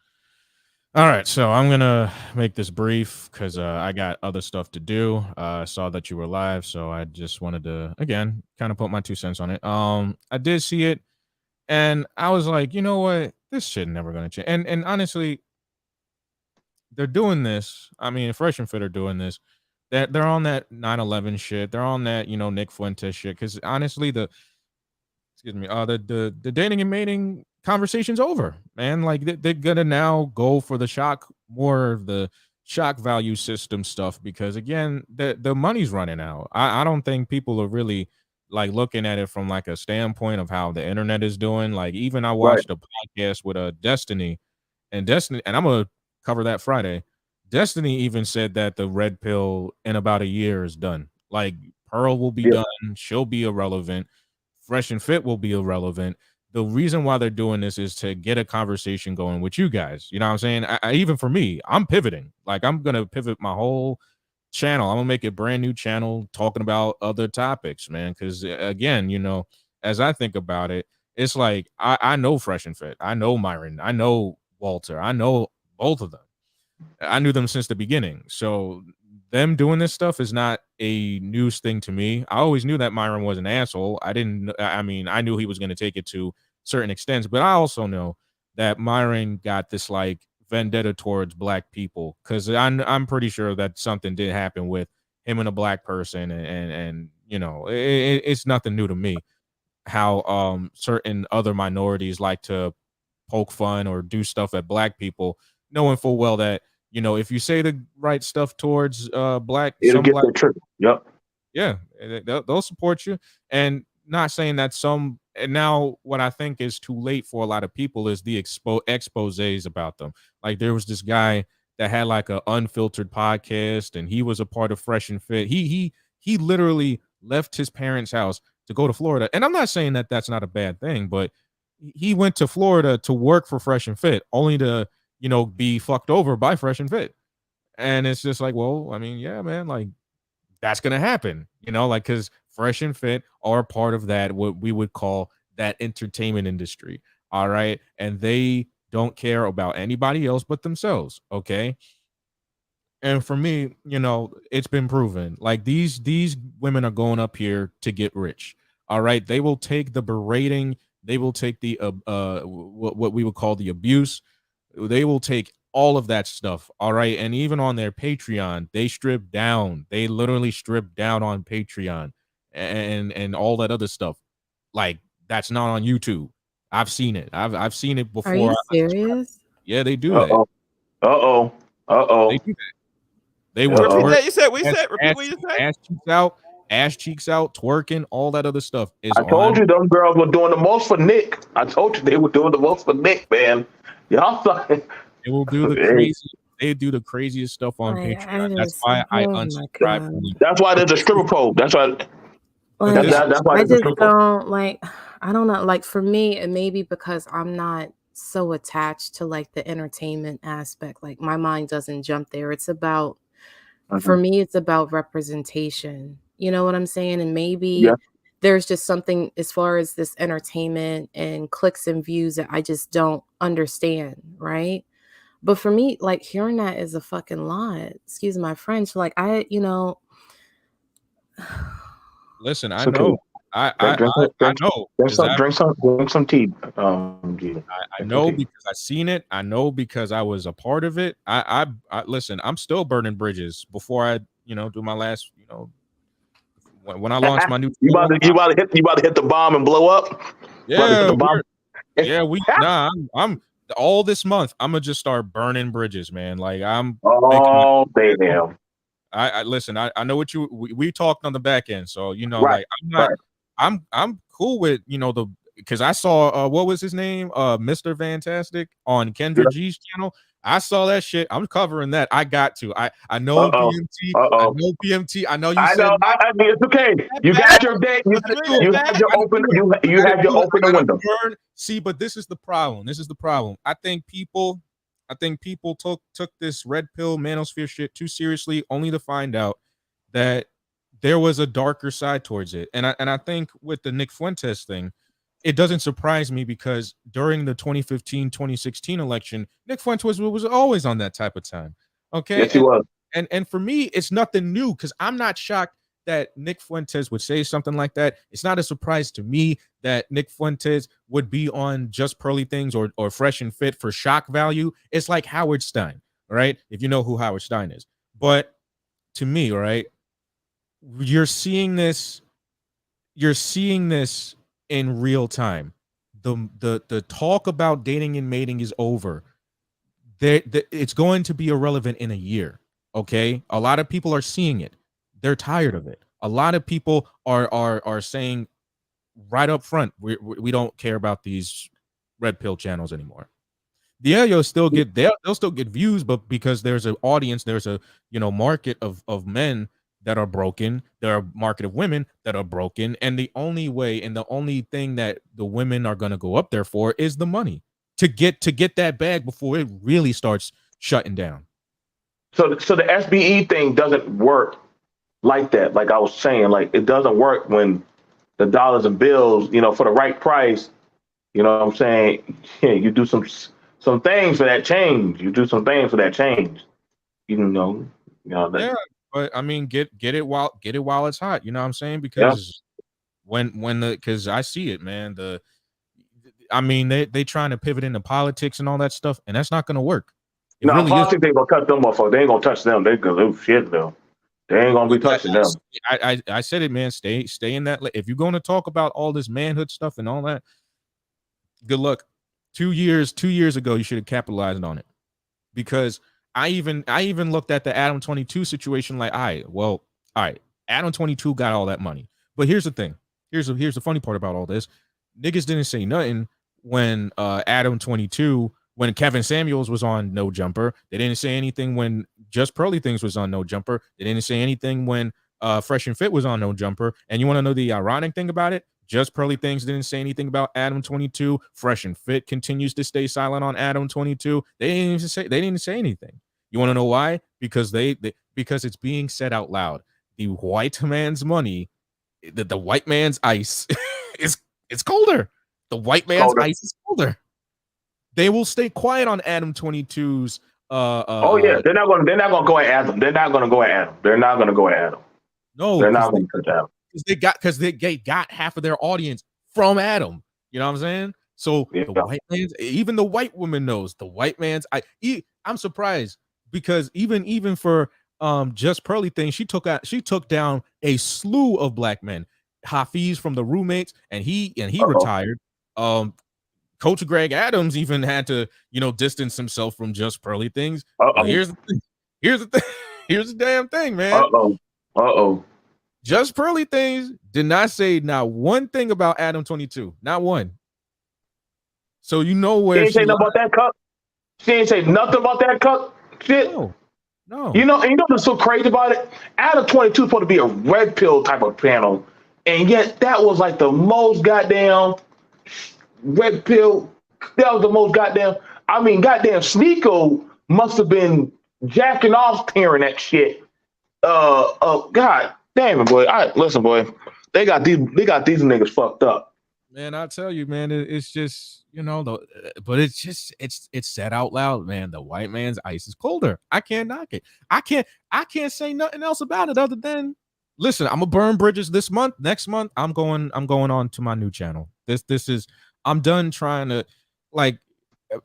All right, so I'm gonna make this brief because I got other stuff to do. I saw that you were live, so I just wanted to again kind of put my 2 cents on it. I did see it. And I was like, you know what? This shit never gonna change. And honestly, they're doing this. I mean, Fresh and Fit are doing this. They're on that 9/11 shit. They're on that, Nick Fuentes shit. Because honestly, the dating and mating conversation's over, man. Like they're gonna now go for the more of the shock value system stuff because again, the money's running out. I don't think people are really like looking at it from like a standpoint of how the internet is doing. Like even I Right. watched a podcast with a Destiny, and I'm gonna cover that Friday. Destiny even said that the red pill in about a year is done. Like Pearl will be Yeah. done, she'll be irrelevant, Fresh and Fit will be irrelevant. The reason why they're doing this is to get a conversation going with you guys. You know what I'm saying? Even for me, I'm pivoting. Like I'm gonna pivot my whole channel. I'm gonna make a brand new channel talking about other topics, man. Because again, as I think about it, it's like I know Fresh and Fit, I know Myron, I know Walter, I know both of them. I knew them since the beginning. So them doing this stuff is not a news thing to me. I always knew that Myron was an asshole. I mean, I knew he was going to take it to certain extents, but I also know that Myron got this like vendetta towards black people because I'm pretty sure that something did happen with him and a black person, and it's nothing new to me how certain other minorities like to poke fun or do stuff at black people, knowing full well that if you say the right stuff towards It'll get the trigger. Yep. yeah, they'll support you. And not saying that some, and now what I think is too late for a lot of people is the exposés about them. Like there was this guy that had like an unfiltered podcast, and he was a part of Fresh and Fit. He literally left his parents' house to go to Florida, and I'm not saying that that's not a bad thing, but he went to Florida to work for Fresh and Fit, only to be fucked over by Fresh and Fit. And it's just like, well, I mean, yeah, man, like that's gonna happen, like because Fresh and Fit are part of that what we would call that entertainment industry. All right, and they don't care about anybody else but themselves. Okay. And for me, it's been proven. Like these women are going up here to get rich. All right, they will take the berating. They will take the what we would call the abuse. They will take all of that stuff. All right, and even on their Patreon, they strip down. They literally strip down on Patreon and all that other stuff. Like that's not on YouTube. I've seen it. I've seen it before. Are you serious? Yeah, they do that. Uh-oh. They do that. They will Repeat twerk. that. You said what you said. Repeat what you said. Ass cheeks out, twerking, all that other stuff is I told you them girls were doing the most for Nick. I told you they were doing the most for Nick, man. Y'all they will do the crazy. They do the craziest stuff on Patreon. That's why I unsubscribe. That's why there's a stripper pole. That's why. That's why I just don't like. I don't know. Like for me, it may be because I'm not so attached to like the entertainment aspect. Like my mind doesn't jump there. It's about. For me, it's about representation. You know what I'm saying? And maybe there's just something as far as this entertainment and clicks and views that I just don't understand, right? But for me, like hearing that is a fucking lot. Excuse my French. Like Listen, I know. I know. Drink some tea. I know because I seen it. I know because I was a part of it. I listen. I'm still burning bridges before I do my last when I launch my new. you about to hit the bomb and blow up. Yeah, Yeah, I'm all this month. I'm gonna just start burning bridges, man. Like I'm thinking, Oh, damn. I listen. I know what we talked on the back end, so you know, Right, like I'm not. right. I'm cool with the because I saw what was his name, Mr. Fantastic on Yeah. Kendra G's channel. I saw that shit. I'm covering that. I got to. I know Uh-oh. PMT. I Uh-oh. know PMT. I know you I know. said It's okay. You bad. got your day. I gotta do You it. have your I gotta open. do it. I You gotta have your do it. open I the gotta window. burn. See, but this is the problem. This is the problem. I think people took this red pill manosphere shit too seriously, only to find out that there was a darker side towards it. And I think with the Nick Fuentes thing, it doesn't surprise me because during the 2015-2016 election, Nick Fuentes was always on that type of time. Okay. Yes, he was. And for me, it's nothing new because I'm not shocked that Nick Fuentes would say something like that. It's not a surprise to me that Nick Fuentes would be on Just Pearly Things or Fresh and Fit for shock value. It's like Howard Stein, right? If you know who Howard Stein is. But to me, right, you're seeing this in real time. The talk about dating and mating is over. It's going to be irrelevant in a year. Okay, a lot of people are seeing it. They're tired of it. A lot of people are saying right up front, we don't care about these red pill channels anymore. Yeah, they'll still get views, but because there's an audience, there's a market of men that are broken, there are market of women that are broken, and the only way and the only thing that the women are going to go up there for is the money to get that bag before it really starts shutting down. So the SBE thing doesn't work like that. Like I was saying, like it doesn't work when the dollars and bills, for the right price. You know what I'm saying? Yeah, you do some things for that change. You do some things for that change. That, Yeah, but I mean, get it while it's hot. You know what I'm saying? yeah. Because because I see it, man. I mean, they trying to pivot into politics and all that stuff, and that's not going to work. It No, really is. politics ain't gonna touch them motherfuckers. They ain't gonna touch them. They gonna oh shit though. They ain't gonna be touching them. I said it, man. Stay in that. If you're going to talk about all this manhood stuff and all that, good luck. 2 years ago, you should have capitalized on it, because I even looked at the Adam 22 situation like, all right, Adam 22 got all that money, but here's the thing. Here's the funny part about all this. Niggas didn't say nothing when Adam 22, when Kevin Samuels was on No Jumper. They didn't say anything when Just Pearly Things was on No Jumper. They didn't say anything when Fresh and Fit was on No Jumper. And you want to know the ironic thing about it? Just Pearly Things didn't say anything about Adam 22. Fresh and Fit continues to stay silent on Adam 22. They didn't even say anything. You want to know why? Because because it's being said out loud. The white man's money, the white man's ice it's colder. The white man's ice is colder. They will stay quiet on Adam 22's. Oh yeah, they're not gonna go at Adam. They're not gonna go at Adam. They're not gonna go at Adam. No, they're not gonna touch Adam. Because they got half of their audience from Adam. You know what I'm saying? So yeah. The white man's, even the white woman knows the white man's. I'm surprised because even for Just Pearly Thing, she took down a slew of black men. Hafiz from the Roommates, and he retired. Coach Greg Adams even had to distance himself from Just Pearly Things. But here's the thing. Here's the damn thing, man. Just Pearly Things did not say not one thing about Adam 22. Not one. So you know where she ain't say nothing about that cup. She ain't say nothing about that cup shit. No. You know what's so crazy about it? Adam 22 is supposed to be a red pill type of panel, and yet that was like the most goddamn red pill. That was the most goddamn. I mean, goddamn Sneeko must have been jacking off hearing that shit. God damn it, boy. Listen, boy. They got these niggas fucked up. Man, I tell you, man, it's just but it's said out loud, man. The white man's ice is colder. I can't knock it. I can't say nothing else about it other than listen. I'm gonna burn bridges this month. Next month, I'm going on to my new channel. I'm done trying to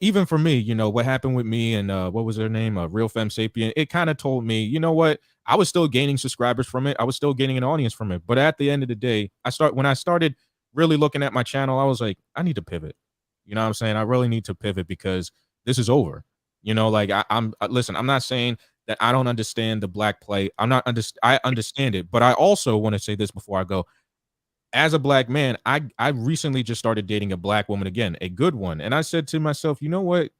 even for me, what happened with me and what was her name? Real Femme Sapien. It kind of told me, you know what? I was still gaining subscribers from it. I was still gaining an audience from it. But at the end of the day, when I started really looking at my channel, I was like, I need to pivot. You know what I'm saying? I really need to pivot because this is over. You know, like listen, I'm not saying that I don't understand the black play. I understand it, but I also want to say this before I go. As a black man, I recently just started dating a black woman again, a good one. And I said to myself, you know what?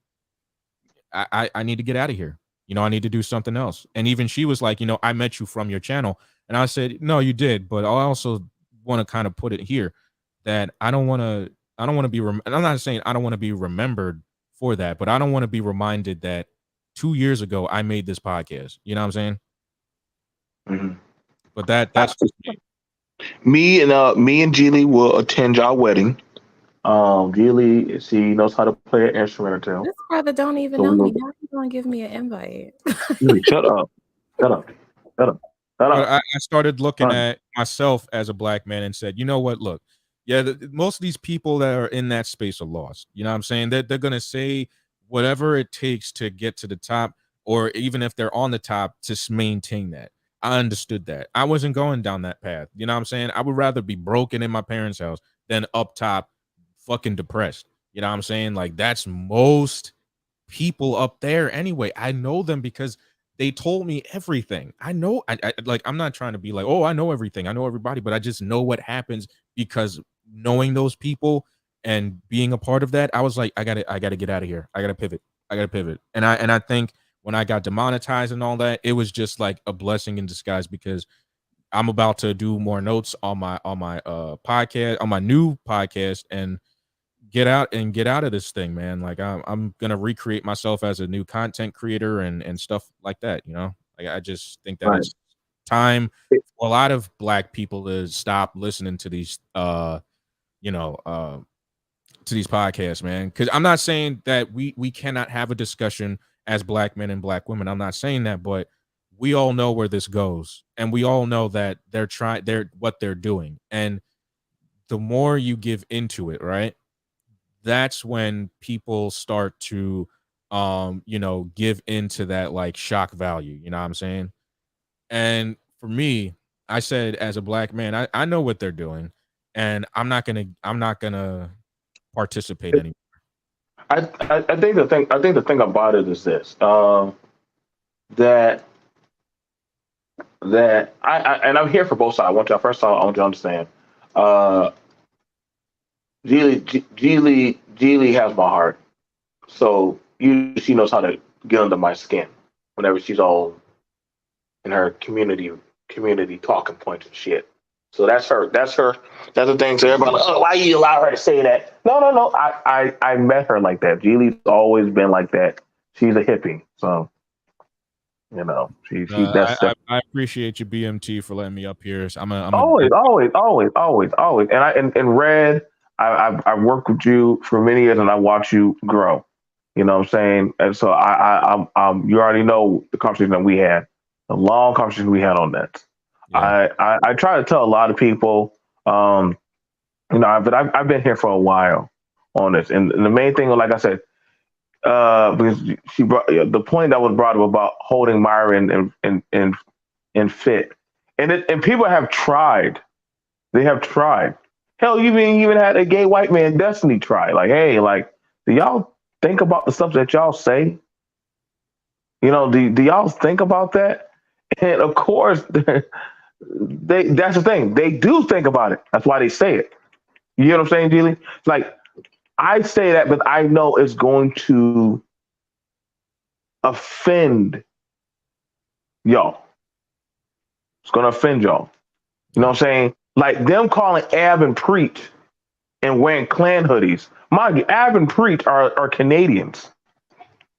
I need to get out of here. You know, I need to do something else. And even she was like, you know, I met you from your channel. And I said, no, you did. But I also want to kind of put it here that I don't want to be, I'm not saying I don't want to be remembered for that, but I don't want to be reminded that 2 years ago I made this podcast. You know what I'm saying? Mhm. But that's just me. Me and Geely will attend y'all wedding. Geely, she knows how to play an instrument or two. This brother don't even So we know me. will. Now he's gonna give me an invite. Geely, shut up, shut up, shut up, shut But up. I started looking Son. at myself as a black man and said, you know what? Look, yeah, most of these people that are in that space are lost. You know what I'm saying? They're going to say whatever it takes to get to the top, or even if they're on the top, to maintain that. I understood that. I wasn't going down that path. You know what I'm saying? I would rather be broken in my parents' house than up top, fucking depressed. You know what I'm saying? Like, that's most people up there anyway. I know them because they told me everything. I know I like I'm not trying to be like, "Oh, I know everything. I know everybody," but I just know what happens because knowing those people and being a part of that, I was like, I got to get out of here. I got to pivot. I got to pivot. And I think when I got demonetized and all that, it was just like a blessing in disguise because I'm about to do more notes on my podcast, on my new podcast, and get out of this thing, man. Like I'm gonna recreate myself as a new content creator and stuff like that. You know, like I just think that Right. it's time for a lot of black people to stop listening to these you know to these podcasts, man. Because I'm not saying that we cannot have a discussion as black men and black women. I'm not saying that, but we all know where this goes, and we all know that they're what they're doing, and the more you give into it, right? That's when people start to you know, give into that like shock value, you know what I'm saying? And for me, I said as a black man, I know what they're doing and I'm not gonna participate anymore. I think the thing about it is this that and I'm here for both sides. I want y'all first of all, I want you to understand. Uh, Geely has my heart, so she knows how to get under my skin whenever she's all in her community talking points and shit. So that's her. That's her. That's the thing. So everybody, like, oh, why you allow her to say that? No, no, no. I met her like that. Geely's always been like that. She's a hippie, so you know she that's I appreciate you, BMT, for letting me up here. I'm a always, big always, always, always, always. And and Red, I've worked with you for many years, and I watched you grow. You know what I'm saying? And so you already know the conversation that we had, the long conversation we had on that. yeah. I try to tell a lot of people, you know, but I've been here for a while on this, and the main thing, like I said, because she brought the point that was brought up about holding Myra and fit, and people have tried. They have tried. Hell, you even had a gay white man, Destiny, try. Like, hey, like, do y'all think about the stuff that y'all say? You know, do y'all think about that? And of course, that's the thing. They do think about it. That's why they say it. You know what I'm saying, Julie? Like, I say that, but I know it's going to offend y'all. It's going to offend y'all. You know what I'm saying? Like them calling Ab and Preach and wearing clan hoodies. Mind you, Ab and Preach are Canadians.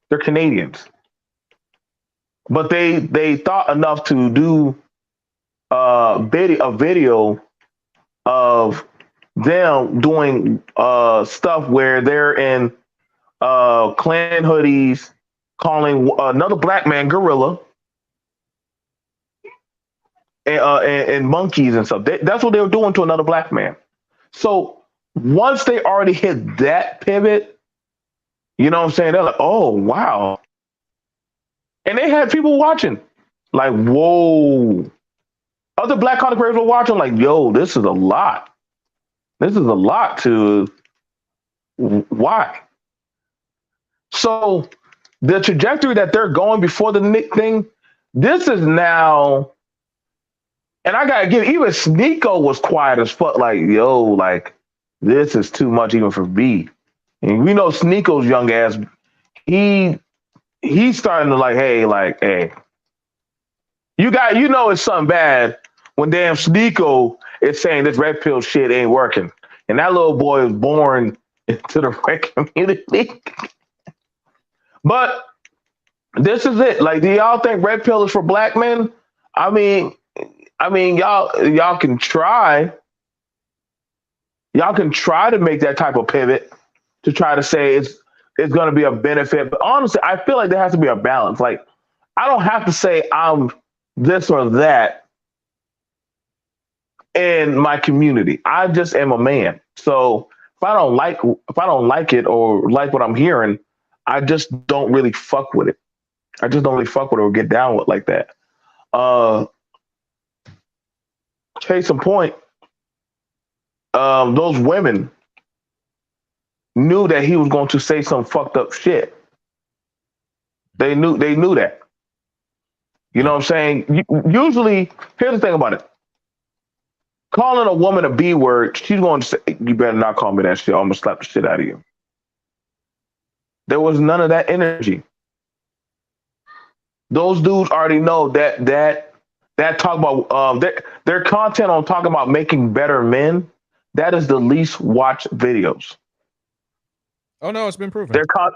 They're Canadians. But they thought enough to do a video of them doing stuff where they're in clan hoodies, calling another black man gorilla and monkeys and stuff. That's what they were doing to another black man. So once they already hit that pivot, you know what I'm saying? They're like, oh wow. And they had people watching, like, whoa. Other black content creators were watching, like, yo, this is a lot. This is a lot to Why? So the trajectory that they're going before the Nick thing, this is now, and I gotta give, even Sneeko was quiet as fuck. Like, yo, like this is too much even for me. And we know Sneeko's young ass. He he's starting to like, hey, you know it's something bad when damn Sneeko is saying this red pill shit ain't working, and that little boy is born into the red community. But this is it. Like, do y'all think red pill is for black men? I mean, y'all can try. Y'all can try to make that type of pivot to try to say it's going to be a benefit. But honestly, I feel like there has to be a balance. Like, I don't have to say I'm this or that in my community. I just am a man. So if I don't like it or like what I'm hearing, I just don't really fuck with it. I just don't really fuck with it or get down with like that. Uh, Case in point, those women knew that he was going to say some fucked up shit. They knew that. You know what I'm saying? Usually, here's the thing about it. Calling a woman a B word, she's going to say, "You better not call me that shit. I'm gonna slap the shit out of you." There was none of that energy. Those dudes already know that talk about their content on talking about making better men. That is the least watched videos. Oh no, it's been proven. Their con-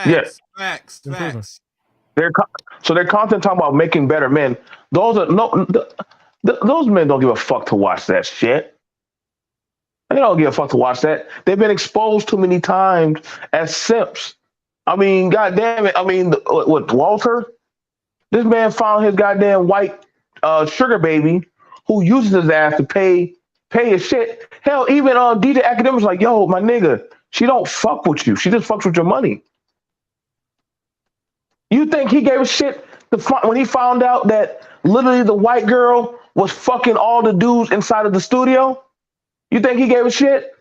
yeah, Facts. their so their content talking about making better men. Those are no, those men don't give a fuck to watch that shit. They don't give a fuck to watch that. They've been exposed too many times as simps. I mean, god damn it. I mean, what Walter? This man found his goddamn white sugar baby who uses his ass to pay his shit. Hell, even DJ Academics like, yo, my nigga, she don't fuck with you. She just fucks with your money. You think he gave a shit when he found out that literally the white girl was fucking all the dudes inside of the studio? You think he gave a shit?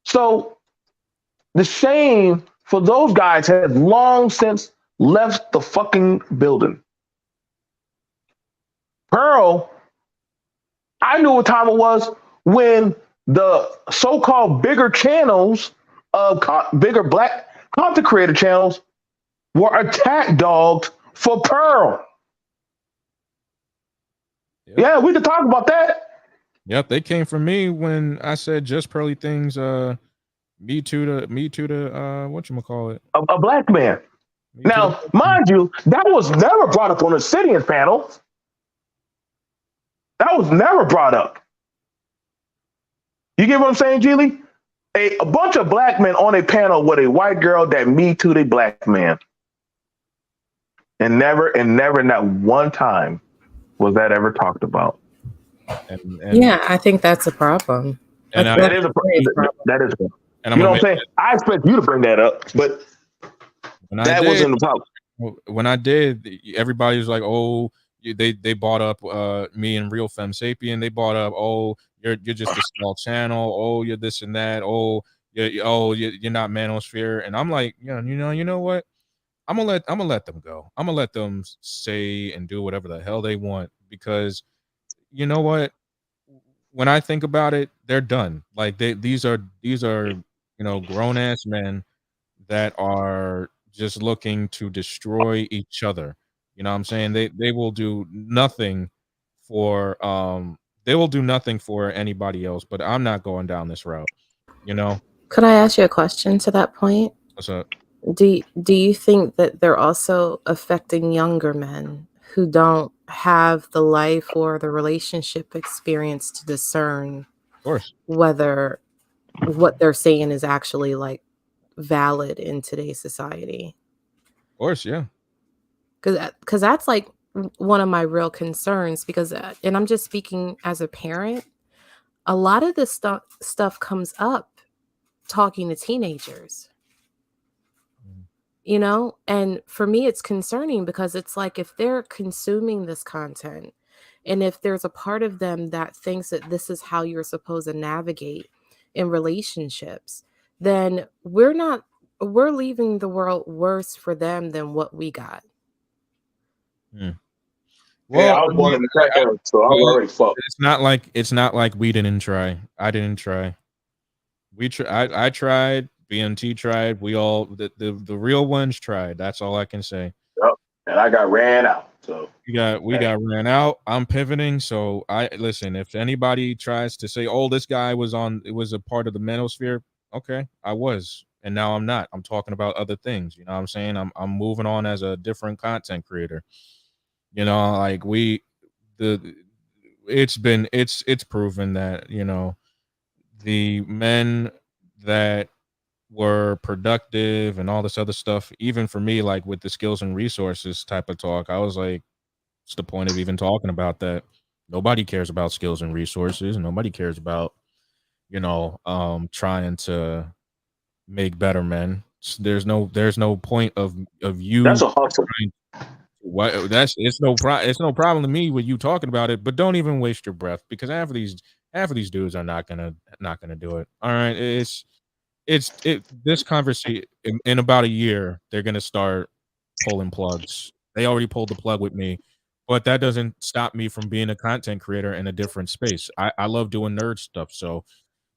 So the shame for those guys has long since left the fucking building. Pearl, I knew what time it was when the so-called bigger channels of bigger black content creator channels were attack dogged for Pearl. Yep. Yeah, we could talk about that. Yep, they came from me when I said just pearly things. Me too to whatchamacallit. A black man. Me too Now, to- mind you, that was never brought up on the Obsidian panel. That was never brought up. You get what I'm saying, Geely? A bunch of black men on a panel with a white girl that me too the black man. And never, not one time was that ever talked about. and Yeah, I think that's a problem. And That is a problem. That is a problem. And You know what I'm saying? I expect you to bring that up, but that wasn't the problem. When I did, everybody was like, "Oh, they bought up me and Real Femme Sapien. They bought up, oh, you're just a small channel. Oh, you're this and that. Oh, you're not Manosphere." And I'm like, you know what? I'm gonna let them go. I'm gonna let them say and do whatever the hell they want, because you know what? When I think about it, they're done. Like these are grown ass men that are just looking to destroy each other. You know what I'm saying? They will do nothing for anybody else, but I'm not going down this route. You know? Could I ask you a question to that point? What's up? Do you think that they're also affecting younger men who don't have the life or the relationship experience to discern Of course. whether what they're saying is actually like valid in today's society? Of course, yeah. Because that's like one of my real concerns, because and I'm just speaking as a parent, a lot of this stuff comes up talking to teenagers, and for me it's concerning, because it's like, if they're consuming this content and if there's a part of them that thinks that this is how you're supposed to navigate in relationships, then we're leaving the world worse for them than what we got. Hmm. Yeah, Well, I I was born mean, in the crack era, so I was well, already fucked. it's not like we didn't try. I didn't try. I tried. BMT tried. We all the real ones tried. That's all I can say. Yep. And I got ran out. So We got ran out. I'm pivoting. So I listen. If anybody tries to say, "Oh, this guy was on," it was a part of the manosphere. Okay, I was, and now I'm not. I'm talking about other things. You know what I'm saying? I'm moving on as a different content creator. You know, like the it's proven that the men that were productive and all this other stuff. Even for me, like with the skills and resources type of talk, I was like, what's the point of even talking about that? Nobody cares about skills and resources. Nobody cares about, trying to make better men. There's no point of that's you a hustle. trying. What that's it's no problem to me with you talking about it, but don't even waste your breath because half of these dudes are not gonna do it. All right, this conversation in about a year they're gonna start pulling plugs. They already pulled the plug with me, but that doesn't stop me from being a content creator in a different space. I love doing nerd stuff, so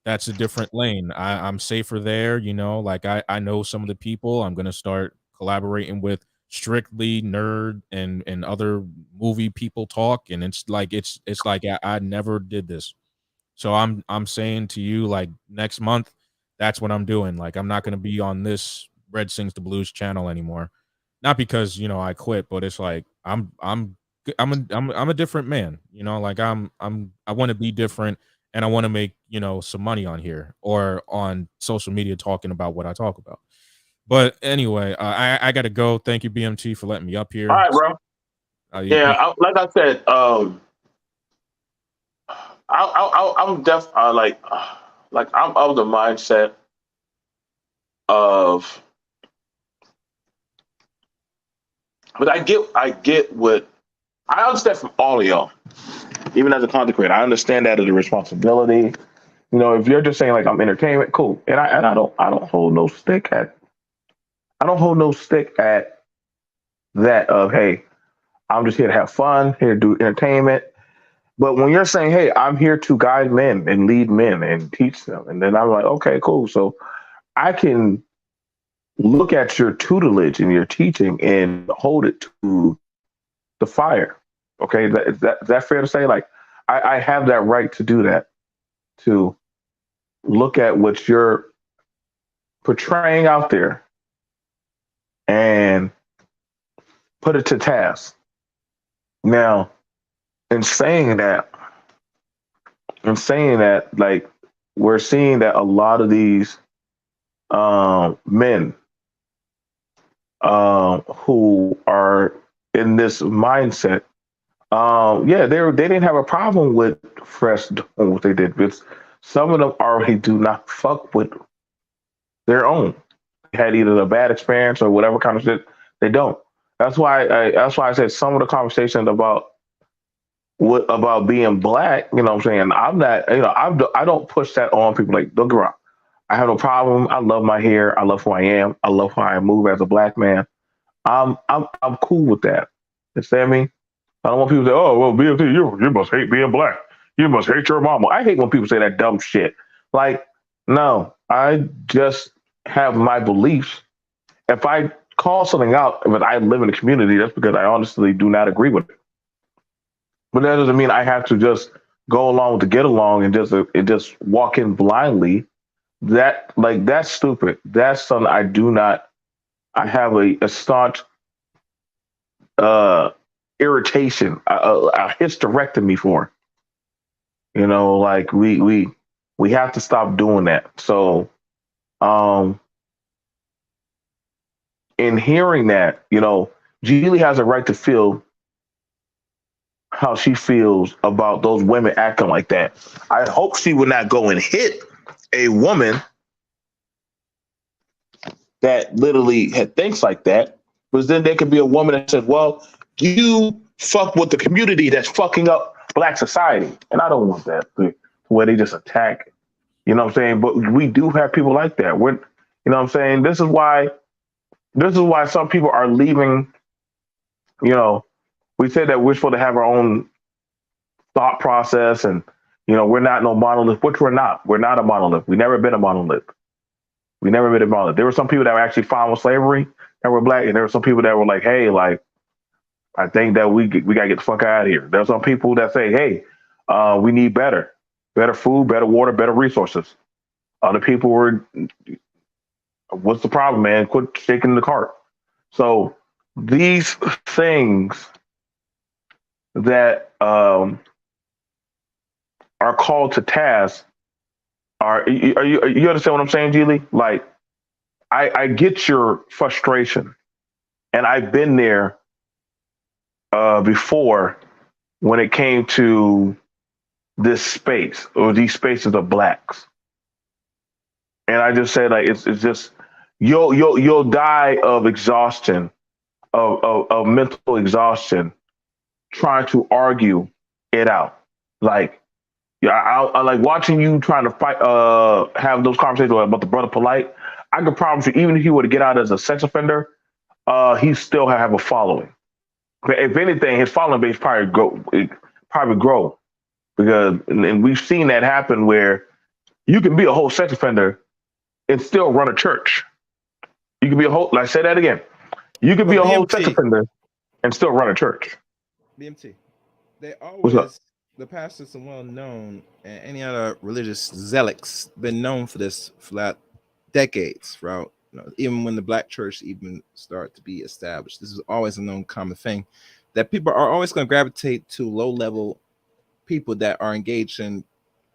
that's a different lane. I'm safer there, like I know some of the people I'm gonna start collaborating with strictly nerd and other movie people talk, and it's like I never did this. So I'm saying to you, like next month, that's what I'm doing. Like I'm not gonna be on this Red Sings the Blues channel anymore. Not because I quit, but it's like I'm a different man. Like I want to be different, and I want to make some money on here or on social media talking about what I talk about. But anyway, I got to go. Thank you, BMT, for letting me up All here. right, bro. Yeah, You like I said, I'm like I'm of the mindset of, but I get what I understand from all of y'all, even as a content creator. I understand that as a responsibility. If you're just saying like I'm entertainment, cool, and I don't hold no stick at that of, hey, I'm just here to have fun, here to do entertainment. But when you're saying, hey, I'm here to guide men and lead men and teach them, and then I'm like, okay, cool. So I can look at your tutelage and your teaching and hold it to the fire. Okay, is that fair to say? Like, I have that right to do that, to look at what you're portraying out there and put it to task. Now, in saying that, like, we're seeing that a lot of these men who are in this mindset, yeah, they didn't have a problem with Fresh doing what they did, because some of them already do not fuck with their own. They had either a bad experience or whatever kind of shit. They don't. That's why I said some of the conversations about being black. You know what I'm saying? I'm not. I don't push that on people. Like, don't get me wrong. I have no problem. I love my hair. I love who I am. I love how I move as a black man. I'm cool with that. You understand me? I don't want people to say, "Oh, well, BFT, you must hate being black. You must hate your mama." I hate when people say that dumb shit. Like, no, I just have my beliefs. If I call something out, if I live in a community, that's because I honestly do not agree with it. But that doesn't mean I have to just go along to get along and just walk in blindly. That's stupid. That's something I do not. I have a staunch uh, irritation, a hysterectomy for. Like we have to stop doing that. So, um, in hearing that, Geely has a right to feel how she feels about those women acting like that. I hope she would not go and hit a woman that literally had thinks like that. Because then there could be a woman that says, "Well, you fuck with the community that's fucking up black society," and I don't want that. Where they just attack. You know what I'm saying? But we do have people like that. We're, you know what I'm saying? This is why some people are leaving. You know, we said that we're supposed to have our own thought process, and we're not no monolith, which we're not. We're not a monolith. We never been a monolith. We never been a monolith. There were some people that were actually fine with slavery that were black, and there were some people that were like, hey, like, I think that we gotta get the fuck out of here. There's some people that say, hey, we need better food, better water, better resources. Other people were, what's the problem, man? Quit shaking the cart. So these things that are called to task you understand what I'm saying, Geely? Like, I get your frustration, and I've been there before when it came to this space or these spaces of blacks. And I just say, like, it's just you'll die of exhaustion, of mental exhaustion, trying to argue it out. Like, yeah, I like watching you trying to fight, have those conversations about the brother polite. I can promise you, even if he were to get out as a sex offender, he still have a following. If anything, his following base probably grow because, and we've seen that happen where you can be a whole sex offender and still run a church. You can be a whole, like, say that again. You can be But a whole sex BMT, offender and still run a church. BMT, they What's up? always the pastors are well known, and any other religious zealots been known for this for like decades, right? Even when the black church even started to be established, this is always a known common thing that people are always going to gravitate to low level people that are engaged in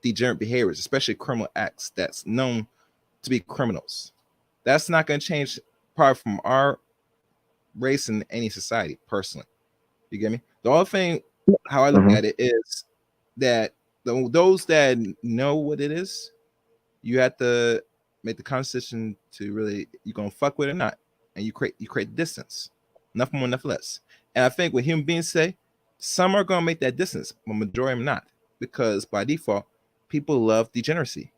degenerate behaviors, especially criminal acts that's known to be criminals. That's not going to change apart from our race in any society, personally. You get me? The only thing, how I look Mm-hmm. at it is that those that know what it is, you have to make the decision to really you gonna fuck with it or not, and you create distance, nothing more, nothing less. And I think what human beings say, some are gonna make that distance, but majority are not, because by default, people love degeneracy.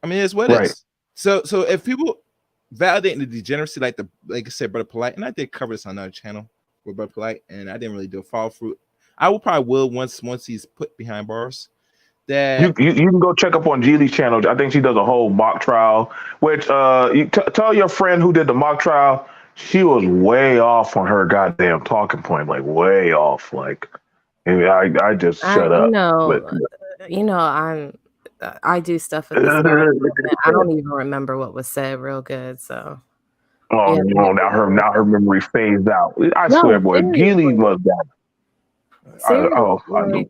I mean, it's what it Right. is. So if people validating the degeneracy, like I said, Brother Polite, and I did cover this on another channel with Brother Polite, and I didn't really do a follow through. I will once he's put behind bars. You, That you you can go check up on Geely's channel. I think she does a whole mock trial. Which tell your friend who did the mock trial, she was way off on her goddamn talking point, like way off. Like, I just I, shut up. But I do stuff at the spur of the moment. I don't even remember what was said real good. So oh yeah, no, now her memory phased out. I swear, no, boy, Geely seriously, was that. like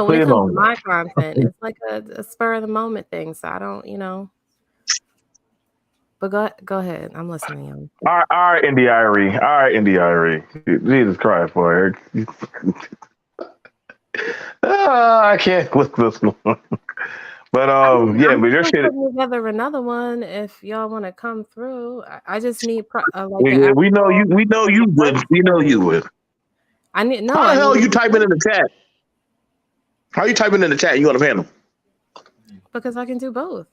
when it Please comes to don't. my content, it's like a spur of the moment thing. So I don't, But go ahead. I'm listening. Young. All right, Indy Irie. All right, Indy Irie. Jesus Christ, boy. I can't look this one. But yeah, I'm but just your gonna shit. put together another one if y'all want to come through. I just need like an Yeah, we know you. actual We know you would. We know you would. I need no. How I the hell are need you typing in the chat? How are you typing in the chat? And you on the panel? because I can do both.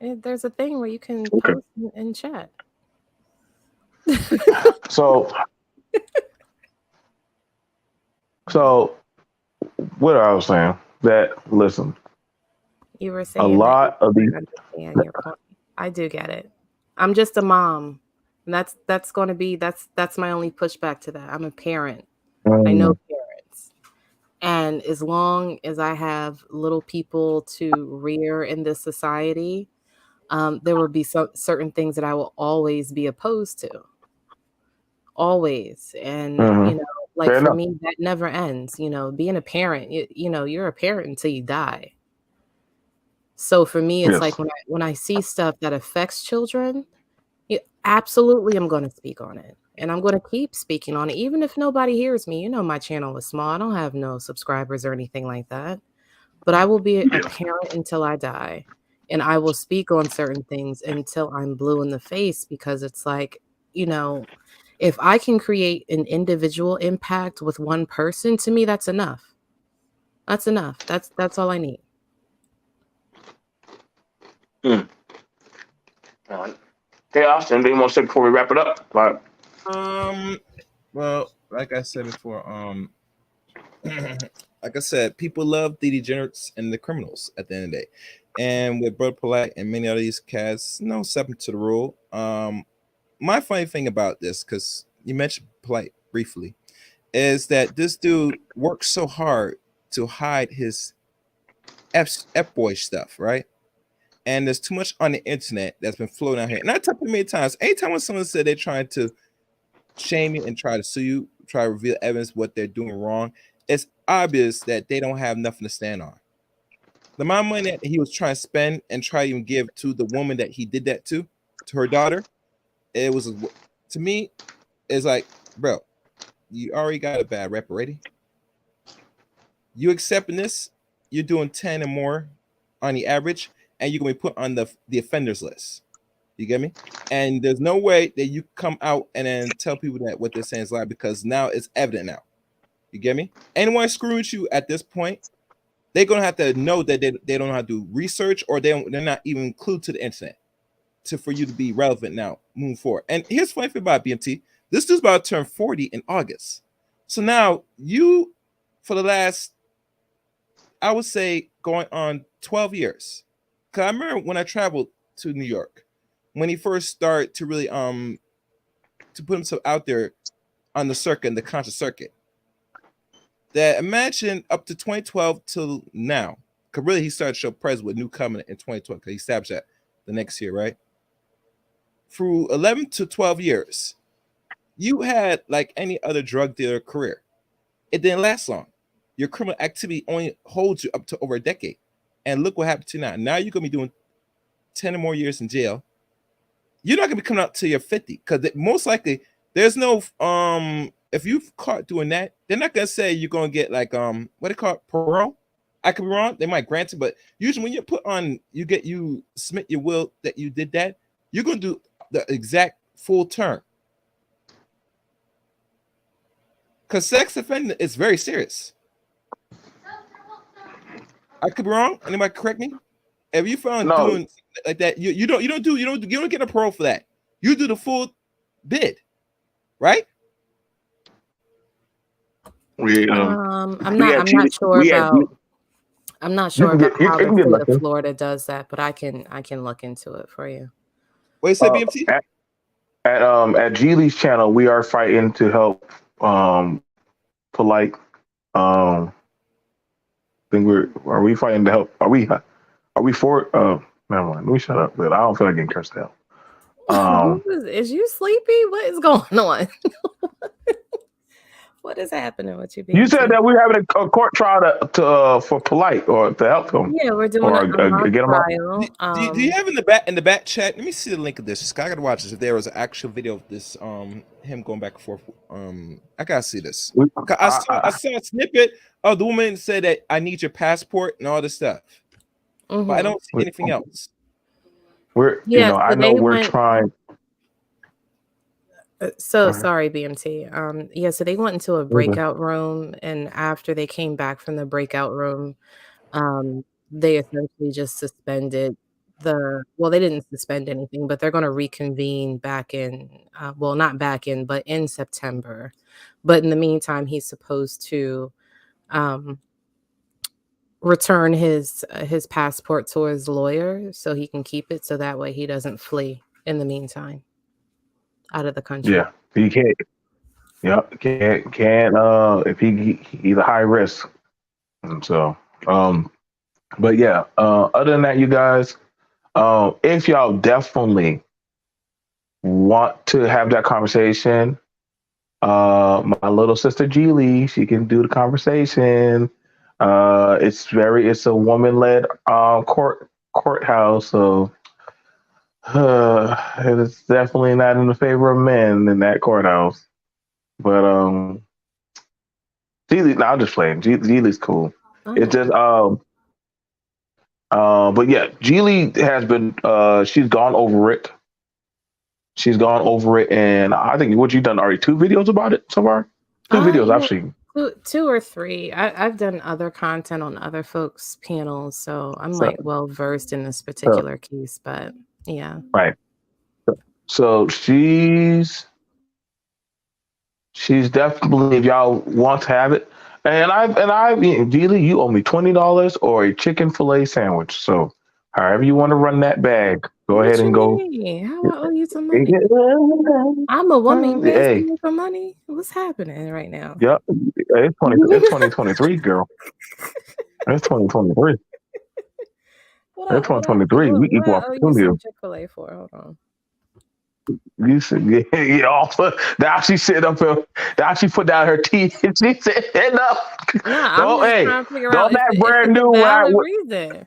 There's a thing where you can Okay. post and chat. So, so what I was saying that listen, You were a saying that you lot of these. didn't understand your point. I do get it. I'm just a mom. And that's going to be that's my only pushback to that. I'm a parent. I know parents. And as long as I have little people to rear in this society, there will be certain things that I will always be opposed to. Always. And, Mhm. like Fair for enough. me, that never ends. Being a parent, you're a parent until you die. So for me, it's Yes. like when I see stuff that affects children, absolutely I'm going to speak on it. And I'm going to keep speaking on it, even if nobody hears me. My channel is small. I don't have no subscribers or anything like that. But I will be a parent until I die. And I will speak on certain things until I'm blue in the face, because it's like, if I can create an individual impact with one person, to me, that's enough. That's enough. That's all I need. All right. Hey, Austin, anything you want to say before we wrap it up? Like, Well, like I said before, like I said, people love the degenerates and the criminals at the end of the day. And with Brother Polite and many of these cats, no exception to the rule. My funny thing about this, because you mentioned Polite briefly, is that this dude works so hard to hide his F-boy stuff, right? And there's too much on the internet that's been floating out here. And I tell you many times, anytime when someone said they're trying to shame you and try to sue you, try to reveal evidence what they're doing wrong, it's obvious that they don't have nothing to stand on. The amount of money that he was trying to spend and try to even give to the woman that he did that to her daughter, it was, to me, it's like, bro, you already got a bad rep already. You accepting this, you're doing 10 or more on the average, and you're gonna be put on the offenders list. You get me? And there's no way that you come out and then tell people that what they're saying is lie, because now it's evident now. You get me? Anyone screwing with you at this point, they're gonna have to know that they don't know how to do research, or they're not even glued to the internet for you to be relevant now moving forward. And here's the funny thing about BMT. This dude's about to turn 40 in August. So now you, for the last, I would say, going on 12 years. Because I remember when I traveled to New York, when he first started to really to put himself out there on the circuit, the conscious circuit. That imagine up to 2012 till now, because really he started to show presence with New Covenant in 2012, because he established that the next year, right? Through 11 to 12 years, you had like any other drug dealer career. It didn't last long. Your criminal activity only holds you up to over a decade. And look what happened to you now. Now you're going to be doing 10 or more years in jail. You're not going to be coming out till you're 50, because most likely there's no, if you've caught doing that, they're not going to say you're going to get like, what they call it, parole. I could be wrong. They might grant it, but usually when you put on, you submit your will that you did that, you're going to do the exact full term. Because sex offending is very serious. I could be wrong. Anybody correct me? If you found doing like that, you don't get a parole for that. You do the full bid, right? I'm not sure about how the state of Florida does that, but I can look into it for you. What you say, BMT? At Geely's channel, we are fighting to help Polite. I think are we fighting to help? Are we for it? Never mind. Let me shut up. But I don't feel like getting cursed out. Is you sleepy? What is going on? What is happening with you? You said that we're having a court trial for Polite, or to help him. Yeah, we're doing a mock trial. Do you have in the back chat? Let me see the link of this. I gotta watch this. If there was an actual video of this, him going back and forth. I gotta see this. I saw a snippet of the woman said that I need your passport and all this stuff, but I don't see anything else. I know we're trying. So sorry, BMT. So they went into a breakout room, and after they came back from the breakout room, they essentially just suspended they didn't suspend anything, but they're going to reconvene back in, not back in, but in September. But in the meantime, he's supposed to return his passport to his lawyer so he can keep it, so that way he doesn't flee in the meantime out of the country. Yeah, he can't. Yep, can't. If he's a high risk. And so, but yeah. Other than that, you guys, if y'all definitely want to have that conversation, my little sister Geely, she can do the conversation. It's a woman-led courthouse, so. It's definitely not in the favor of men in that courthouse. But Geely, no, I'm just playing. Geely's cool. It's just but yeah, Geely has been she's gone over it. And I think what you've done already 2 videos about it so far. 2 videos actually. Two or three. I've done other content on other folks' panels, so I'm So, like well versed in this so particular case. But yeah, right. So she's definitely, if y'all want to have it. And I Geely, you owe me $20 or a chicken fillet sandwich. So however you want to run that bag, go what ahead and you go. mean? How I owe you some money? I'm a woman. You asking Hey, me for money? What's happening right now? yep. It's 2023, girl. It's 2023. It's What I 2023. We what equal I owe you opportunity. some Chick-fil-A for? Hold on. You said, yeah. Also, now she sit up here. Now she put down her teeth and she said, enough. No, I'm Don't, just hey, trying to figure out don't if act brand it's a new when valid reason.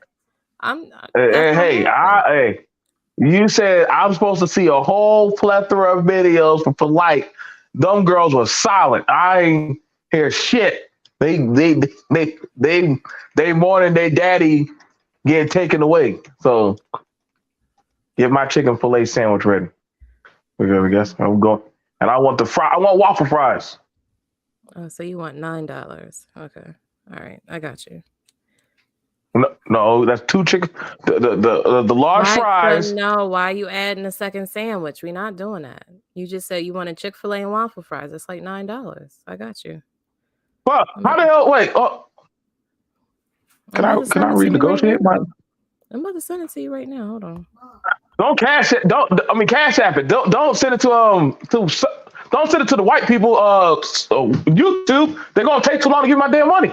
That's not hey, happening. hey. You said I'm supposed to see a whole plethora of videos for light. Them girls were solid. I ain't hear shit. They they more than their daddy getting taken away. So get my chicken fillet sandwich ready. Because I guess I'm going. And I want I want waffle fries. Oh, so you want $9? Okay, all right, I got you. No, no, that's two chicken. The large Why? So fries. no, why you adding a second sandwich? We're not doing that. You just said you wanted Chick-fil-A and waffle fries. It's like $9. I got you. Fuck. I'm How about, the hell? Wait. Oh, I'm about to can I send it to you right renegotiate my? now. I'm about to send it to you right now. Hold on. Don't cash it. Don't. I mean, cash app it. Don't send it to. Don't send it to the white people. YouTube. They're gonna take too long to give my damn money.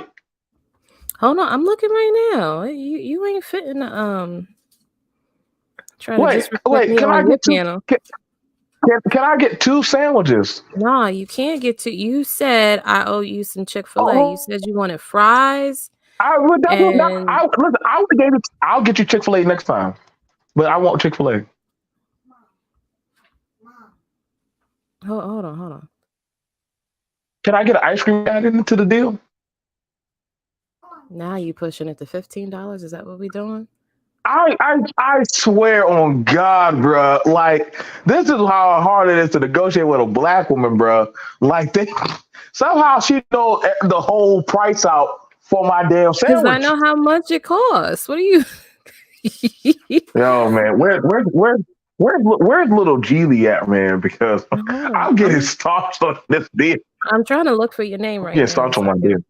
Hold on. I'm looking right now. You ain't fitting try to disrespect Wait. me Can I on your get two? panel. Can I get two sandwiches? Nah, you can't get to. You said I owe you some Chick-fil-A. You Oh, said you wanted fries I would. That's what. and Listen. I would gave it. I'll get you Chick-fil-A next time, but I want Chick-fil-A. hold on. Can I get an ice cream added into the deal? Now you pushing it to $15. Is that what we doing? I swear on God, bro. Like, this is how hard it is to negotiate with a black woman, bro. Like, they somehow she know the whole price out for my damn Because I sandwich. know how much it costs. What are you? Yo, man, where's little Geely at, man? Because Hold on. I'm getting starched on this deal. I'm trying to look for your name I'm right getting now starched on so I my deal. can.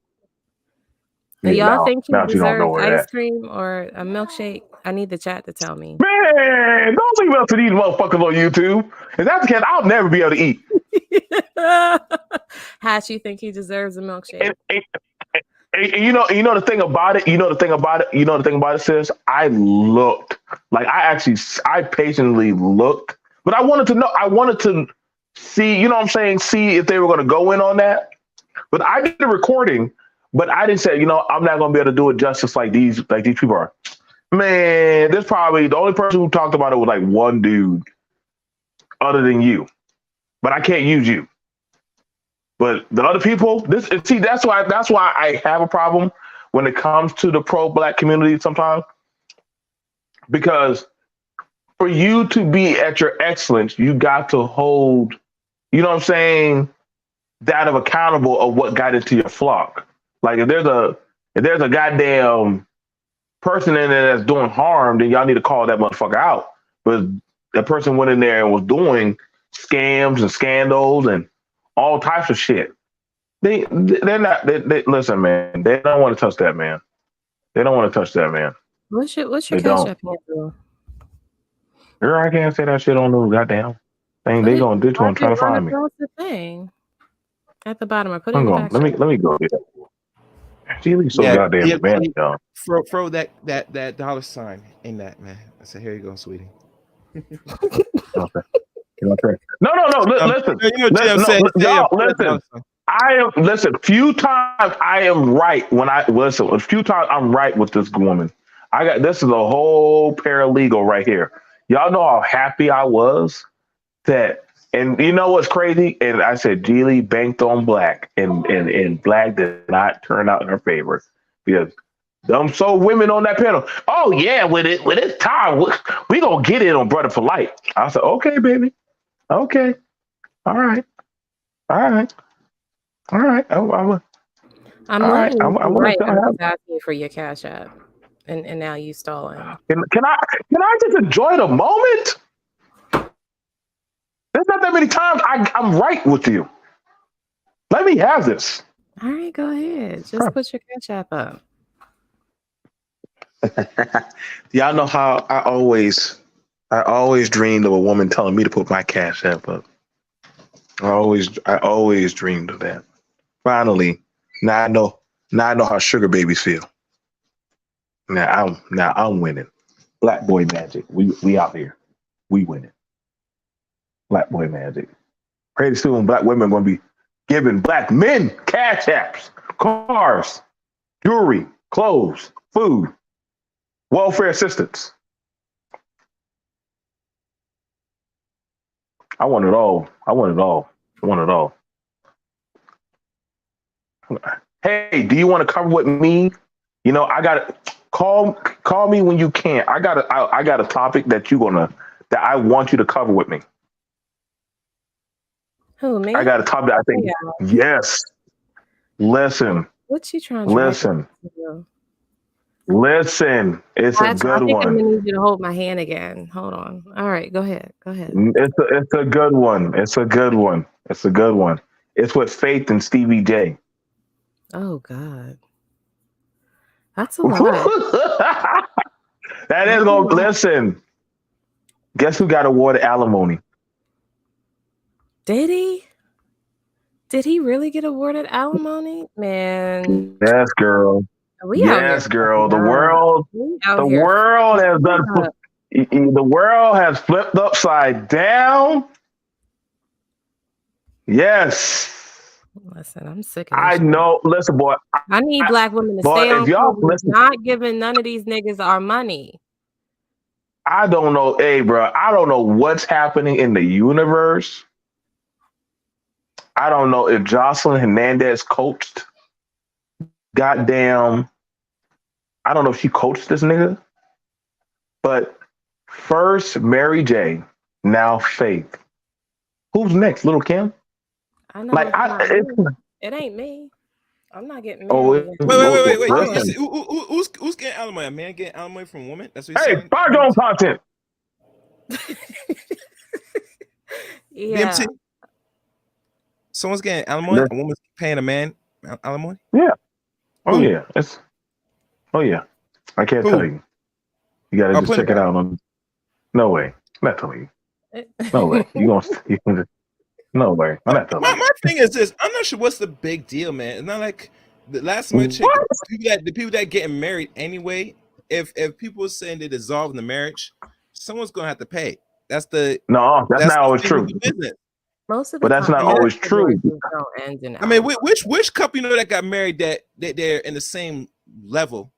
Yeah, Y'all think he now she don't know deserves where ice that. cream or a milkshake? I need the chat to tell me. Man, don't leave it up to these motherfuckers on YouTube. If that's the case, I'll never be able to eat. Hatch, you think he deserves a milkshake? And you know the thing about it. You know the thing about it, sis. I looked like I patiently looked, but I wanted to know. I wanted to see. You know what I'm saying? See if they were going to go in on that. But I did a recording, but I didn't say. I'm not going to be able to do it justice like these people are. Man, there's probably the only person who talked about it was like one dude, other than you. But I can't use you. But the other people, that's why I have a problem when it comes to the pro black community sometimes. Because for you to be at your excellence, you got to hold, you know what I'm saying, that of accountable of what got into your flock. Like if there's a goddamn person in there that's doing harm, then y'all need to call that motherfucker out. But that person went in there and was doing scams and scandals and all types of shit. They're not. They listen, man. They don't want to touch that, man. They don't want to touch that, man. What's your They cash don't. app handle? Girl, I can't say that shit on the goddamn thing. Put They it. going to Mark try it to right find me. across the thing at the bottom, or put it I'm in the going. back Let chat. me go get it. She looks so Yeah, goddamn yeah, advanced, yeah. y'all. Throw that dollar sign in that, man. I said, here you go, sweetie. Okay. Okay. No. Listen. You know what I'm Listen. No, saying? Yeah, y'all. put that Listen. dollar sign. I am. Listen. Few times I am right when I listen. A few times I'm right with this woman. I got this is a whole paralegal right here. Y'all know how happy I was that, and you know what's crazy? And I said Geely banked on black, and black did not turn out in her favor because them so women on that panel. Oh yeah, with it's time, we gonna get it on Brother for Light. I said, okay, baby, okay, all right, all right, all right. I'm All right, letting I'm you gonna let right. y'all I'm have. just asking you for your cash app, and now you stalling. Can I just enjoy the moment? There's not that many times I'm right with you. Let me have this. All right, go ahead. Huh. Just put your cash app up. Y'all know how I always dreamed of a woman telling me to put my cash app up. I always dreamed of that. Finally, now I know now I know how sugar babies feel. Now I'm winning. Black boy magic. We out here. We winning. Black boy magic. Pretty soon black women are gonna be giving black men cash apps, cars, jewelry, clothes, food, welfare assistance. I want it all. I want it all. I want it all. Hey, do you want to cover with me? I got call me when you can. I got a topic that I want you to cover with me. Who, I me? got a topic that I think Yeah. yes. Listen, What you trying to drag me listen, to do? listen. It's a I good think I'm one. gonna need you to hold my hand again. Hold on. All right, go ahead. Go ahead. It's a good one. It's a good one. It's a good one. It's with Faith and Stevie J. Oh God, that's a lot. That is That's a going to lot. listen. Guess who got awarded alimony? Did he? Did he really get awarded alimony? Man, Yes, girl. we out here Yes, girl. fucking The up. world, We out the here world has done. fucking up. The world has flipped upside down. Yes, Listen, I'm sick of this I shit. know. Listen, boy. I need I, black women to boy, stay if on y'all programs, listen, not giving none of these niggas our money. I don't know. Hey, bro, I don't know what's happening in the universe. I don't know if Jocelyn Hernandez coached. Goddamn, I don't know if she coached this nigga, but first Mary J, now Faith. Who's next, Little Kim? I know Like it's I, not it's me. It ain't me. I'm not getting oh, married Wait, again. wait, wait, wait, wait. Oh, You listen. see, who's getting alimony? A man getting alimony from a woman? That's what you're Hey, saying? find your own content. yeah. BMT? Someone's getting alimony? Listen, A woman's paying a man alimony? yeah. Oh Who? yeah. Oh yeah. I can't tell Who? you. You gotta I'll just put it check it back. out on. No way. I'm not telling you. No way. No way. I'm not telling My thing is this. I'm not sure what's the big deal, man. It's not like the last time I you. checked, What? the people that getting married anyway, if people are saying they're dissolving the marriage, someone's gonna have to pay. No, that's That's not the always thing with true. the business. Most of But the that's time, not I mean, always most true. divorces don't end in I mean, alimony. which couple you know that got married that they're in the same level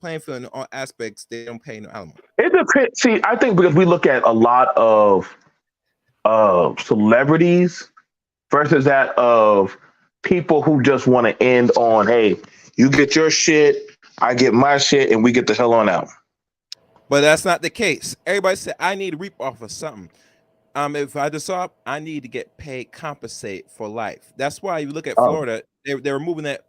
playing field in all aspects, they don't pay no alimony. It depends. See, I think because we look at a lot of celebrities versus that of people who just want to end on, hey, you get your shit, I get my shit, and we get the hell on out. But that's not the case. Everybody said I need to reap off of something. If I dissolve, I need to get paid, compensate for life. That's why you look at Oh, Florida, they're removing that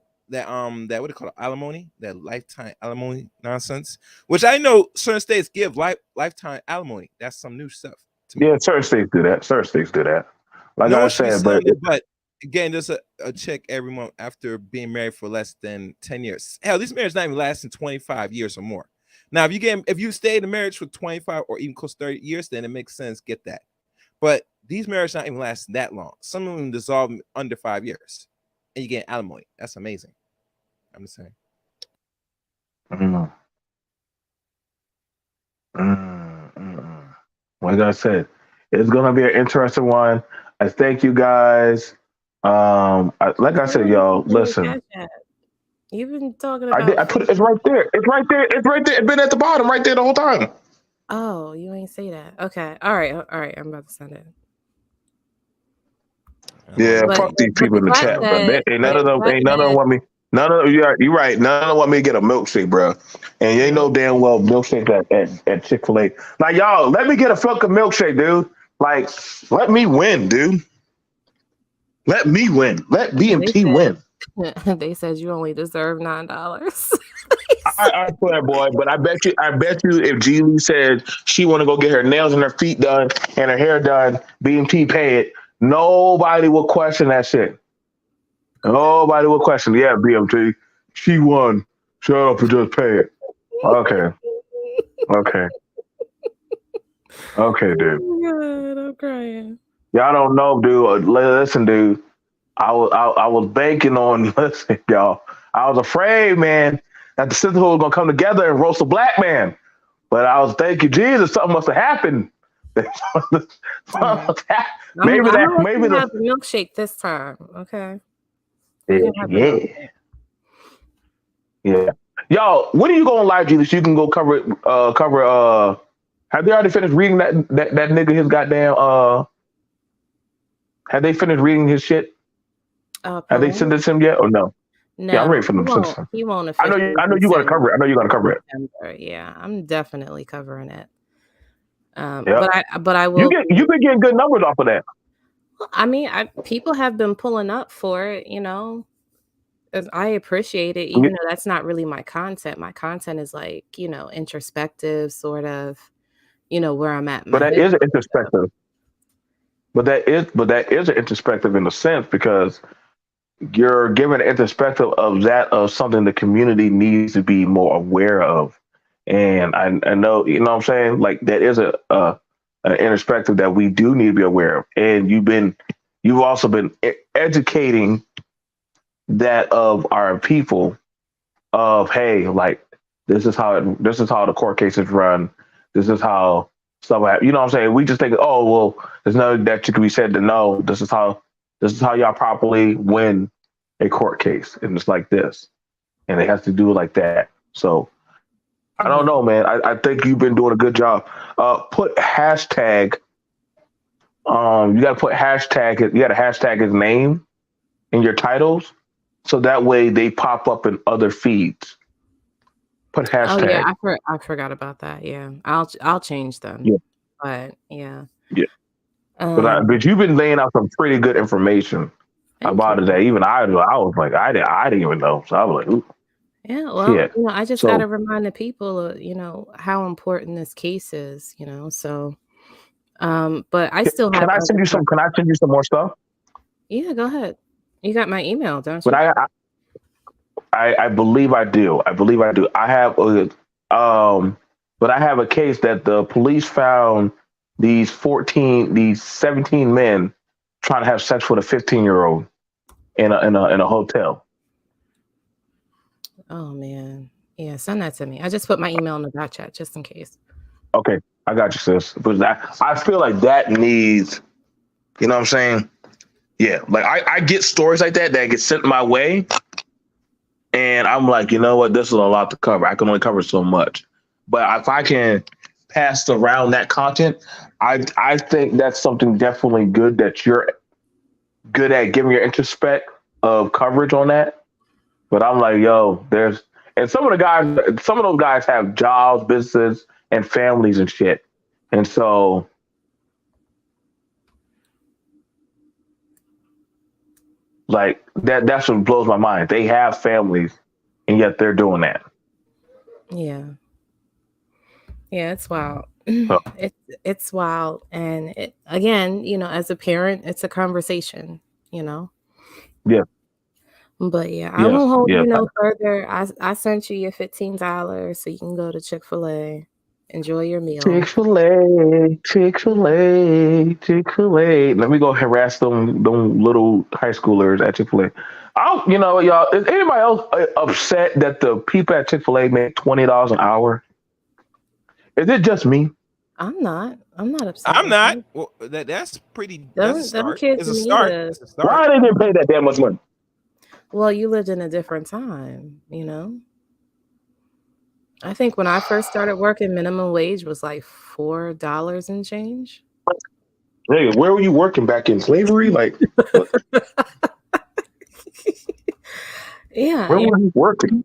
what do they call it, alimony, that lifetime alimony nonsense. Which I know certain states give lifetime alimony. That's some new stuff to me. yeah, certain states do that. Certain states do that. Like No I one should be said, sitting but on their butt getting just a check every month after being married for less than 10 years. Hell, this marriage not even lasting 25 years or more. Now, if you stay in a marriage for 25 or even close to 30 years, then it makes sense. Get that. But these marriages not even lasting that long. Some of them dissolve under 5 years, and you get alimony. That's amazing. I'm just saying. mm, mm. Like I said, it's gonna be an interesting one. I thank you guys. Like I Still said, ain't y'all, put in your listen. cash app. You've been talking I did. about I put faith. it. It's right there. It's right there. It's right there. It's been at the bottom, right there, the whole time. Oh, you ain't say that. Okay. All right. All right. I'm about to send it. Yeah, But fuck these but people the in the fact chat, bro. that Ain't none but of the them. fact Ain't none of them that want me. None of you right. None of them want me to get a milkshake, bro. And you ain't no, no damn well milkshake at Chick-fil-A. Like y'all, let me get a fucking milkshake, dude. Like, let me win, dude. Let me win. Let they BMT said win. They said you only deserve $9. I swear, boy, but I bet you, if Geely said she want to go get her nails and her feet done and her hair done, BMT pay it, nobody will question that shit. Nobody will question. Yeah, BMT, she won. Shut up and just pay it. Okay, okay, okay, dude. Oh God, I'm crying. Y'all don't know, dude. Listen, dude. I was banking on. Listen, y'all. I was afraid, man, that the sisterhood was gonna come together and roast a black man. But I was thinking, Jesus, something must have happened. Something Yeah. must have- I'm maybe gonna that, let maybe you the have the milkshake this time, okay? You can have the yeah, milkshake. yeah. Y'all, when are you going live, Jesus? So you can go cover it. Cover. Have they already finished reading that nigga his goddamn? Have they finished reading his shit? Have they Poem? sentenced him yet or no? Yeah, I'm ready No, for them to sentence him. he won't I know you. officially I know be you gonna cover it. I sentenced know you're gonna cover it. September. Yeah, I'm definitely covering it. Yeah. But I will. You've been getting good numbers off of that. I mean, people have been pulling up for it, I appreciate it, even though that's not really my content. My content is like, introspective, sort of, where I'm at in But my that head. is an introspective. But that is an introspective in a sense because you're giving an introspective of something the community needs to be more aware of. And I know, you know what I'm saying? Like that is an introspective that we do need to be aware of. And you've also been educating that of our people of, hey, like this is how the court cases run. This is how stuff happen. You know what I'm saying? We just think, oh well, there's nothing that you can be said to know. This is how y'all properly win a court case, and it's like this, and it has to do it like that. So I don't know, man. I think you've been doing a good job. Put hashtag. You got to put hashtag. You got to hashtag his name in your titles, so that way they pop up in other feeds. Put Oh yeah, hashtag. I forgot about that. Yeah, I'll change them. Yeah, But yeah, yeah. um, But you've been laying out some pretty good information thank about it. you. That even I was like, I didn't even know. So I was like, ooh, Yeah, well, shit. I just got So to remind the people, how important this case is. So, but I still can have I other send you stuff. some? Can I send you some more stuff? Yeah, go ahead. You got my email, don't But you? I believe I do. I believe I do. I have but I have a case that the police found these 17 men trying to have sex with a 15-year-old in a hotel. Oh man, yeah, send that to me. I just put my email in the back chat just in case. Okay, I got you, sis. But I feel like that needs, you know what I'm saying? Yeah, like I get stories like that get sent my way, and I'm like, you know what? This is a lot to cover. I can only cover so much. But if I can pass around that content, I think that's something definitely good that you're good at giving your introspect of coverage on that. But I'm like, yo, and some of those guys have jobs, businesses, and families and shit. And so like that's what blows my mind. They have families and yet they're doing that. Yeah, yeah, it's wild. So It's wild, and again, as a parent, it's a conversation. You know. yeah, But yeah, I yes, won't hold yes. you no further. I sent you your $15 so you can go to Chick-fil-A, enjoy your meal. Chick-fil-A, Chick-fil-A, Chick-fil-A. Let me go harass them little high schoolers at Chick-fil-A. You know, y'all, is anybody else upset that the people at Chick-fil-A make $20 an hour? Is it just me? I'm not upset I'm with not. that. Well, that's pretty. That's a Them start. kids It's a need start. to. It's a start. Why they didn't pay that damn much money? Well, you lived in a different time. I think when I first started working, minimum wage was like $4 and change. Nigga, where were you working back in slavery? Like, what? Yeah, Where were you working?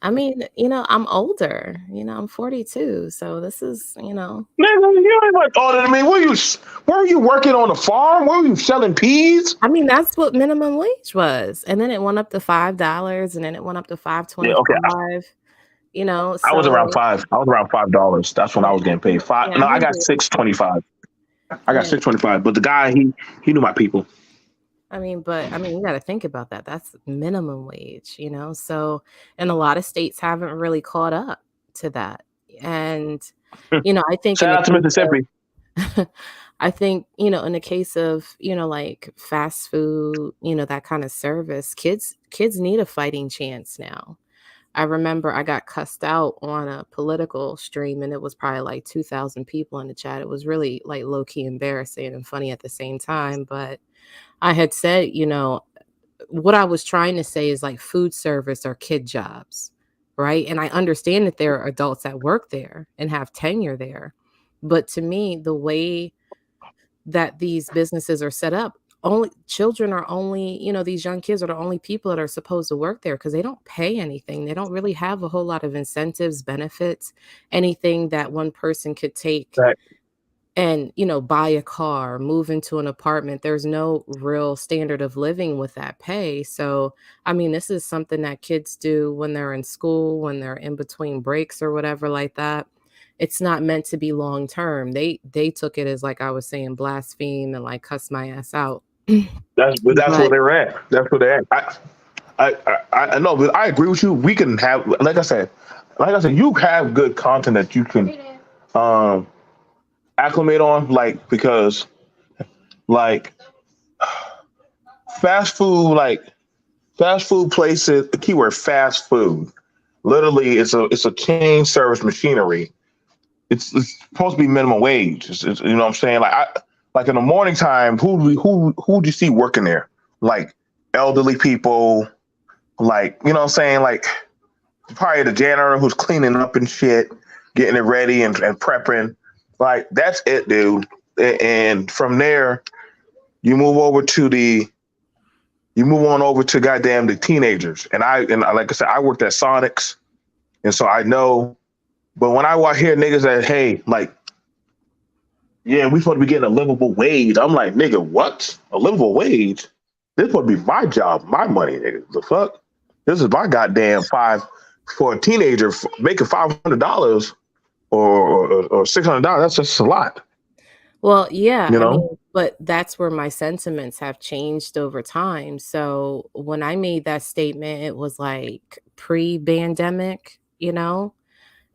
I mean, I'm older. I'm 42, so this is, Nigga, you ain't much older than me. Where were you working on a farm? Where were you selling peas? I mean, that's what minimum wage was, and then it went up to $5, and then it went up to Yeah, okay. 5.25. I was around So five. I was around $5. That's when I yeah, was getting paid. Five. yeah, I No, I got remember. 6.25. I got Yeah, 6.25. But the guy, he knew my people. you got to think about that. That's minimum wage. So, and a lot of states haven't really caught up to that, and I think in Shout the out to case Mississippi. of I think, in the case of, like fast food, that kind of service, kids need a fighting chance now. I remember I got cussed out on a political stream, and it was probably like 2,000 people in the chat. It was really like low key embarrassing and funny at the same time. But I had said, what I was trying to say is like food service or kid jobs, right? And I understand that there are adults that work there and have tenure there. But to me, the way that these businesses are set up, only children are only, these young kids are the only people that are supposed to work there because they don't pay anything. They don't really have a whole lot of incentives, benefits, anything that one person could take Right. and, buy a car, move into an apartment. There's no real standard of living with that pay. So, this is something that kids do when they're in school, when they're in between breaks or whatever like that. It's not meant to be long term. They took it as, like I was saying, blaspheme and like cuss my ass out. That's where But they're at. That's where they're at. I know, but I agree with you. We can have, like I said, you have good content that you can um acclimate on, because like fast food, fast food places. The keyword fast food. Literally, it's a chain service machinery. It's supposed to be minimum wage. You know what I'm saying? Like in the morning time, who do you see working there? Like elderly people, you know what I'm saying? Like probably the janitor who's cleaning up and shit, getting it ready and prepping. Like that's it, dude. And from there, you move over to the you move on over to goddamn the teenagers. And like I said, I worked at Sonics, and so I know. But when I hear niggas that, hey, like, yeah, we supposed to be getting a livable wage. I'm like, nigga, what? A livable wage? This supposed to be my job, my money, nigga. The fuck? This is my goddamn five for a teenager making $500 or $600. That's just a lot, well, yeah, you know. but that's where my sentiments have changed over time. So when I made that statement, it was like pre-pandemic,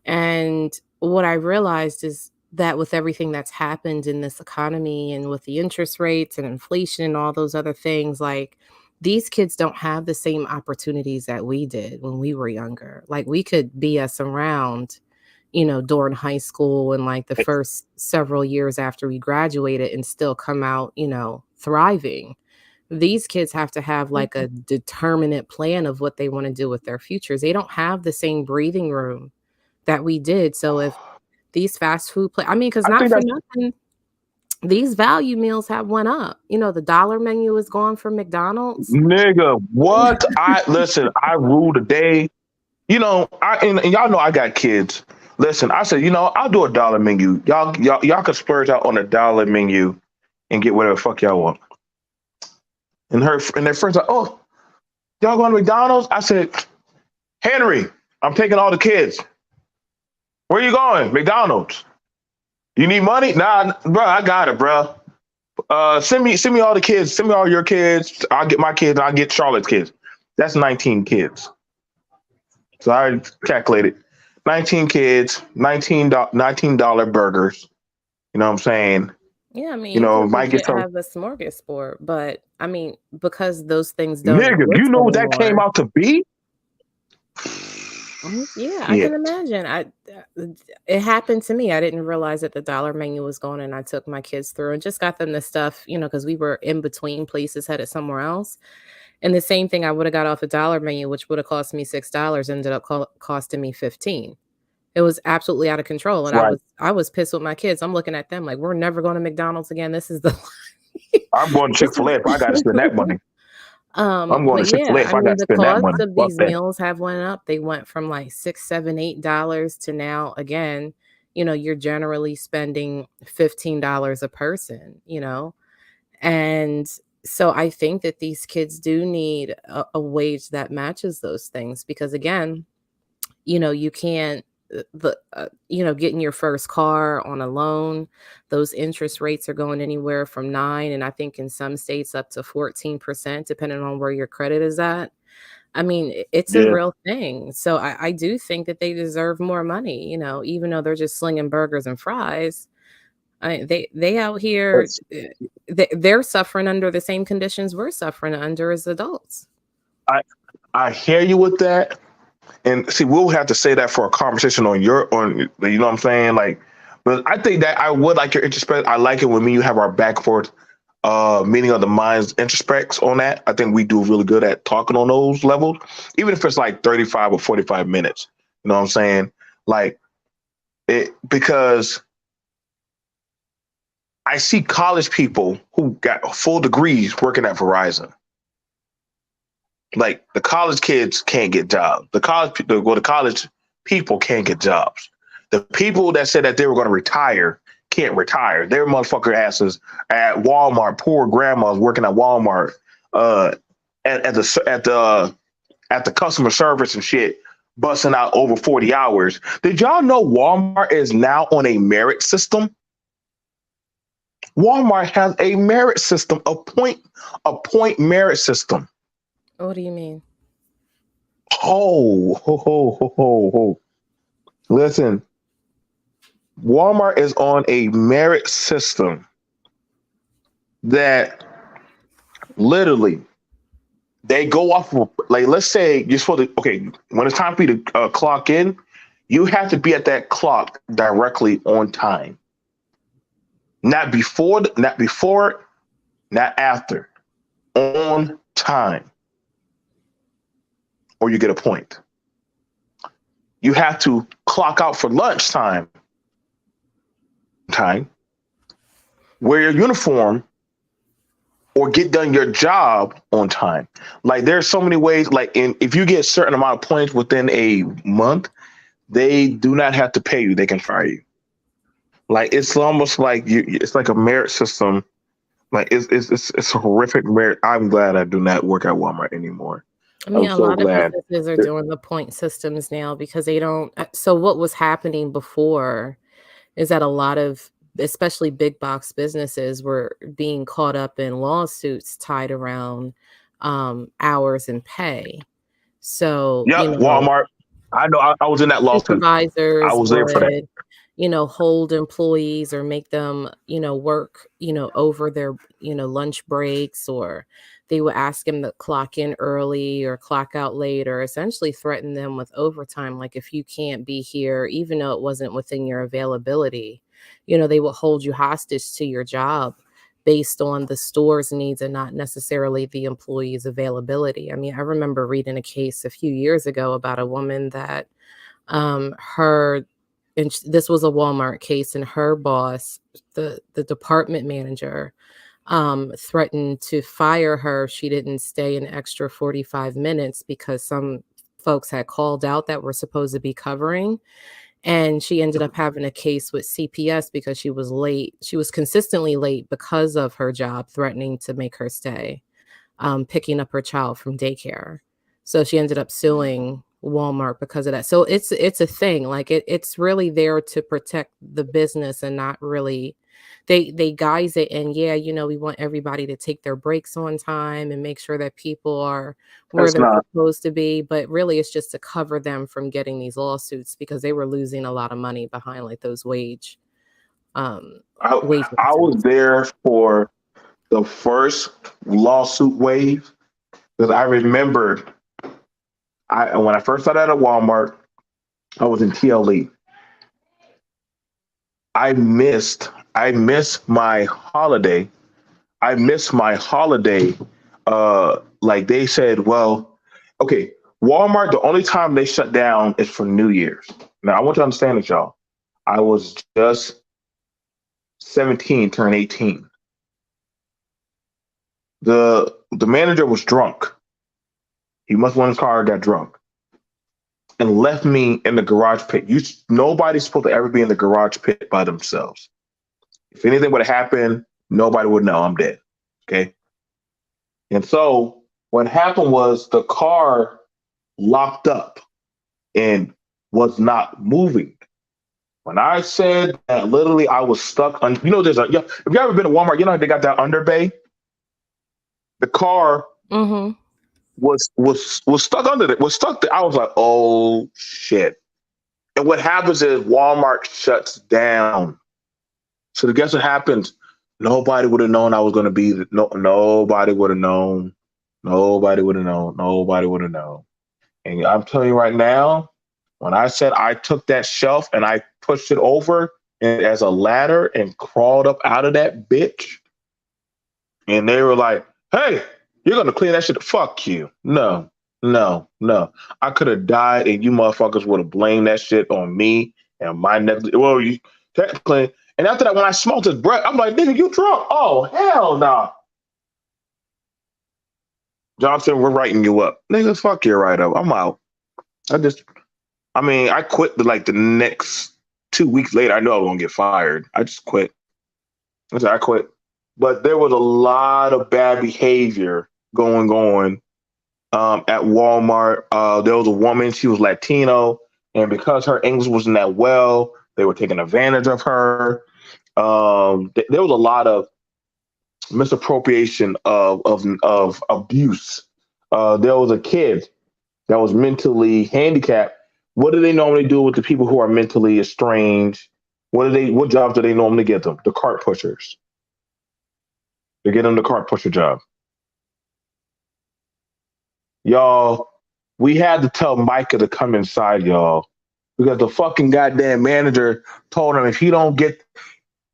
And what I realized is that with everything that's happened in this economy and with the interest rates and inflation and all those other things, like these kids don't have the same opportunities that we did when we were younger. Like we could BS around, during high school and like the first several years after we graduated and still come out, thriving. These kids have to have like a determinate plan of what they want to do with their futures. They don't have the same breathing room that we did. So if these fast food because I not think for that's nothing, these value meals have went up. The dollar menu is gone from McDonald's. nigga. What? I listen. I rule the day. And y'all know I got kids. Listen, I said, I'll do a dollar menu. Y'all can splurge out on a dollar menu and get whatever the fuck y'all want. And their friends are, oh, y'all going to McDonald's? I said, Henry, I'm taking all the kids. Where you going? McDonald's. You need money? Nah, bro, I got it, bro. Send me all the kids. Send me all your kids. I'll get my kids. I'll get Charlotte's kids. That's 19 kids. So I calculated 19 kids, $19 burgers. You know what I'm saying? Yeah, you could Might get legit some. have a smorgasbord, but because those things don't Nigga, you exist know what that came anymore. out to be? Yeah, I can imagine. It happened to me. I didn't realize that the dollar menu was gone, and I took my kids through and just got them the stuff, because we were in between places headed somewhere else. And the same thing I would have got off the dollar menu, which would have cost me $6, ended up costing me 15. It was absolutely out of control, and Right. I was pissed with my kids. I'm looking at them like, we're never going to McDonald's again. This is the I'm going to this Chick-fil-A if I got to spend that money. I'm going But to Chick-fil-A yeah, if I I got mean to the spend that cost money. of Fuck these that. meals have went up. They went from like $6, $7, $8 to now again, you're generally spending $15 a person, And so I think that these kids do need a wage that matches those things because again, you can't getting your first car on a loan, those interest rates are going anywhere from 9 and I think in some states up to 14% depending on where your credit is at. I mean, it's a Yeah. real thing. So I do think that they deserve more money, even though they're just slinging burgers and fries. They out here, It's- they're suffering under the same conditions we're suffering under as adults. I I hear you with that. And see, we'll have to say that for a conversation on you know what I'm saying? Like, but I think that I would like your introspect. I like it when me and you have our back and forth meeting of the minds introspects on that. I think we do really good at talking on those levels, even if it's like 35 or 45 minutes. You know what I'm saying? Like it because I see college people who got full degrees working at Verizon. Like the college kids can't get jobs. The college people can't get jobs. The people that said that they were going to retire can't retire. Their motherfucker asses at Walmart, poor grandmas working at Walmart, uh, at the customer service and shit, busting out over 40 hours. Did y'all know Walmart is now on a merit system? Walmart has a merit system, a point merit system. What do you mean? Ho, ho, ho, ho, ho, ho. Listen, Walmart is on a merit system that literally they go off of, like, let's say you're supposed to, okay, when it's time for you to clock in, you have to be at that clock directly on time. Not before, not after. On time, or you get a point. You have to clock out for lunchtime, wear your uniform, or get done your job on time. Like there's so many ways. Like if you get a certain amount of points within a month, they do not have to pay you. They can fire you. Like it's almost like it's like a merit system. Like it's a horrific merit. I'm glad I do not work at Walmart anymore. I mean, I'm a so lot of glad. businesses are doing the point systems now because they don't. So, what was happening before is that a lot of, especially big box businesses, were being caught up in lawsuits tied around hours and pay. So, Yep, Walmart. I know. I was in that lawsuit. I supervisors was there for that. would, hold employees or make them, work, over their, lunch breaks, or they would ask them to clock in early or clock out late, or essentially threaten them with overtime. Like if you can't be here, even though it wasn't within your availability, they will hold you hostage to your job based on the store's needs and not necessarily the employee's availability. I mean, I remember reading a case a few years ago about a woman that her and this was a Walmart case, and her boss, the department manager, threatened to fire her if she didn't stay an extra 45 minutes because some folks had called out that were supposed to be covering. And she ended up having a case with CPS because she was late. She was consistently late because of her job threatening to make her stay, picking up her child from daycare. So she ended up suing Walmart because of that. So it's a thing. Like it's really there to protect the business and not really, they guise it, and yeah, we want everybody to take their breaks on time and make sure that people are where It's they're not. supposed to be. But really it's just to cover them from getting these lawsuits because they were losing a lot of money behind like those um I, wage I was lawsuits. there for the first lawsuit wave because I remember when I first started at Walmart, I was in TLE. I missed my holiday. I missed my holiday. Like they said, well, okay, Walmart, the only time they shut down is for New Year's. Now I want you to understand this, y'all. I was just 17, turned 18. The the manager was drunk. He must have went in his car, got drunk, and left me in the garage pit. Nobody's supposed to ever be in the garage pit by themselves. If anything would have happened, nobody would know I'm dead. Okay. And so what happened was the car locked up and was not moving. When I said that, literally, I was stuck on. There's have you ever been to Walmart? You know how they got that under bay. The car Mm-hmm. was stuck under it. Was stuck there. I was like, oh shit. And what happens is Walmart shuts down. So guess what happens? Nobody would have known I was going to be. Nobody would have known. Nobody would have known. Nobody would have known. And I'm telling you right now, when I said I took that shelf and I pushed it over and as a ladder and crawled up out of that bitch, and they were like, "Hey, you're gonna clean that shit." Fuck you. No, no, no. I could have died, and you motherfuckers would have blamed that shit on me and my neck. Well, you technically. And after that, when I smelled his breath, I'm like, "Nigga, you drunk?" Oh hell no. Nah. Johnson, we're writing you up. Nigga, fuck you right up. I'm out. I quit the next 2 weeks later. I knew I was gonna get fired. I just quit. I quit. But there was a lot of bad behavior going on at Walmart. There was a woman, she was Latino, and because her English wasn't that well, they were taking advantage of her. There was a lot of misappropriation of abuse. There was a kid that was mentally handicapped. What do they normally do with the people who are mentally estranged? What jobs do they normally get them? The cart pushers. They get them the cart pusher job. Y'all, we had to tell Micah to come inside, y'all, because the fucking goddamn manager told him if he don't get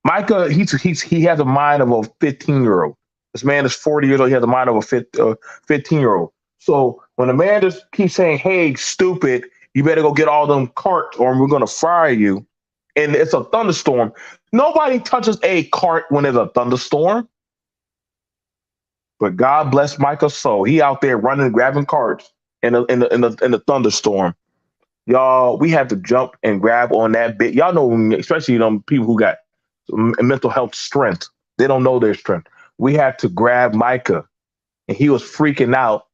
Micah, he has a mind of a 15-year-old. This man is 40 years old. He has a mind of a 15-year-old. So when the man just keeps saying, "Hey, stupid, you better go get all them carts or we're going to fire you," and it's a thunderstorm, nobody touches a cart when there's a thunderstorm. But God bless Micah's soul. He out there running, grabbing carts in the thunderstorm. Y'all, we had to jump and grab on that bit. Y'all know, especially people who got mental health strength. They don't know their strength. We had to grab Micah, and he was freaking out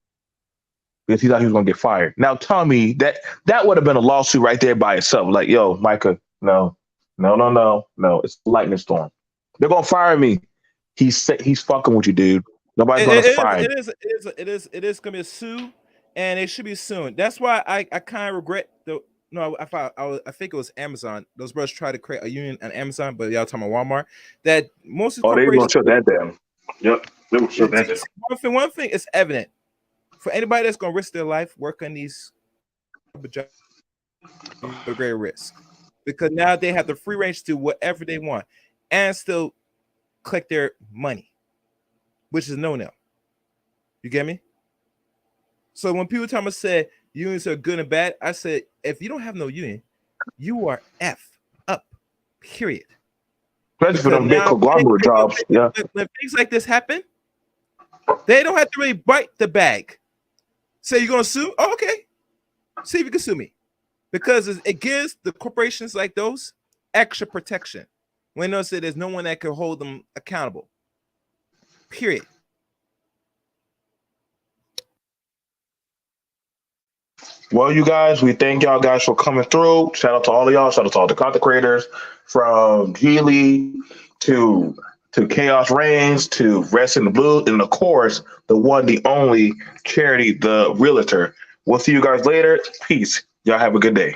because he thought he was going to get fired. Now, tell me that would have been a lawsuit right there by itself. Like, yo, Micah, no, it's a lightning storm. They're going to fire me. He's fucking with you, dude. Nobody's going to fire. It is going to be a sue, and it should be soon. That's why I kind of regret the. No, I think it was Amazon. Those brothers tried to create a union on Amazon, but y'all talking about Walmart. That most of the they going to shut that down. Yep, they will shut that down. One thing is evident for anybody that's going to risk their life, work on these jobs, a great risk, because now they have the free range to do whatever they want and still collect their money, which is no. You get me? So when people tell me say unions are good and bad, I said if you don't have no union, you are F up. Period. Especially for them big conglomerate jobs. Yeah. When things like this happen, they don't have to really bite the bag. Say you're gonna sue? Oh, okay. See if you can sue me. Because it gives the corporations like those extra protection. When they say there's no one that can hold them accountable. Period. Well, you guys, we thank y'all guys for coming through. Shout out to all of y'all. Shout out to all the content creators from Geely to Chaos Reigns to Rest in the Blue, and of course, the one, the only Charity, the Realtor. We'll see you guys later. Peace. Y'all have a good day.